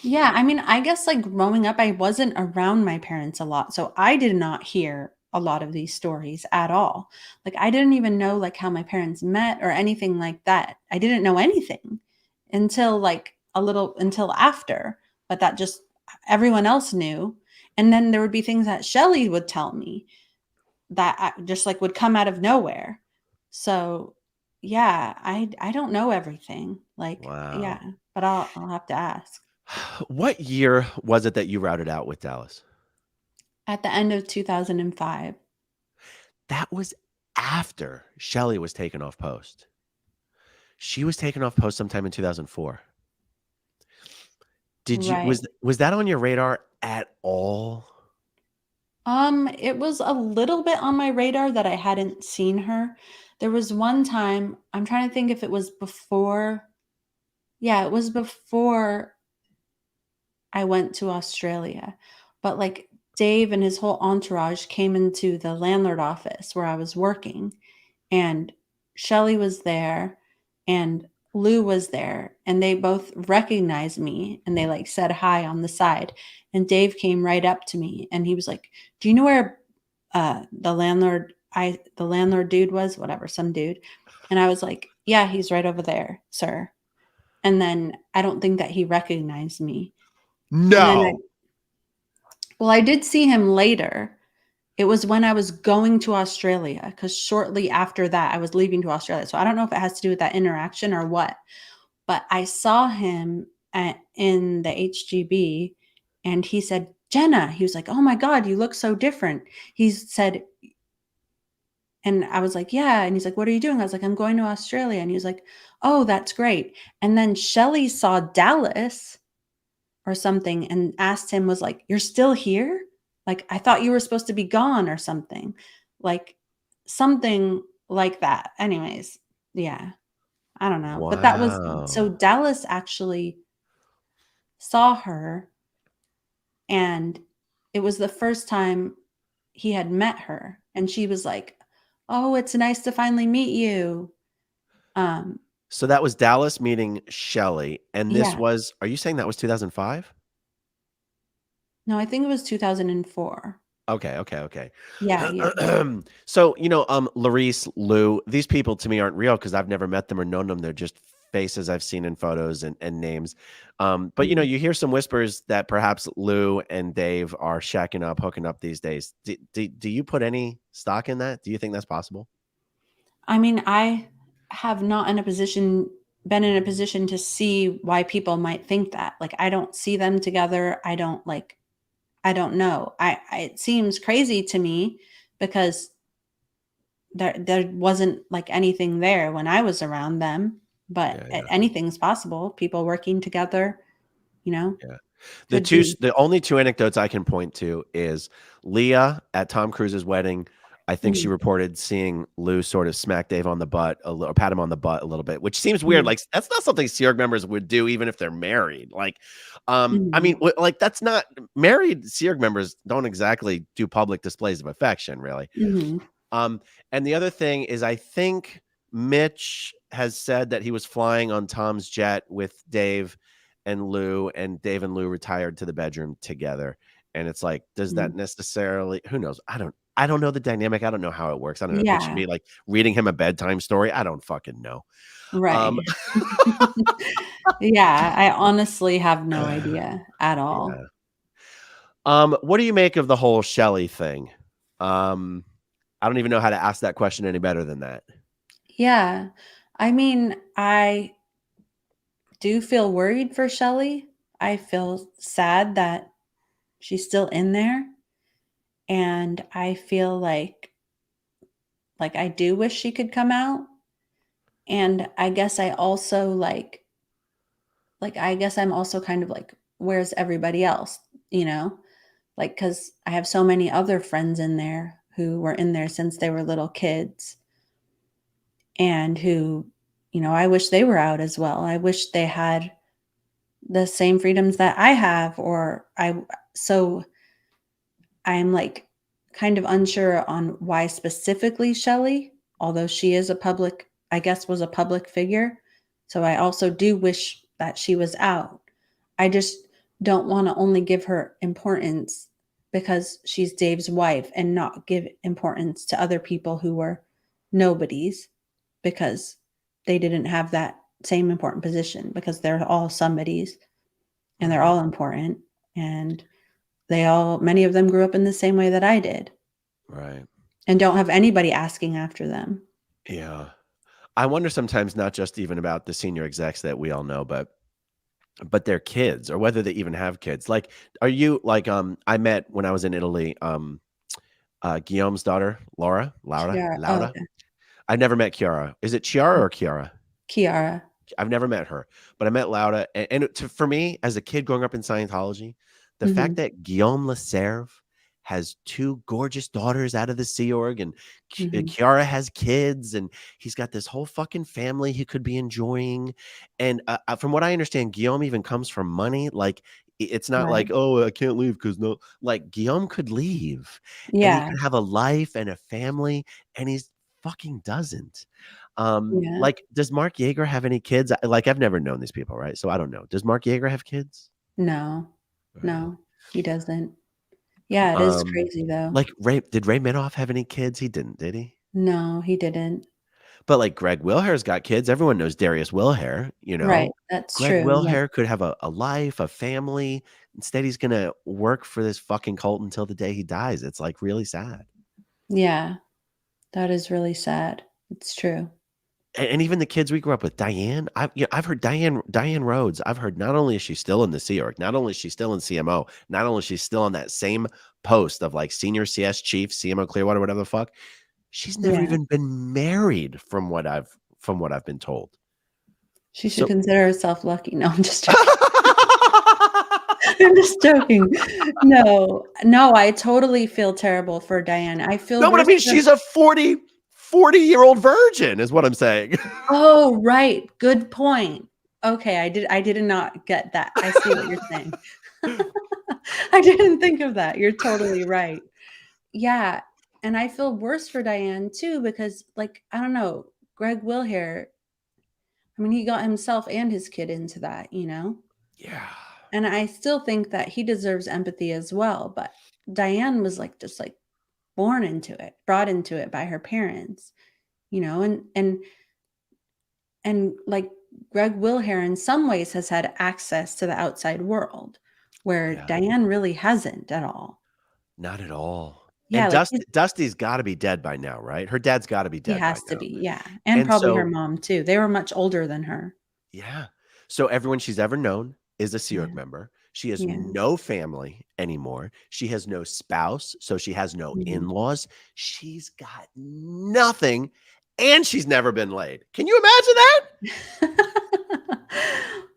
Yeah, I mean, I guess growing up, I wasn't around my parents a lot. So I did not hear a lot of these stories at all. I didn't even know how my parents met or anything like that. I didn't know anything until until after, but that just everyone else knew. And then there would be things that Shelly would tell me that just would come out of nowhere. So yeah, I don't know everything. Yeah, Wow. but I'll have to ask. What year was it that you routed out with Dallas? At the end of 2005. That was after Shelly was taken off post. She was taken off post sometime in 2004. Did you Right. was that on your radar at all? It was a little bit on my radar that I hadn't seen her. There was one time, I'm trying to think if it was before. Yeah, it was before I went to Australia. But Dave and his whole entourage came into the landlord office where I was working, and Shelly was there and Lou was there, and they both recognized me and they said hi on the side. And Dave came right up to me and he was like, "Do you know where the landlord dude was? Whatever, some dude." And I was like, "Yeah, he's right over there, sir." And then I don't think that he recognized me. And then No. I did see him later. It was when I was going to Australia, because shortly after that, I was leaving to Australia. So I don't know if it has to do with that interaction or what, but I saw him in the HGB and he said, "Jenna," he was like, "Oh my God, you look so different." He said, And I was like, yeah. And he's like, what are you doing? I was like, I'm going to Australia. And he was like, oh, that's great. And then Shelly saw Dallas or something and asked him, was like, you're still here? Like, I thought you were supposed to be gone or something. Like something like that. Anyways, yeah, I don't know. But that was, so Wow. Dallas actually saw her, and it was the first time he had met her. And she was like, oh, it's nice to finally meet you. So that was Dallas meeting Shelly, and this Yeah. was, are you saying that was 2005? No, I think it was 2004. Okay, okay, okay. Yeah, yeah. So, Larice, Lou, these people to me aren't real because I've never met them or known them. They're just faces I've seen in photos and names. But Mhm. you hear some whispers that perhaps Lou and Dave are shacking up, hooking up these days. Do you put any stock in that? Do you think that's possible? I mean, I have not been in a position to see why people might think that. Like, I don't see them together. I don't know. It seems crazy to me because there wasn't like anything there when I was around them, but Yeah, yeah, anything's possible. People working together, you know, yeah. could be. The only two anecdotes I can point to is Leah at Tom Cruise's wedding. I think she Mhm, reported seeing Lou sort of smack Dave on the butt a little, pat him on the butt a little bit, which seems weird. mhm, Like that's not something Sea Org members would do, even if they're married. Like, I mhm. mean, like that's not married Sea Org members don't exactly do public displays of affection, really. Mhm. Um, and the other thing is, I think Mitch has said that he was flying on Tom's jet with Dave and Lou, and Dave and Lou retired to the bedroom together. And it's like, does that Mhm. necessarily? Who knows? I don't know the dynamic. I don't know how it works. I don't know. Could she Yeah, be like reading him a bedtime story? I don't fucking know. right. Um, Yeah, I honestly have no idea at yeah. all. What do you make of the whole Shelly thing? Um, I don't even know how to ask that question any better than that. Yeah. I mean, I do feel worried for Shelly. I feel sad that she's still in there, and I feel like I do wish she could come out. And I guess I also like I guess I'm also kind of like, where's everybody else, you know? Like, cuz I have so many other friends in there who were in there since they were little kids, and who, I wish they were out as well. I wish they had the same freedoms that I have, or so I'm like kind of unsure on why specifically Shelly, although she is I guess was a public figure. So I also do wish that she was out. I just don't want to only give her importance because she's Dave's wife and not give importance to other people who were nobodies because they didn't have that same important position, because they're all somebodies and they're Right. all important, and many of them grew up in the same way that I did Right. and don't have anybody asking after them. Yeah. I wonder sometimes not just even about the senior execs that we all know, but their kids or whether they even have kids. Like, are you like I met when I was in Italy, Guillaume's daughter, Kiara. Oh, Laura. okay. I've never met Chiara. Is it Chiara or Chiara? Kiara. I've never met her, but I met Laura. For me, as a kid growing up in Scientology, the fact Mhm. that Guillaume Leserve has two gorgeous daughters out of the Sea Org, and Mhm. Kiara has kids, and he's got this whole fucking family he could be enjoying. And from what I understand, Guillaume even comes from money. Like, it's not Right. like, oh, I can't leave because no, like Guillaume could leave and he Yeah. could have a life and a family, and he's fucking doesn't. Yeah. Like, does Mark Yeager have any kids? Like, I've never known these people, right? So I don't know. Does Mark Yeager have kids? No. Right. No, he doesn't. Yeah, it is Um, crazy though. like did Ray Minoff have any kids? He didn't, did he? No, he didn't. But like Greg Wilhare's got kids. Everyone knows Darius Wilhere, you Right. know. That's Greg true. Yeah. Wilhere could have a life, a family. Instead, he's gonna work for this fucking cult until the day he dies. It's like really sad. Yeah. That is really sad. It's true. And even the kids we grew up with, Diane, I've heard Diane Rhodes. I've heard not only is she still in the Sea Org, not only is she still in CMO, not only is she still on that same post of like senior CS chief, CMO Clearwater, whatever the fuck. She's never Yeah. even been married from what I've been told. She should So consider herself lucky. No, I'm just joking. I'm just joking. No, I totally feel terrible for Diane. I feel No, but I worse mean, for. she's a 40-year-old virgin is what I'm saying. Oh, right. Good point. Okay, I did not get that. I see what you're saying. I didn't think of that. You're totally right. Yeah, and I feel worse for Diane too because, like, I don't know, Greg Wilhere, I mean, he got himself and his kid into that, you know? Yeah. And I still think that he deserves empathy as well, but Diane was like just like born into it, brought into it by her parents, you know, and like Greg Wilhere in some ways has had access to the outside world where Yeah. Diane really hasn't at all. Not at all. Yeah, And like Dusty's got to be dead by now, right? Her dad's got to be he dead by has to now. be, yeah. And And probably her so, mom too. They were much older than her. yeah. So everyone she's ever known is a Sea Org Yeah. member. She has Yeah. no family anymore. She has no spouse, so she has no Mhm. in-laws. She's got nothing, and she's never been laid. Can you imagine that?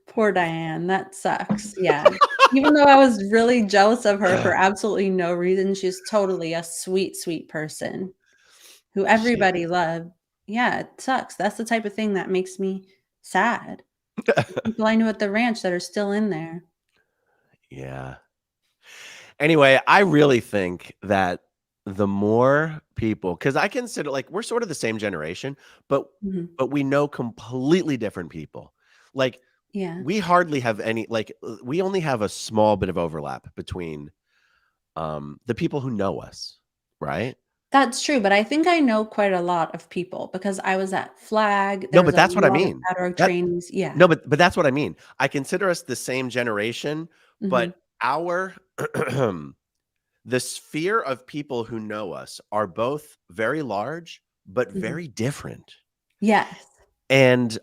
Poor Diane, that sucks. Yeah. Even though I was really jealous of her for absolutely no reason, she's totally a sweet, sweet person who She is. everybody loved. Yeah, it sucks. That's the type of thing that makes me sad. People I knew at the ranch that are still in there. Yeah. Anyway, I really think that the more people, because I consider, like, we're sort of the same generation, but Mhm. we know completely different people. Like, Yeah. we hardly have any, like, we only have a small bit of overlap between the people who know us, right? That's true, but I think I know quite a lot of people because I was at Flag. There No, was but a that's what I lot of mean. Adorg That trainees. Yeah. no, but that's what I mean. I consider us the same generation, Mhm. but our the sphere of people who know us are both very large, but Mhm. very different. Yes. And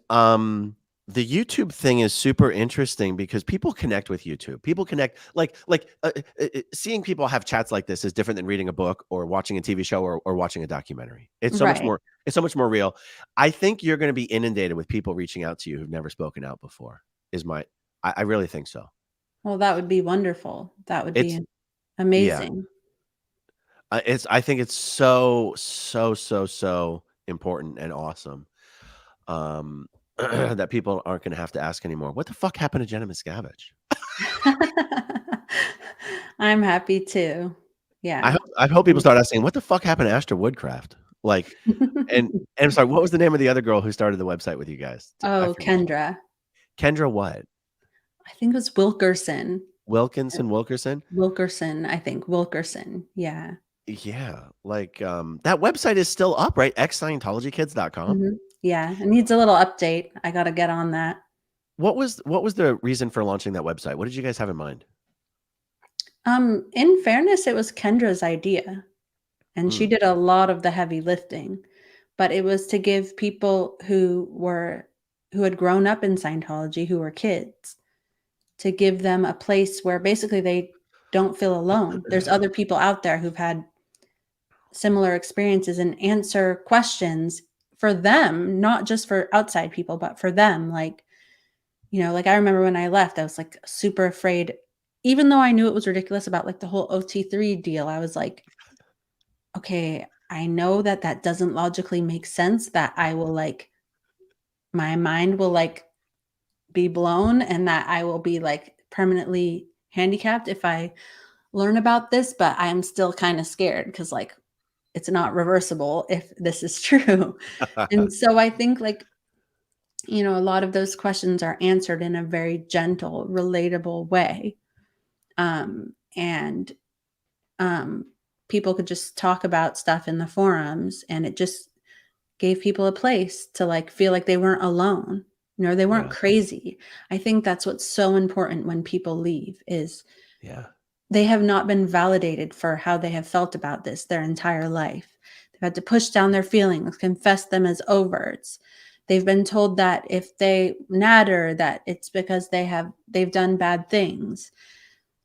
the YouTube thing is super interesting because people connect with YouTube. People connect seeing people have chats like this is different than reading a book or watching a TV show or watching a documentary. It's so much Right. more. It's so much more real. I think you're going to be inundated with people reaching out to you who've never spoken out before. I really think so. Well, that would be wonderful. That would It's be yeah. amazing. I think it's so important and awesome. That people aren't going to have to ask anymore. What the fuck happened to Jenna Miscavige? I'm happy too. Yeah. I hope people start asking, what the fuck happened to Astra Woodcraft? Like, and I'm sorry, what was the name of the other girl who started the website with you guys? I Oh, forget. Kendra. Kendra what? I think it was Wilkerson. Wilkerson? Wilkerson, I think. Wilkerson. Yeah. Yeah. Like, that website is still up, right? Scientologykids.com. Mhm. Yeah. It needs a little update. I got to get on that. What was the reason for launching that website? What did you guys have in mind? In fairness, it was Kendra's idea, and she Hmm. did a lot of the heavy lifting. But it was to give people who had grown up in Scientology, who were kids, to give them a place where basically they don't feel alone. There's other people out there who've had similar experiences and answer questions for them, not just for outside people, but for them. Like, like I remember when I left, I was like super afraid, even though I knew it was ridiculous about like the whole OT3 deal. I was like, okay, I know that that doesn't logically make sense, that I will like, my mind will like be blown and that I will be like permanently handicapped if I learn about this, but I'm still kind of scared because like it's not reversible if this is true. And so I think like, a lot of those questions are answered in a very gentle, relatable way. And people could just talk about stuff in the forums, and it just gave people a place to like feel like they weren't alone. They weren't Yeah. crazy. I think that's what's so important when people leave is Yeah. they have not been validated for how they have felt about this their entire life. They've had to push down their feelings, confess them as overts. They've been told that if they natter, that it's because they've done bad things.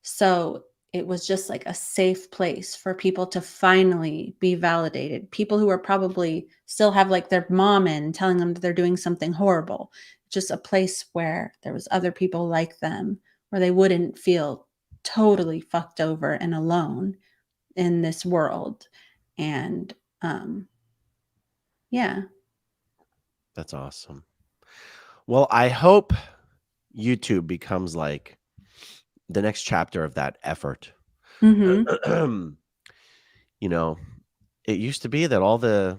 So it was just like a safe place for people to finally be validated. People who are probably still have like their mom in telling them that they're doing something horrible. Just a place where there was other people like them, where they wouldn't feel totally fucked over and alone in this world. And yeah. That's awesome. Well, I hope YouTube becomes like the next chapter of that effort. Mm-hmm. You know, it used to be that all the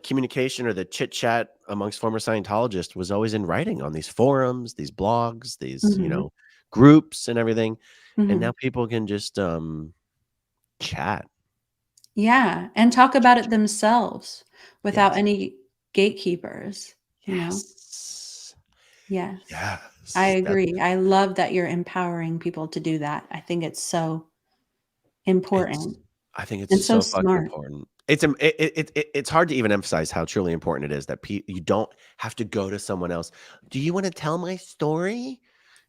communication or the chit chat amongst former Scientologists was always in writing on these forums, these blogs, these, Mm-hmm. groups and everything. And Mm-hmm. now people can just chat. Yeah. And talk about it themselves without Yes. any gatekeepers, you know? Yes. Yes. I Yes. agree. I love that you're empowering people to do that. I think it's so important I think it's and so so fucking smart. important. It's hard to even emphasize how truly important it is that you don't have to go to someone else. Do you want to tell my story?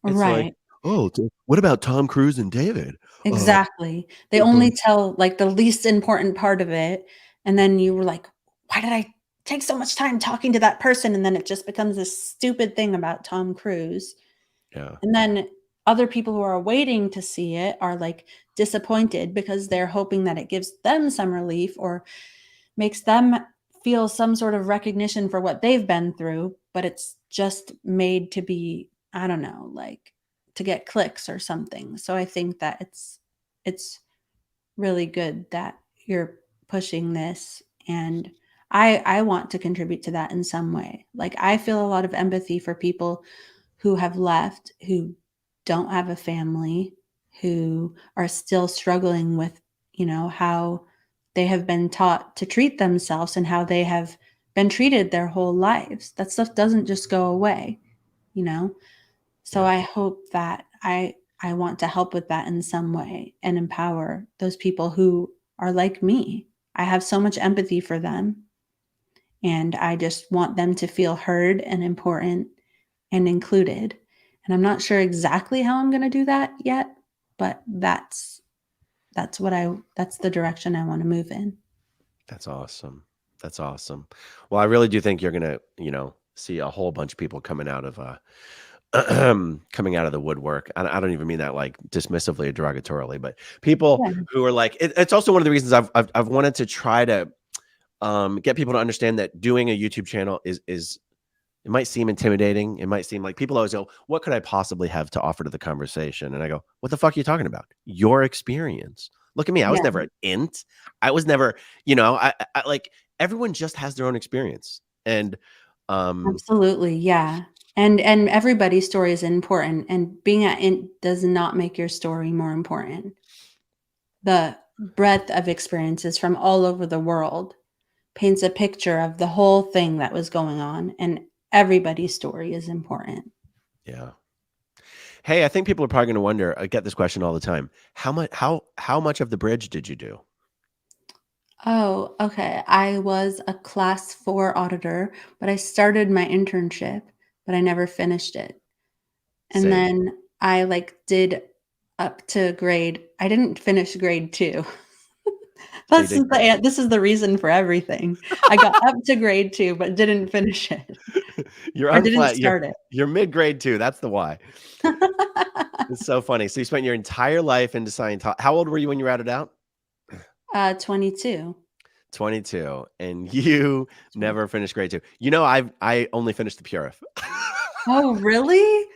It's like, Right. oh, what about Tom Cruise and David? Exactly. They only tell like the least important part of it. And then you were like, why did I take so much time talking to that person? And then it just becomes this stupid thing about Tom Cruise. Yeah, And then other people who are waiting to see it are like disappointed because they're hoping that it gives them some relief or makes them feel some sort of recognition for what they've been through, but it's just made to be, I don't know, like to get clicks or something. So I think that it's really good that you're pushing this, and I want to contribute to that in some way. Like I feel a lot of empathy for people who have left, who don't have a family, who are still struggling with, how they have been taught to treat themselves and how they have been treated their whole lives. That stuff doesn't just go away, you know? So yeah, I hope that I want to help with that in some way and empower those people who are like me. I have so much empathy for them, and I just want them to feel heard and important and included. And I'm not sure exactly how I'm going to do that yet, but that's the direction I want to move in. that's awesome. That's awesome. Well, I really do think you're gonna, see a whole bunch of people coming out of coming out of the woodwork. I don't even mean that like dismissively or derogatorily, but people Yeah. who are like, it's also one of the reasons I've wanted to try to get people to understand that doing a YouTube channel is it might seem intimidating. It might seem like people always go, what could I possibly have to offer to the conversation? And I go, what the fuck are you talking about? Your experience. Look at me. I was Yeah. never an int. I was never, I like everyone just has their own experience. And Absolutely. Yeah. And everybody's story is important, and being at Int does not make your story more important. The breadth of experiences from all over the world paints a picture of the whole thing that was going on, and everybody's story is important. yeah. Hey, I think people are probably going to wonder. I get this question all the time. How much of the bridge did you do? Oh, okay. I was a class 4 auditor, but I started my internship, but I never finished it. And Same. then I like did up to grade. I didn't finish grade 2. So you did great. This is the reason for everything. I got up to grade 2, but didn't finish it You're or didn't unflat. start it. You're mid grade too. That's the why. It's so funny. So you spent your entire life into Scientology. How old were you when you ratted out? 22. 22, and you never finished grade 2. I only finished the Purif. Oh, really?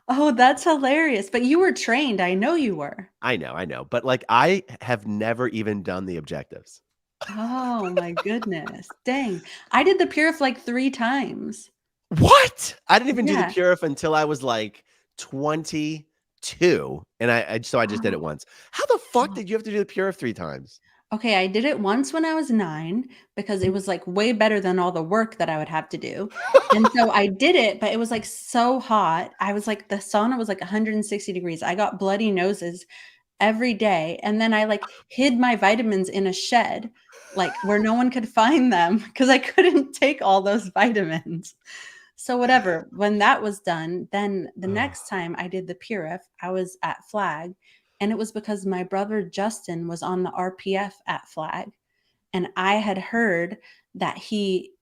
Oh, that's hilarious. But you were trained. I know you were. I know, but like I have never even done the objectives. Oh my goodness. Dang. I did the Purif like 3 times. What? I didn't even do the Yeah. Purif until I was like 22, and I just did it Oh, once. How the fuck oh. did you have to do the Purif 3 times? Okay, I did it once when I was 9 because it was like way better than all the work that I would have to do. And so I did it, but it was like so hot. I was like, the sauna was like 160 degrees. I got bloody noses every day. And then I like hid my vitamins in a shed, like where no one could find them because I couldn't take all those vitamins. So whatever, when that was done, then the next time I did the Purif, I was at Flag, And it was because my brother Justin was on the RPF at Flag. And I had heard that he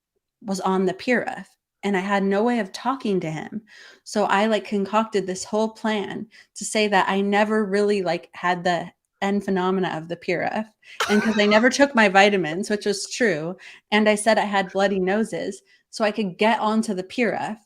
was on the PRF and I had no way of talking to him. So I like concocted this whole plan to say that I never really like had the end phenomena of the PRF. And because I never took my vitamins, which was true. And I said I had bloody noses so I could get onto the PRF.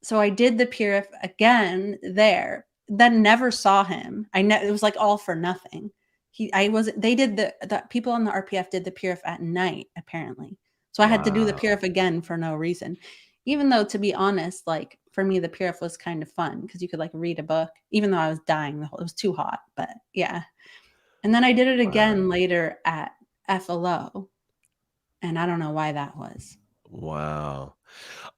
So I did the PRF again there, then never saw him. It was like all for nothing. They did the people on the RPF did the PRF at night, apparently. So I had to do the PRF again for no reason. Even though, to be honest, like for me, the PRF was kind of fun because you could like read a book, even though I was dying. It was too hot, but yeah. And then I did it again later at FLO. And I don't know why that was. Wow.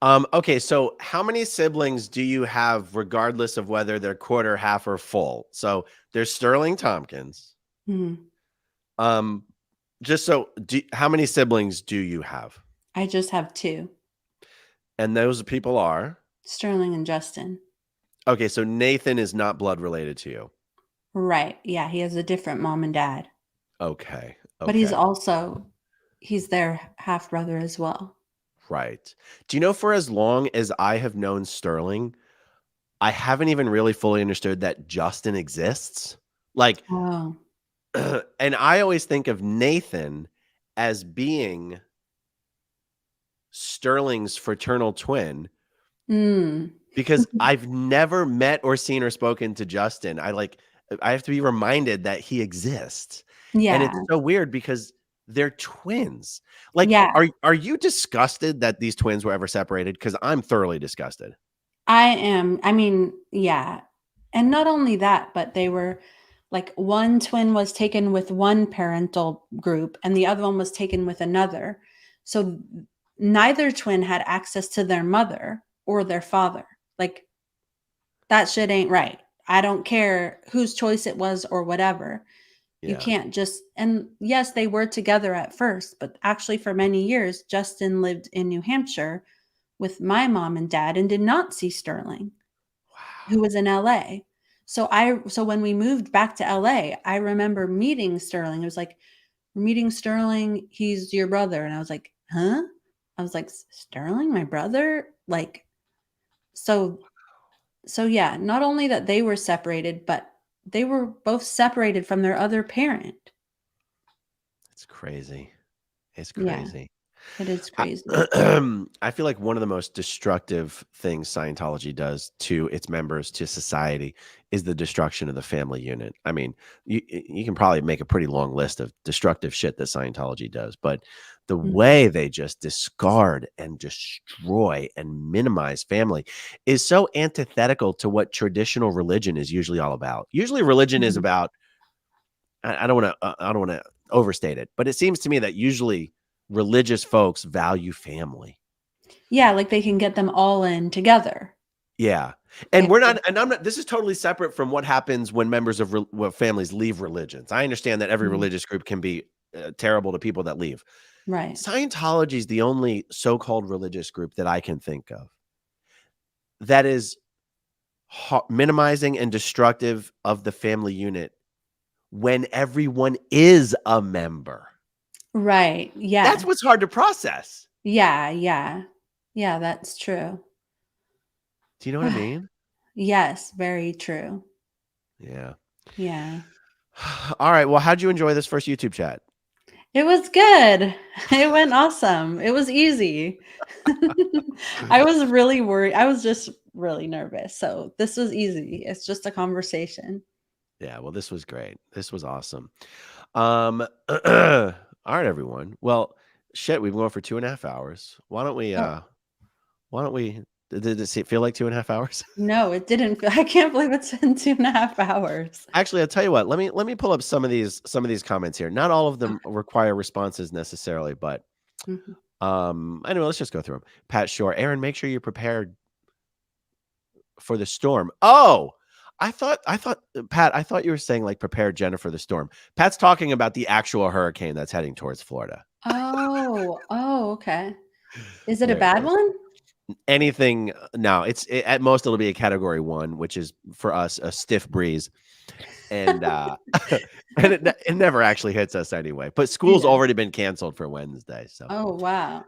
Okay, so how many siblings do you have, regardless of whether they're quarter, half, or full? So there's Sterling Tompkins. Mm-hmm. Just so, how many siblings do you have? I just have 2. And those people are? Sterling and Justin. Okay, so Nathan is not blood related to you. Right. Yeah, he has a different mom and dad. Okay. But he's their half brother as well. Right. Do you know, for as long as I have known Sterling, I haven't even really fully understood that Justin exists. Like, Oh. And I always think of Nathan as being Sterling's fraternal twin. Because I've never met or seen or spoken to Justin. I have to be reminded that he exists. Yeah. And it's so weird because they're twins. Like, yeah. Are you disgusted that these twins were ever separated? Because I'm thoroughly disgusted. I am. I mean, yeah. And not only that, but they were like one twin was taken with one parental group and the other one was taken with another. So neither twin had access to their mother or their father. Like, that shit ain't right. I don't care whose choice it was or whatever. You can't just, and yes, they were together at first, but actually for many years, Justin lived in New Hampshire with my mom and dad and did not see Sterling, who was in LA. So when we moved back to LA, I remember meeting Sterling. It was like, we're meeting Sterling. He's your brother. And I was like, huh? I was like, Sterling, my brother? Like, so yeah, not only that they were separated, but they were both separated from their other parent. It's crazy. It's Yeah, crazy. it is crazy. I feel like one of the most destructive things Scientology does to its members, to society, is the destruction of the family unit. I mean, you can probably make a pretty long list of destructive shit that Scientology does, but the way they just discard and destroy and minimize family is so antithetical to what traditional religion is usually all about. Usually religion is about, I don't want to overstate it, but it seems to me that usually religious folks value family. Yeah, like they can get them all in together. Yeah. And we're not, and I'm not, this is totally separate from what happens when members of families leave religions. I understand that every religious group can be terrible to people that leave. Right. Scientology is the only so-called religious group that I can think of that is minimizing and destructive of the family unit when everyone is a member. Right. Yeah. That's what's hard to process. Yeah. Yeah. Yeah, that's true. Do you know what I mean? Yes, very true. Yeah. Yeah. All right. Well, how'd you enjoy this first YouTube chat? It was good. It went awesome. It was easy. I was really worried. I was just really nervous. So this was easy. It's just a conversation. Yeah. Well, this was great. This was awesome. All right, everyone. Well, shit, we've been going for 2.5 hours. Why don't we, did it feel like 2.5 hours? No, it didn't feel, I can't believe it's been 2.5 hours. Actually, I'll tell you what, let me pull up some of these comments here. Not all of them require responses necessarily, but anyway, let's just go through them. Pat Shore, Aaron, make sure you're prepared for the storm. Oh, I thought Pat, I thought you were saying like prepare Jenna for the storm. Pat's talking about the actual hurricane that's heading towards Florida. Oh, okay. Is it a bad one? Anything? No, at most it'll be a category 1, which is for us a stiff breeze. and and it never actually hits us anyway. But school's Yeah. already been canceled for Wednesday. So Oh, wow.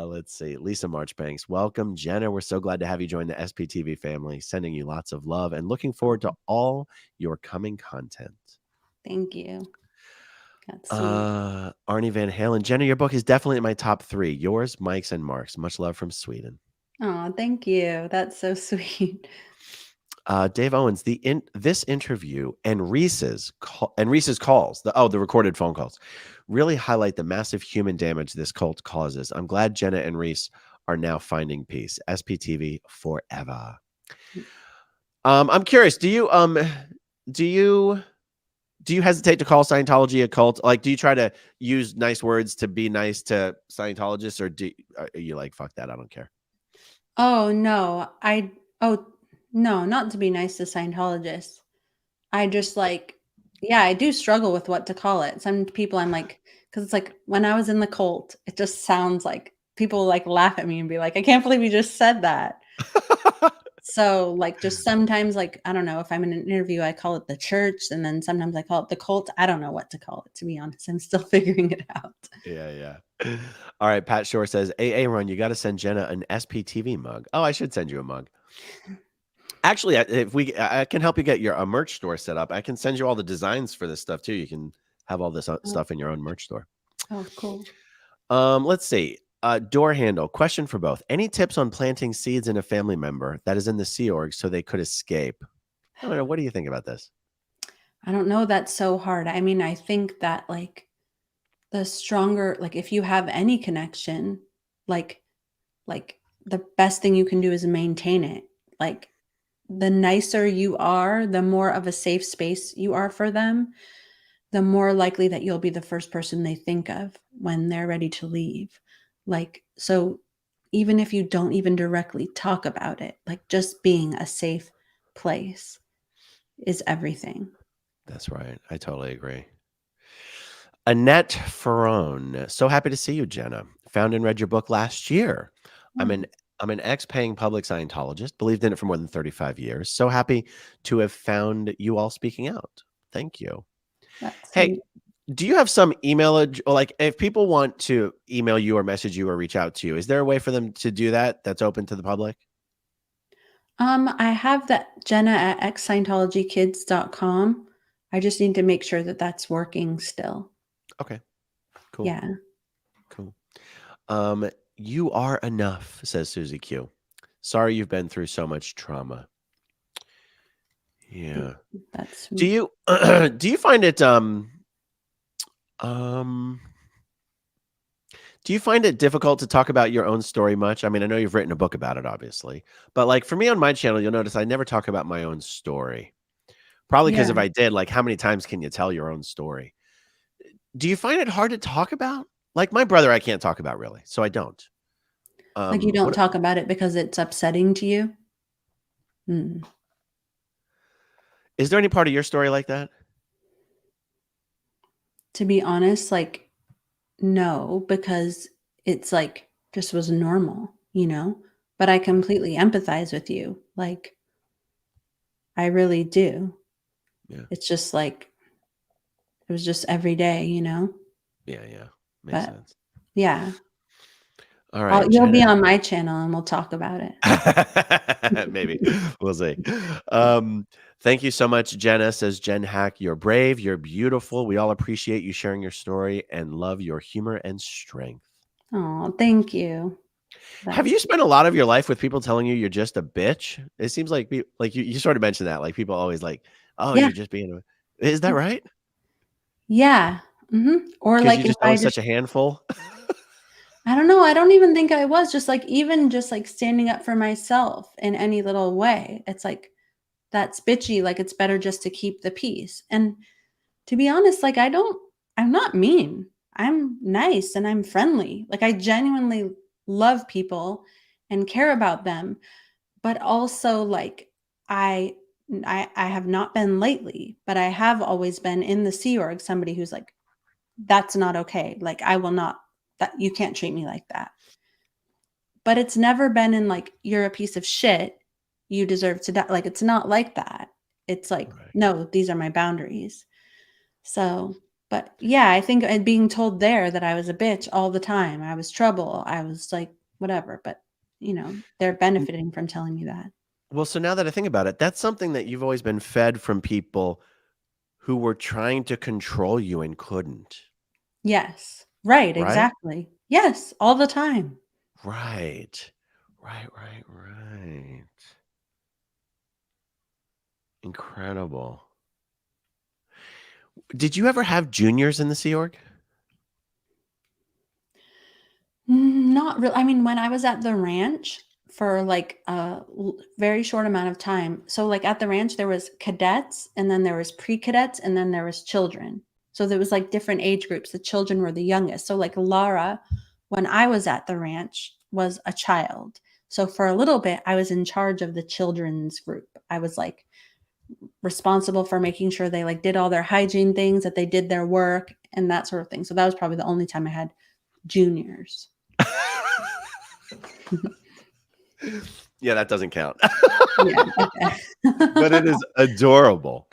let's see. Lisa Marchbanks, welcome. Jenna, we're so glad to have you join the SPTV family. Sending you lots of love and looking forward to all your coming content. Thank you. That's sweet. Arnie Van Halen, Jenna, your book is definitely in my top 3. Yours, Mike's, and Mark's. Much love from Sweden. Oh, thank you. That's so sweet. Dave Owens, this interview and Reese's calls, the recorded phone calls, really highlight the massive human damage this cult causes. I'm glad Jenna and Reese are now finding peace. SPTV forever. I'm curious. Do you hesitate to call Scientology a cult? Like, do you try to use nice words to be nice to Scientologists, or are you like, fuck that, I don't care? Oh, no. No, not to be nice to Scientologists. I just I do struggle with what to call it. Some people I'm like, because it's like when I was in the cult, it just sounds like people like laugh at me and be like, I can't believe you just said that. So like just sometimes like, I don't know, if I'm in an interview, I call it the church, and then sometimes I call it the cult. I don't know what to call it, to be honest. I'm still figuring it out. Yeah. All right. Pat Shore says, Ron, you got to send Jenna an SPTV mug. Oh, I should send you a mug. Actually, I can help you get a merch store set up. I can send you all the designs for this stuff too. You can have all this stuff in your own merch store. Oh, cool. Let's see. Door handle question for both. Any tips on planting seeds in a family member that is in the Sea Org so they could escape? I don't know. What do you think about this? I don't know. That's so hard. I mean, I think that like the stronger, like if you have any connection, like the best thing you can do is maintain it. Like the nicer you are, the more of a safe space you are for them, the more likely that you'll be the first person they think of when they're ready to leave. Like, so even if you don't even directly talk about it, like just being a safe place is everything. That's right. I totally agree. Annette Ferrone. So happy to see you, Jenna. Found and read your book last year. I'm an ex-paying public Scientologist, believed in it for more than 35 years. So happy to have found you all speaking out. Thank you. That's Hey, sweet. do you have some email, like if people want to email you or message you or reach out to you, is there a way for them to do that that's open to the public? I have that Jenna at exscientologykids.com. I just need to make sure that that's working still. Okay, cool. Yeah. Cool. You are enough, says Susie Q. Sorry you've been through so much trauma. Yeah. That's Do sweet. you do you find it do you find it difficult to talk about your own story much? I mean, I know you've written a book about it, obviously, but like for me on my channel, you'll notice I never talk about my own story. Probably because Yeah. if I did, like, how many times can you tell your own story? Do you find it hard to talk about? Like my brother, I can't talk about really, so I don't. Like you don't What talk about it because it's upsetting to you? Mm. is there any part of your story like that? To be honest, like, no, because it's like just was normal, you know? But I completely empathize with you. Like, I really do. Yeah. It's just like, it was just every day, you know? Yeah. Makes But sense. yeah, All right, you'll be Jenna. on my channel and we'll talk about it. Maybe we'll see. Thank you so much, Jenna. Says Jen Hack. You're brave. You're beautiful. We all appreciate you sharing your story and love your humor and strength. Oh, thank you. Have That's you spent a lot of your life with people telling you you're just a bitch? It seems like you sort of mentioned that. Like people always like, oh, yeah, you're just being a. Is that right? yeah. Or Because like you if just I always just such a handful. I don't know. I don't even think I was just like, even just like standing up for myself in any little way. It's like, that's bitchy. Like, it's better just to keep the peace. And to be honest, like, I'm not mean. I'm nice and I'm friendly. Like, I genuinely love people and care about them. But also, like, I have not been lately, but I have always been in the Sea Org somebody who's like, that's not okay. Like, I will not, that you can't treat me like that. But it's never been in like, you're a piece of shit, you deserve to die. Like, it's not like that. It's like, Right. no, these are my boundaries. So, but yeah, I think being told there that I was a bitch all the time, I was trouble, I was like, whatever, but they're benefiting from telling me that. Well, so now that I think about it, that's something that you've always been fed from people who were trying to control you and couldn't, Yes. Right, right? exactly. Yes, all the time. Right. Right. Incredible. Did you ever have juniors in the Sea Org? Not really. I mean, when I was at the ranch for like a very short amount of time. So like at the ranch there was cadets and then there was pre-cadets and then there was children. So there was like different age groups. The children were the youngest. So like Laura, when I was at the ranch, was a child. So for a little bit I was in charge of the children's group. I was like responsible for making sure they like did all their hygiene things, that they did their work and that sort of thing. So that was probably the only time I had juniors. Yeah, that doesn't count. Yeah, okay. But it is adorable.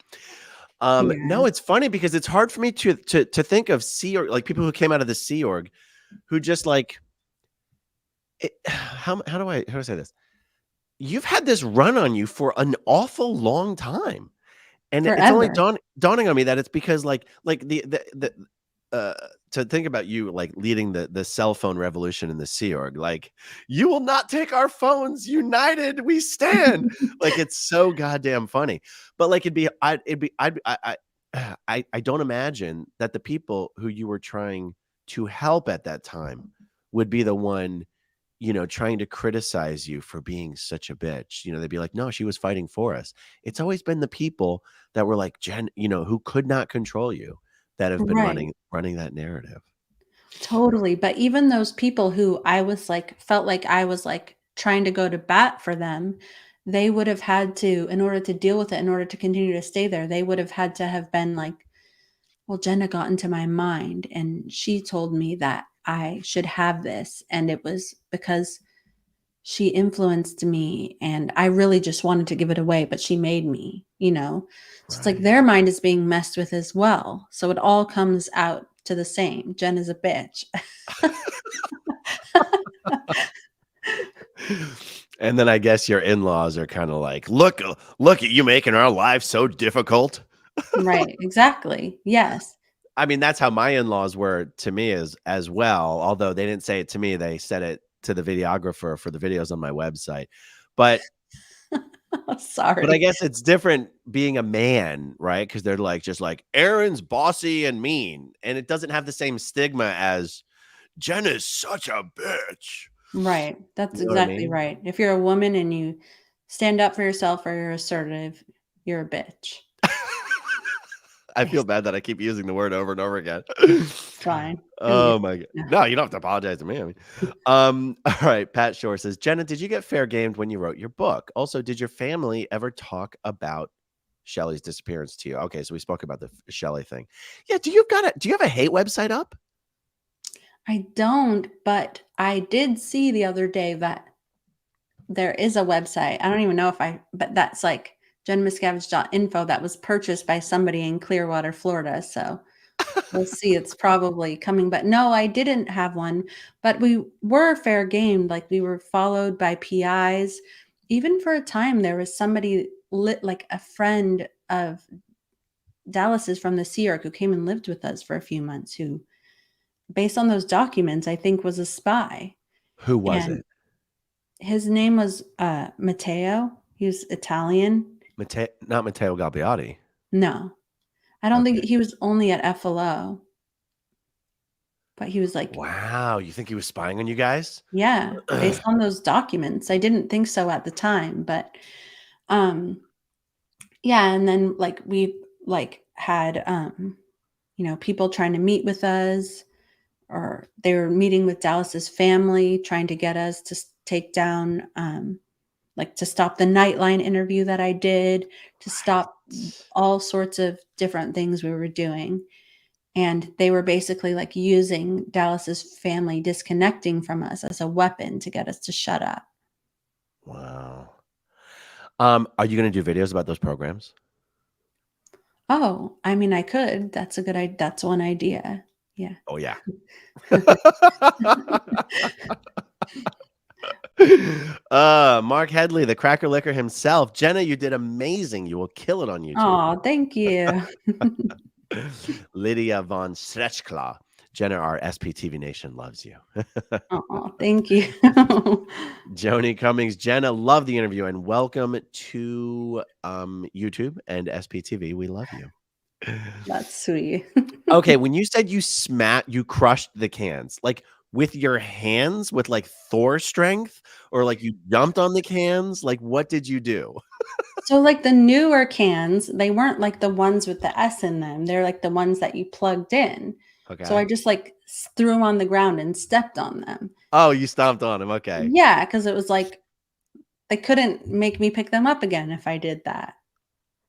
Yeah. No, it's funny because it's hard for me to think of Sea Org, like people who came out of the Sea Org who just like how do I say this? You've had this run on you for an awful long time. And it's only Forever. dawning on me that it's because like the to think about you like leading the cell phone revolution in the Sea Org, like you will not take our phones, united we stand. Like it's so goddamn funny. But like I don't imagine that the people who you were trying to help at that time would be the one, trying to criticize you for being such a bitch. They'd be like, no, she was fighting for us. It's always been the people that were like Jen, who could not control you that have been Right. running that narrative. Totally. But even those people who I was like felt like I was like trying to go to bat for them, they would have had to, in order to deal with it, in order to continue to stay there, they would have had to have been like, well, Jenna got into my mind and she told me that I should have this. And it was because she influenced me and I really just wanted to give it away, but she made me. So it's like Right. their mind is being messed with as well. So it all comes out to the same. Jen is a bitch. And then I guess your in-laws are kind of like, look at you making our life so difficult. Right. Exactly. Yes. I mean, that's how my in-laws were to me as well. Although they didn't say it to me, they said it to the videographer for the videos on my website. But I Sorry. guess it's different being a man, right? Because they're like just like Aaron's bossy and mean, and it doesn't have the same stigma as Jenna's such a bitch. Right. That's You know what I exactly mean? right. If you're a woman and you stand up for yourself or you're assertive, you're a bitch. I feel It's bad that I keep using the word over and over again. fine. Don't be Oh my god. no. No, you don't have to apologize to me. I mean, all right. Pat Shore says, Jenna, did you get fair gamed when you wrote your book? Also, did your family ever talk about Shelly's disappearance to you? Okay, so we spoke about the Shelly thing. Yeah, do you have a hate website up? I don't, but I did see the other day that there is a website. I don't even know but that's like jenmiscavige.info that was purchased by somebody in Clearwater, Florida. So we'll see. It's probably coming. But no, I didn't have one. But we were fair game. Like we were followed by PIs. Even for a time, there was somebody like a friend of Dallas's from the Sea Org who came and lived with us for a few months who, based on those documents, I think was a spy. Who was And it? his name was Matteo. He was Italian. Not Matteo Gabbiati. No, I don't Okay. think he was only at FLO, but he was like, Wow, you think he was spying on you guys? yeah, based on those documents. I didn't think so at the time, but um yeah, and then like we like had people trying to meet with us, or they were meeting with Dallas's family trying to get us to take down like to stop the Nightline interview that I did, to stop all sorts of different things we were doing. And they were basically like using Dallas's family disconnecting from us as a weapon to get us to shut up. Wow. Are you going to do videos about those programs? Oh, I mean, I could. That's a good idea. That's one idea. Yeah. Oh yeah. Mark Headley, the cracker licker himself. Jenna, you did amazing. You will kill it on YouTube. Oh, thank you. Lydia von Stretchklaw. Jenna, our SPTV nation loves you. Oh, thank you. Joni Cummings, Jenna, love the interview and welcome to YouTube and SPTV. We love you. That's sweet. Okay, when you said you crushed the cans, like with your hands, with like Thor strength, or like you jumped on the cans, like what did you do? So, like the newer cans, they weren't like the ones with the S in them. They're like the ones that you plugged in. So I Okay. just like threw them on the ground and stepped on them. Oh, you stomped on him. Okay. Yeah, because it was like they couldn't make me pick them up again if I did that.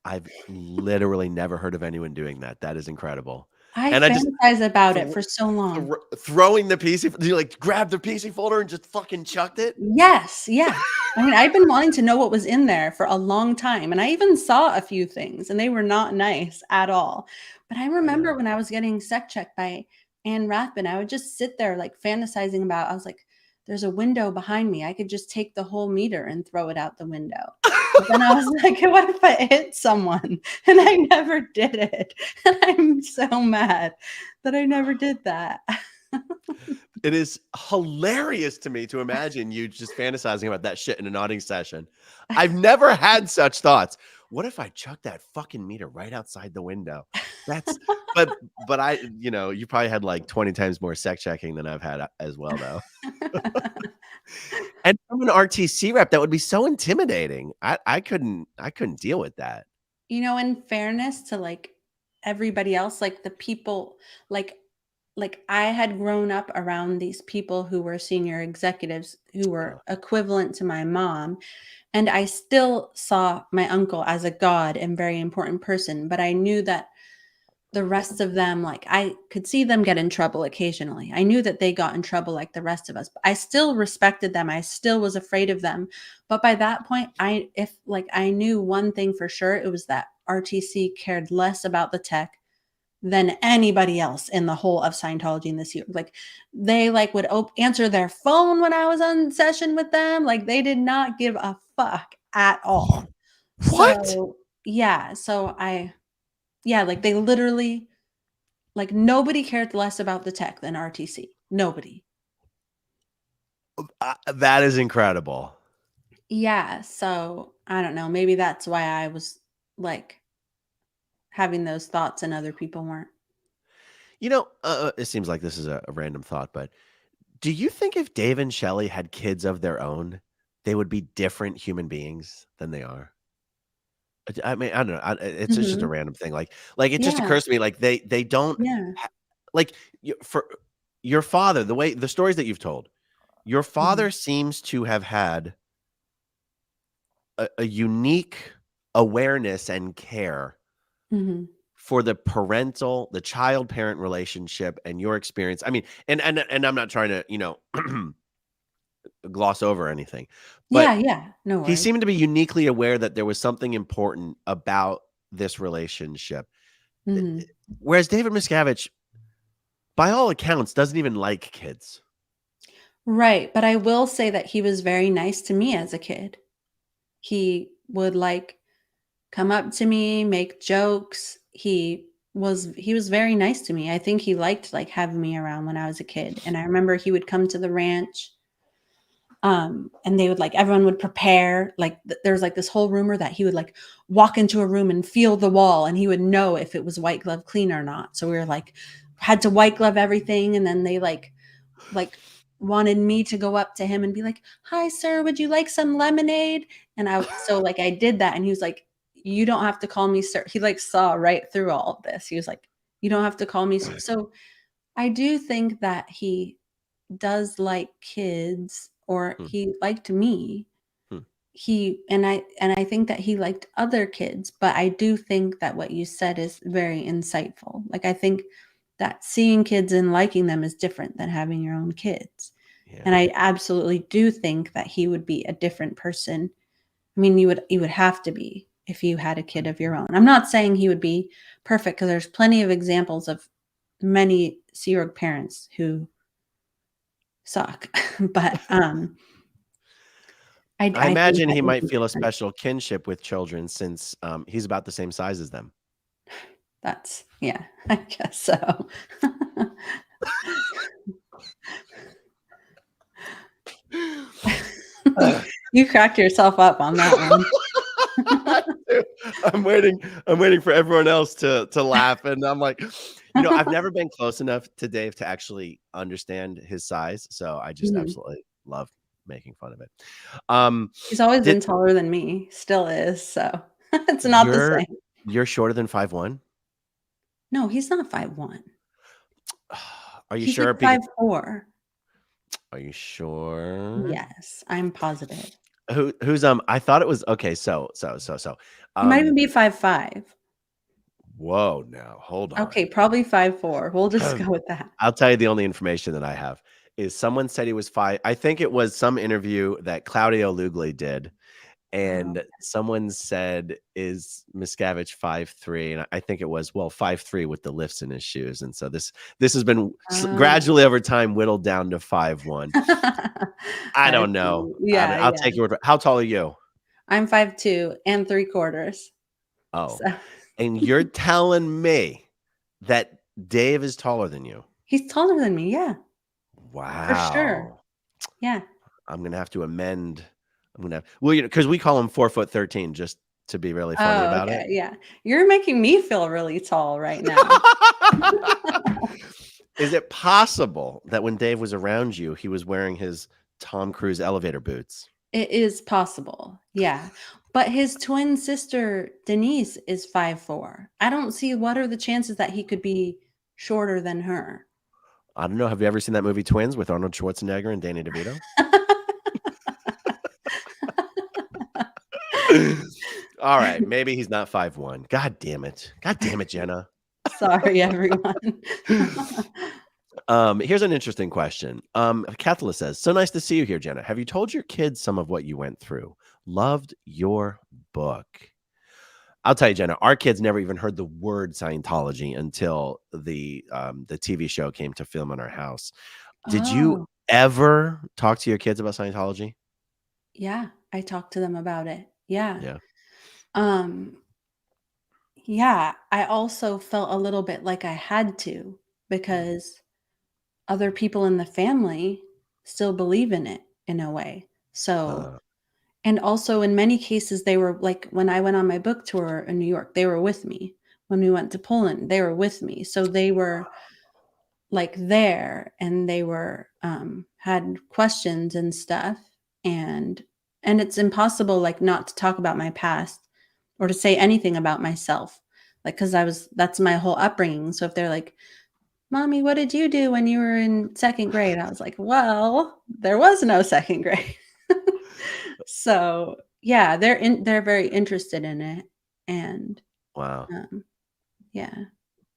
I've literally never heard of anyone doing that. That is incredible. I And I just fantasized about it thro for so long. throwing the PC, you like grabbed the PC folder and just fucking chucked it? Yes, yeah. I mean, I've been wanting to know what was in there for a long time, and I even saw a few things, and they were not nice at all. But I I know. remember when I was getting sec checked by Anne Rathbun, I would just sit there like fantasizing about. I was like, "There's a window behind me. I could just take the whole meter and throw it out the window." But then I was like, "What if I hit someone?" And I never did it, and I'm so mad that I never did that. It is hilarious to me to imagine you just fantasizing about that shit in an auditing session. I've never had such thoughts. What if I chuck that fucking meter right outside the window? That's but I, you probably had like 20 times more sec checking than I've had as well though. And from an RTC rep, that would be so intimidating. I couldn't deal with that. In fairness to like everybody else, like the people, like I had grown up around these people who were senior executives who were equivalent to my mom, and I still saw my uncle as a god and very important person, but I knew that the rest of them, like I could see them get in trouble occasionally. I knew that they got in trouble like the rest of us. But I still respected them. I still was afraid of them. But by that point, I knew one thing for sure, it was that RTC cared less about the tech than anybody else in the whole of Scientology in this year. Like they would answer their phone when I was on session with them. Like they did not give a fuck at all. What? So yeah, like they literally, like nobody cared less about the tech than RTC. Nobody. That is incredible. Yeah, so I don't know. Maybe that's why I was like having those thoughts and other people weren't. It seems like this is a random thought, but do you think if Dave and Shelly had kids of their own, they would be different human beings than they are? I mean, I don't know. It's just a Mhm. random thing. Like it just Yeah, occurs to me, like they don't yeah. like for your father. The stories that you've told, your Mhm, father seems to have had a unique awareness and care mhm. for the child parent relationship and your experience. I mean, and I'm not trying to, gloss over anything, Yeah, but yeah. No he worries. seemed to be uniquely aware that there was something important about this relationship. Uh, Mhm. Whereas David Miscavige, by all accounts, doesn't even like kids. Right, but I will say that he was very nice to me as a kid. He would like come up to me, make jokes. He was very nice to me. I think he liked like having me around when I was a kid. And I remember he would come to the ranch, and they would like everyone would prepare. Like there's like this whole rumor that he would like walk into a room and feel the wall and he would know if it was white glove clean or not. So we were like had to white glove everything, and then they like wanted me to go up to him and be like, "Hi, sir, would you like some lemonade?" And I did that, and he was like, "You don't have to call me sir." He like saw right through all of this. He was like, "You don't have to call me sir." So I do think that he does like kids, or Hmm, he liked me. hmm, I think that he liked other kids, but I do think that what you said is very insightful. Like I think that seeing kids and liking them is different than having your own kids. And yeah. I absolutely do think that he would be a different person. I mean, you would have to be. if you had a kid of your own. I'm not saying he would be perfect, because there's plenty of examples of many Sea Org parents who suck. But I I think imagine that he would might be feel a different. special kinship with children since he's about the same size as them. That's, yeah, I guess so. You cracked yourself up on that one. I'm waiting for everyone else to laugh, and I'm like, I've never been close enough to Dave to actually understand his size, so I just Mhm. absolutely love making fun of it. He's always Did been taller than me, still is, so it's not the you're same. you're shorter than 5'1"? No, he's not 5'1". Are you He's like sure? 5'4". Are you sure? Yes, I'm positive. Who's I thought it was okay. So He might even um. be 5'5". Whoa, now hold on. Okay, probably 5'4". We'll just go with that. I'll tell you the only information that I have is someone said he was 5. I think it was some interview that Claudio Lugli did, Oh. and someone said, "Is Miscavige 5'3"? And I think it was 5'3" with the lifts in his shoes. And so this has been Oh. gradually over time whittled down to 5'1". I I don't know. see. I mean, Yeah, I'll yeah. take your word for it. How tall are you? I'm 5'2" and 3/4. Oh, So and you're telling me that Dave is taller than you? he's taller than me, yeah, for sure. Wow. Yeah. I'm gonna have to amend. I'm gonna well, because we call him 4'13" just to be really funny Oh, about it. okay, yeah. You're making me feel really tall right now. Is it possible that when Dave was around you, he was wearing his Tom Cruise elevator boots? It is possible, yeah, but his twin sister, Denise, is 5'4". I don't see what are the chances that he could be shorter than her. I don't know. Have you ever seen that movie Twins with Arnold Schwarzenegger and Danny DeVito? All right, maybe he's not 5'1". God damn it. God damn it, Jenna. Sorry, everyone. Here's an interesting question. Kathleen says, "So nice to see you here, Jenna. Have you told your kids some of what you went through? Loved your book." I'll tell you, Jenna, our kids never even heard the word Scientology until the TV show came to film in our house. Did you Oh, ever talk to your kids about Scientology? yeah, I talked to them about it. Yeah. Yeah. Um, yeah, I also felt a little bit like I had to, Mm. because other people in the family still believe in it in a way. So, Uh, and also in many cases, they were like, when I went on my book tour in New York, they were with me. When we went to Poland, they were with me. So they were like there, and they were had questions and stuff. And it's impossible like not to talk about my past or to say anything about myself, like, because that's my whole upbringing. So if they're like, "Mommy, what did you do when you were in second grade?" I was like, "Well, there was no second grade." So yeah, they're very interested in it. And wow. um yeah.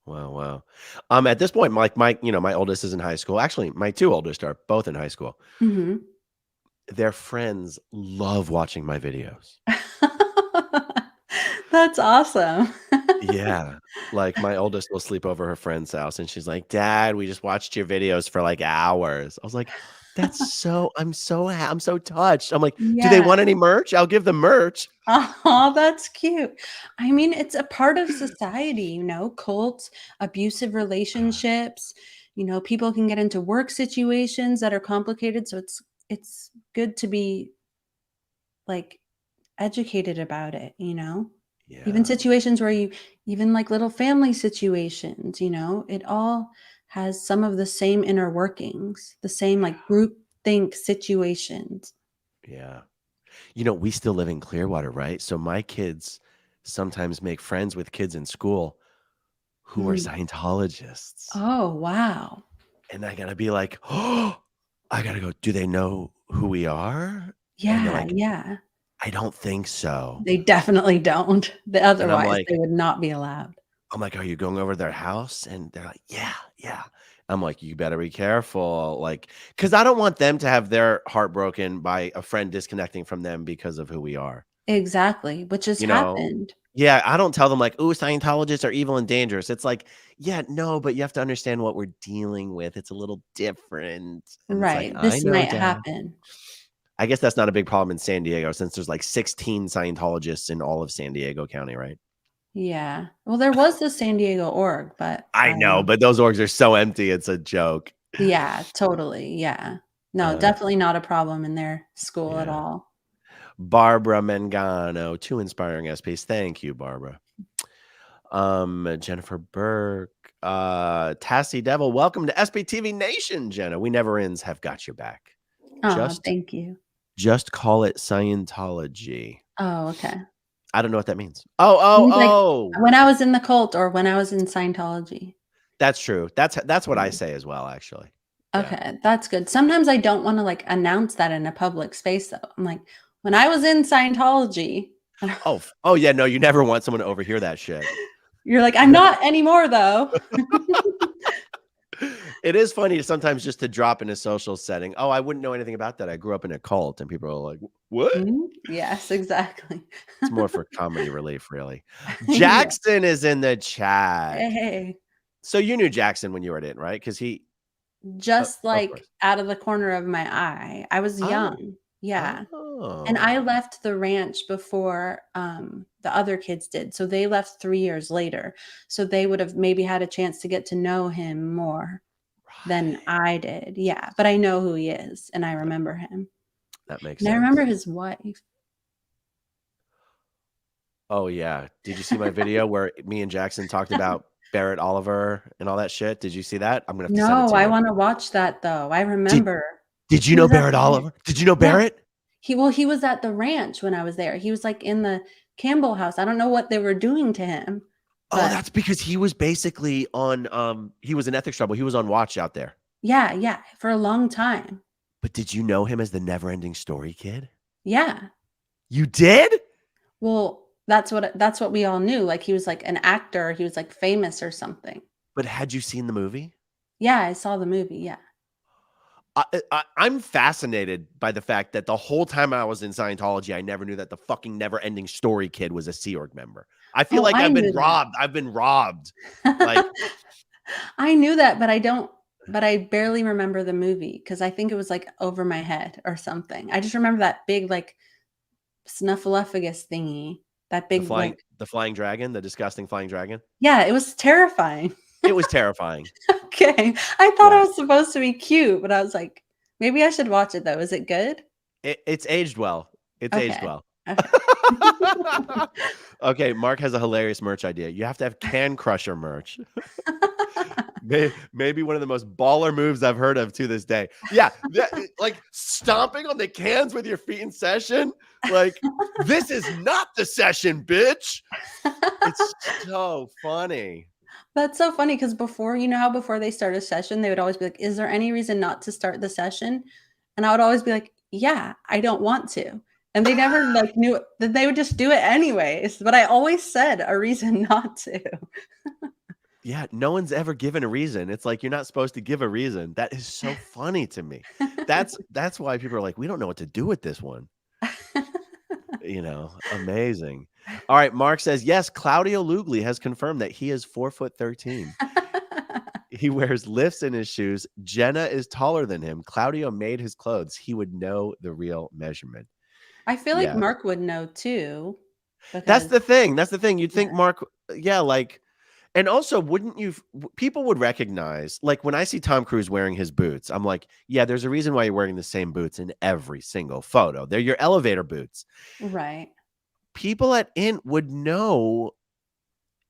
Wow. Wow. At this point, my oldest is in high school. Actually, my two oldest are both in high school. Hmm. Their friends love watching my videos. That's awesome. Yeah. Like, my oldest will sleep over her friend's house, and she's like, "Dad, we just watched your videos for, like, hours." I was like, "That's so I'm so touched." I'm like, "Do they Yeah. want any merch? I'll give them merch." Oh, that's cute. I mean, it's a part of society, cults, abusive relationships, people can get into work situations that are complicated. So it's good to be like educated about it. Even Yeah. situations where even like little family situations, it all has some of the same inner workings, the same like group think situations. Yeah. We still live in Clearwater, right? So my kids sometimes make friends with kids in school who are Mm. Scientologists, Oh, wow. and I gotta be like, "Oh," I gotta go, "Do they know who we are?" And they're Yeah, like, yeah. "I don't think so." They definitely don't. And I'm Otherwise, like they would not be allowed. "Are you going over to their house?" And they're like, "Yeah, yeah." I'm like, "You better be careful," like, because I don't want them to have their heart broken by a friend disconnecting from them because of who we are. Exactly, which has You know? happened. Yeah, I don't tell them like, "Ooh, Scientologists are evil and dangerous." It's like, "Yeah, no, but you have to understand what we're dealing with. It's a little different." And it's like, Right. "I This know, might Dad." happen. I guess that's not a big problem in San Diego since there's like 16 Scientologists in all of San Diego County, right? Yeah. Well, there was the San Diego org, but I know, but those orgs are so empty, it's a joke. yeah, totally. Yeah. No, Uh, definitely not a problem in their school at yeah. all. Barbara Mangano, 2 inspiring SPs. Thank you, Barbara. Jennifer Burke, Tassie Devil, welcome to SPTV Nation, Jenna. We never ends have got your back. Oh, Just thank you. just call it Scientology. Oh, okay. I don't know what that means. Oh, It oh, means, like, oh. when I was in the cult or when I was in Scientology. That's true. That's what I Yeah. say as well, actually. Yeah. Okay, that's good. Sometimes I don't wanna, like, announce that in a public space, though. I'm like, "When I was in Scientology." Oh, yeah, no, you never want someone to overhear that shit. You're like, "I'm not anymore, though." It is funny sometimes just to drop in a social setting. Oh, I wouldn't know anything about that. I grew up in a cult, and people are like, "What?" Mhm. Yes, exactly. It's more for comedy relief, really. Yeah. Jackson is in the chat. Hey. So you knew Jackson when you were in, right? Because he, Just, of like, course. out of the corner of my eye. I was Oh, young. Yeah. And I oh, left the ranch before, the other kids did, so they left 3 years later. So they would have maybe had a chance to get to know him more than right. I did. Yeah, but I know who he is, and I remember him. That makes And I remember sense. his wife. Oh yeah. Did you see my video where me and Jackson talked about Barrett Oliver and all that shit? Did you see that? I'm gonna have to send it No, to I you. wanna watch that, though. I Did remember. Did you He know was at Barrett the ranch. Oliver? Did you know Yeah. Barrett? He was at the ranch when I was there. He was, like, in the Campbell house. I don't know what they were doing to him, Oh, but that's because he was basically on he was in ethics trouble. He was on watch out there. yeah, yeah, for a long time. But did you know him as the never ending story kid? Yeah. You did? Well, that's what we all knew, like, he was, like, an actor, he was, like, famous or something. But had you seen the movie? Yeah, I saw the movie, yeah. I'm fascinated by the fact that the whole time I was in Scientology, I never knew that the fucking never ending story kid was a Sea Org member. I feel Oh, like I I've been knew that. robbed. I've been robbed. Like, I knew that, but I barely remember the movie because I think it was, like, over my head or something. I just remember that big, like, snuffleupagus thingy, that big, like the flying dragon, the disgusting flying dragon. yeah, it was terrifying. It was terrifying. Okay. I thought it Yeah. was supposed to be cute, but I was like, "Maybe I should watch it, though." Is it good? It's aged well. It's aged Okay. well. Okay. Okay, Mark has a hilarious merch idea. You have to have Can Crusher merch. Maybe one of the most baller moves I've heard of to this day. Yeah, like stomping on the cans with your feet in session. Like, this is not the session, bitch. It's so funny. That's so funny because before you know how before they start a session, they would always be like, "Is there any reason not to start the session?" And I would always be like, "Yeah, I don't want to." And they never, like, knew that they would just do it anyways, but I always said a reason not to. Yeah, no one's ever given a reason. It's like you're not supposed to give a reason. That is so funny to me. That's why people are like, we don't know what to do with this one. Amazing. All right, Mark says, yes, Claudio Lugli has confirmed that he is 4'13". He wears lifts in his shoes. Jenna is taller than him. Claudio made his clothes. He would know the real measurement. I feel like Yeah. Mark would know too That's because the thing. That's the thing. You'd think yeah. Mark, yeah, like, and also wouldn't you, people would recognize, like when I see Tom Cruise wearing his boots, I'm like, yeah, there's a reason why you're wearing the same boots in every single photo. They're your elevator boots. Right. People at Int would know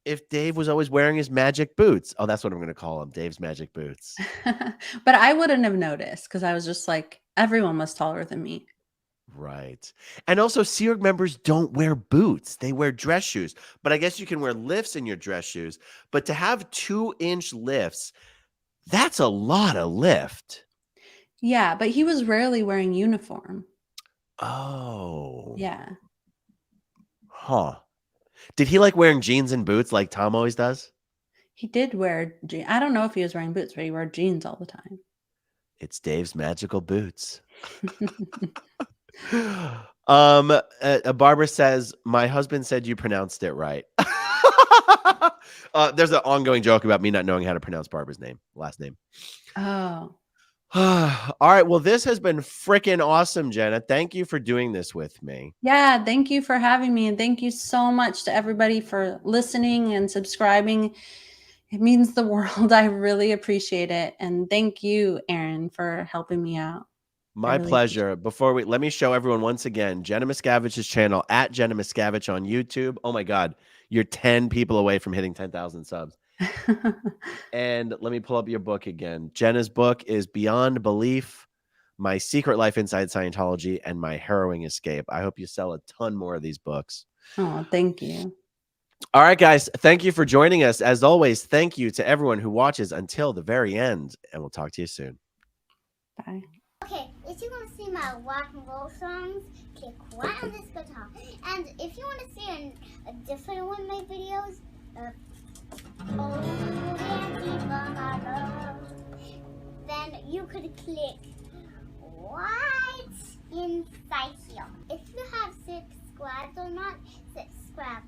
if Dave was always wearing his magic boots. Oh, that's what I'm going to call him, Dave's magic boots. But I wouldn't have noticed because I was just like, everyone was taller than me. Right. And also, Sea Org members don't wear boots. They wear dress shoes. But I guess you can wear lifts in your dress shoes. But to have 2-inch lifts, that's a lot of lift. Yeah, but he was rarely wearing uniform. Oh. Yeah. Huh. Did he like wearing jeans and boots like Tom always does? He did wear I don't know if he was wearing boots, but he wore jeans all the time. It's Dave's magical boots. Barbara says, my husband said you pronounced it right. There's an ongoing joke about me not knowing how to pronounce Barbara's last name. Oh. All right. Well, this has been freaking awesome, Jenna. Thank you for doing this with me. Yeah, thank you for having me. And thank you so much to everybody for listening and subscribing. It means the world. I really appreciate it. And thank you, Aaron, for helping me out. My really pleasure. Let me show everyone once again, Jenna Miscavige's channel at Jenna Miscavige on YouTube. Oh my God. You're 10 people away from hitting 10,000 subs. And let me pull up your book again. Jenna's book is Beyond Belief, My Secret Life Inside Scientology, and My Harrowing Escape. I hope you sell a ton more of these books. Oh, thank you. All right, guys. Thank you for joining us. As always, thank you to everyone who watches until the very end. And we'll talk to you soon. Bye. Okay, if you want to see my rock and roll songs, click right on this guitar. And if you want to see a different one of my videos, then you could click right inside here. If you have subscribed or not, subscribe.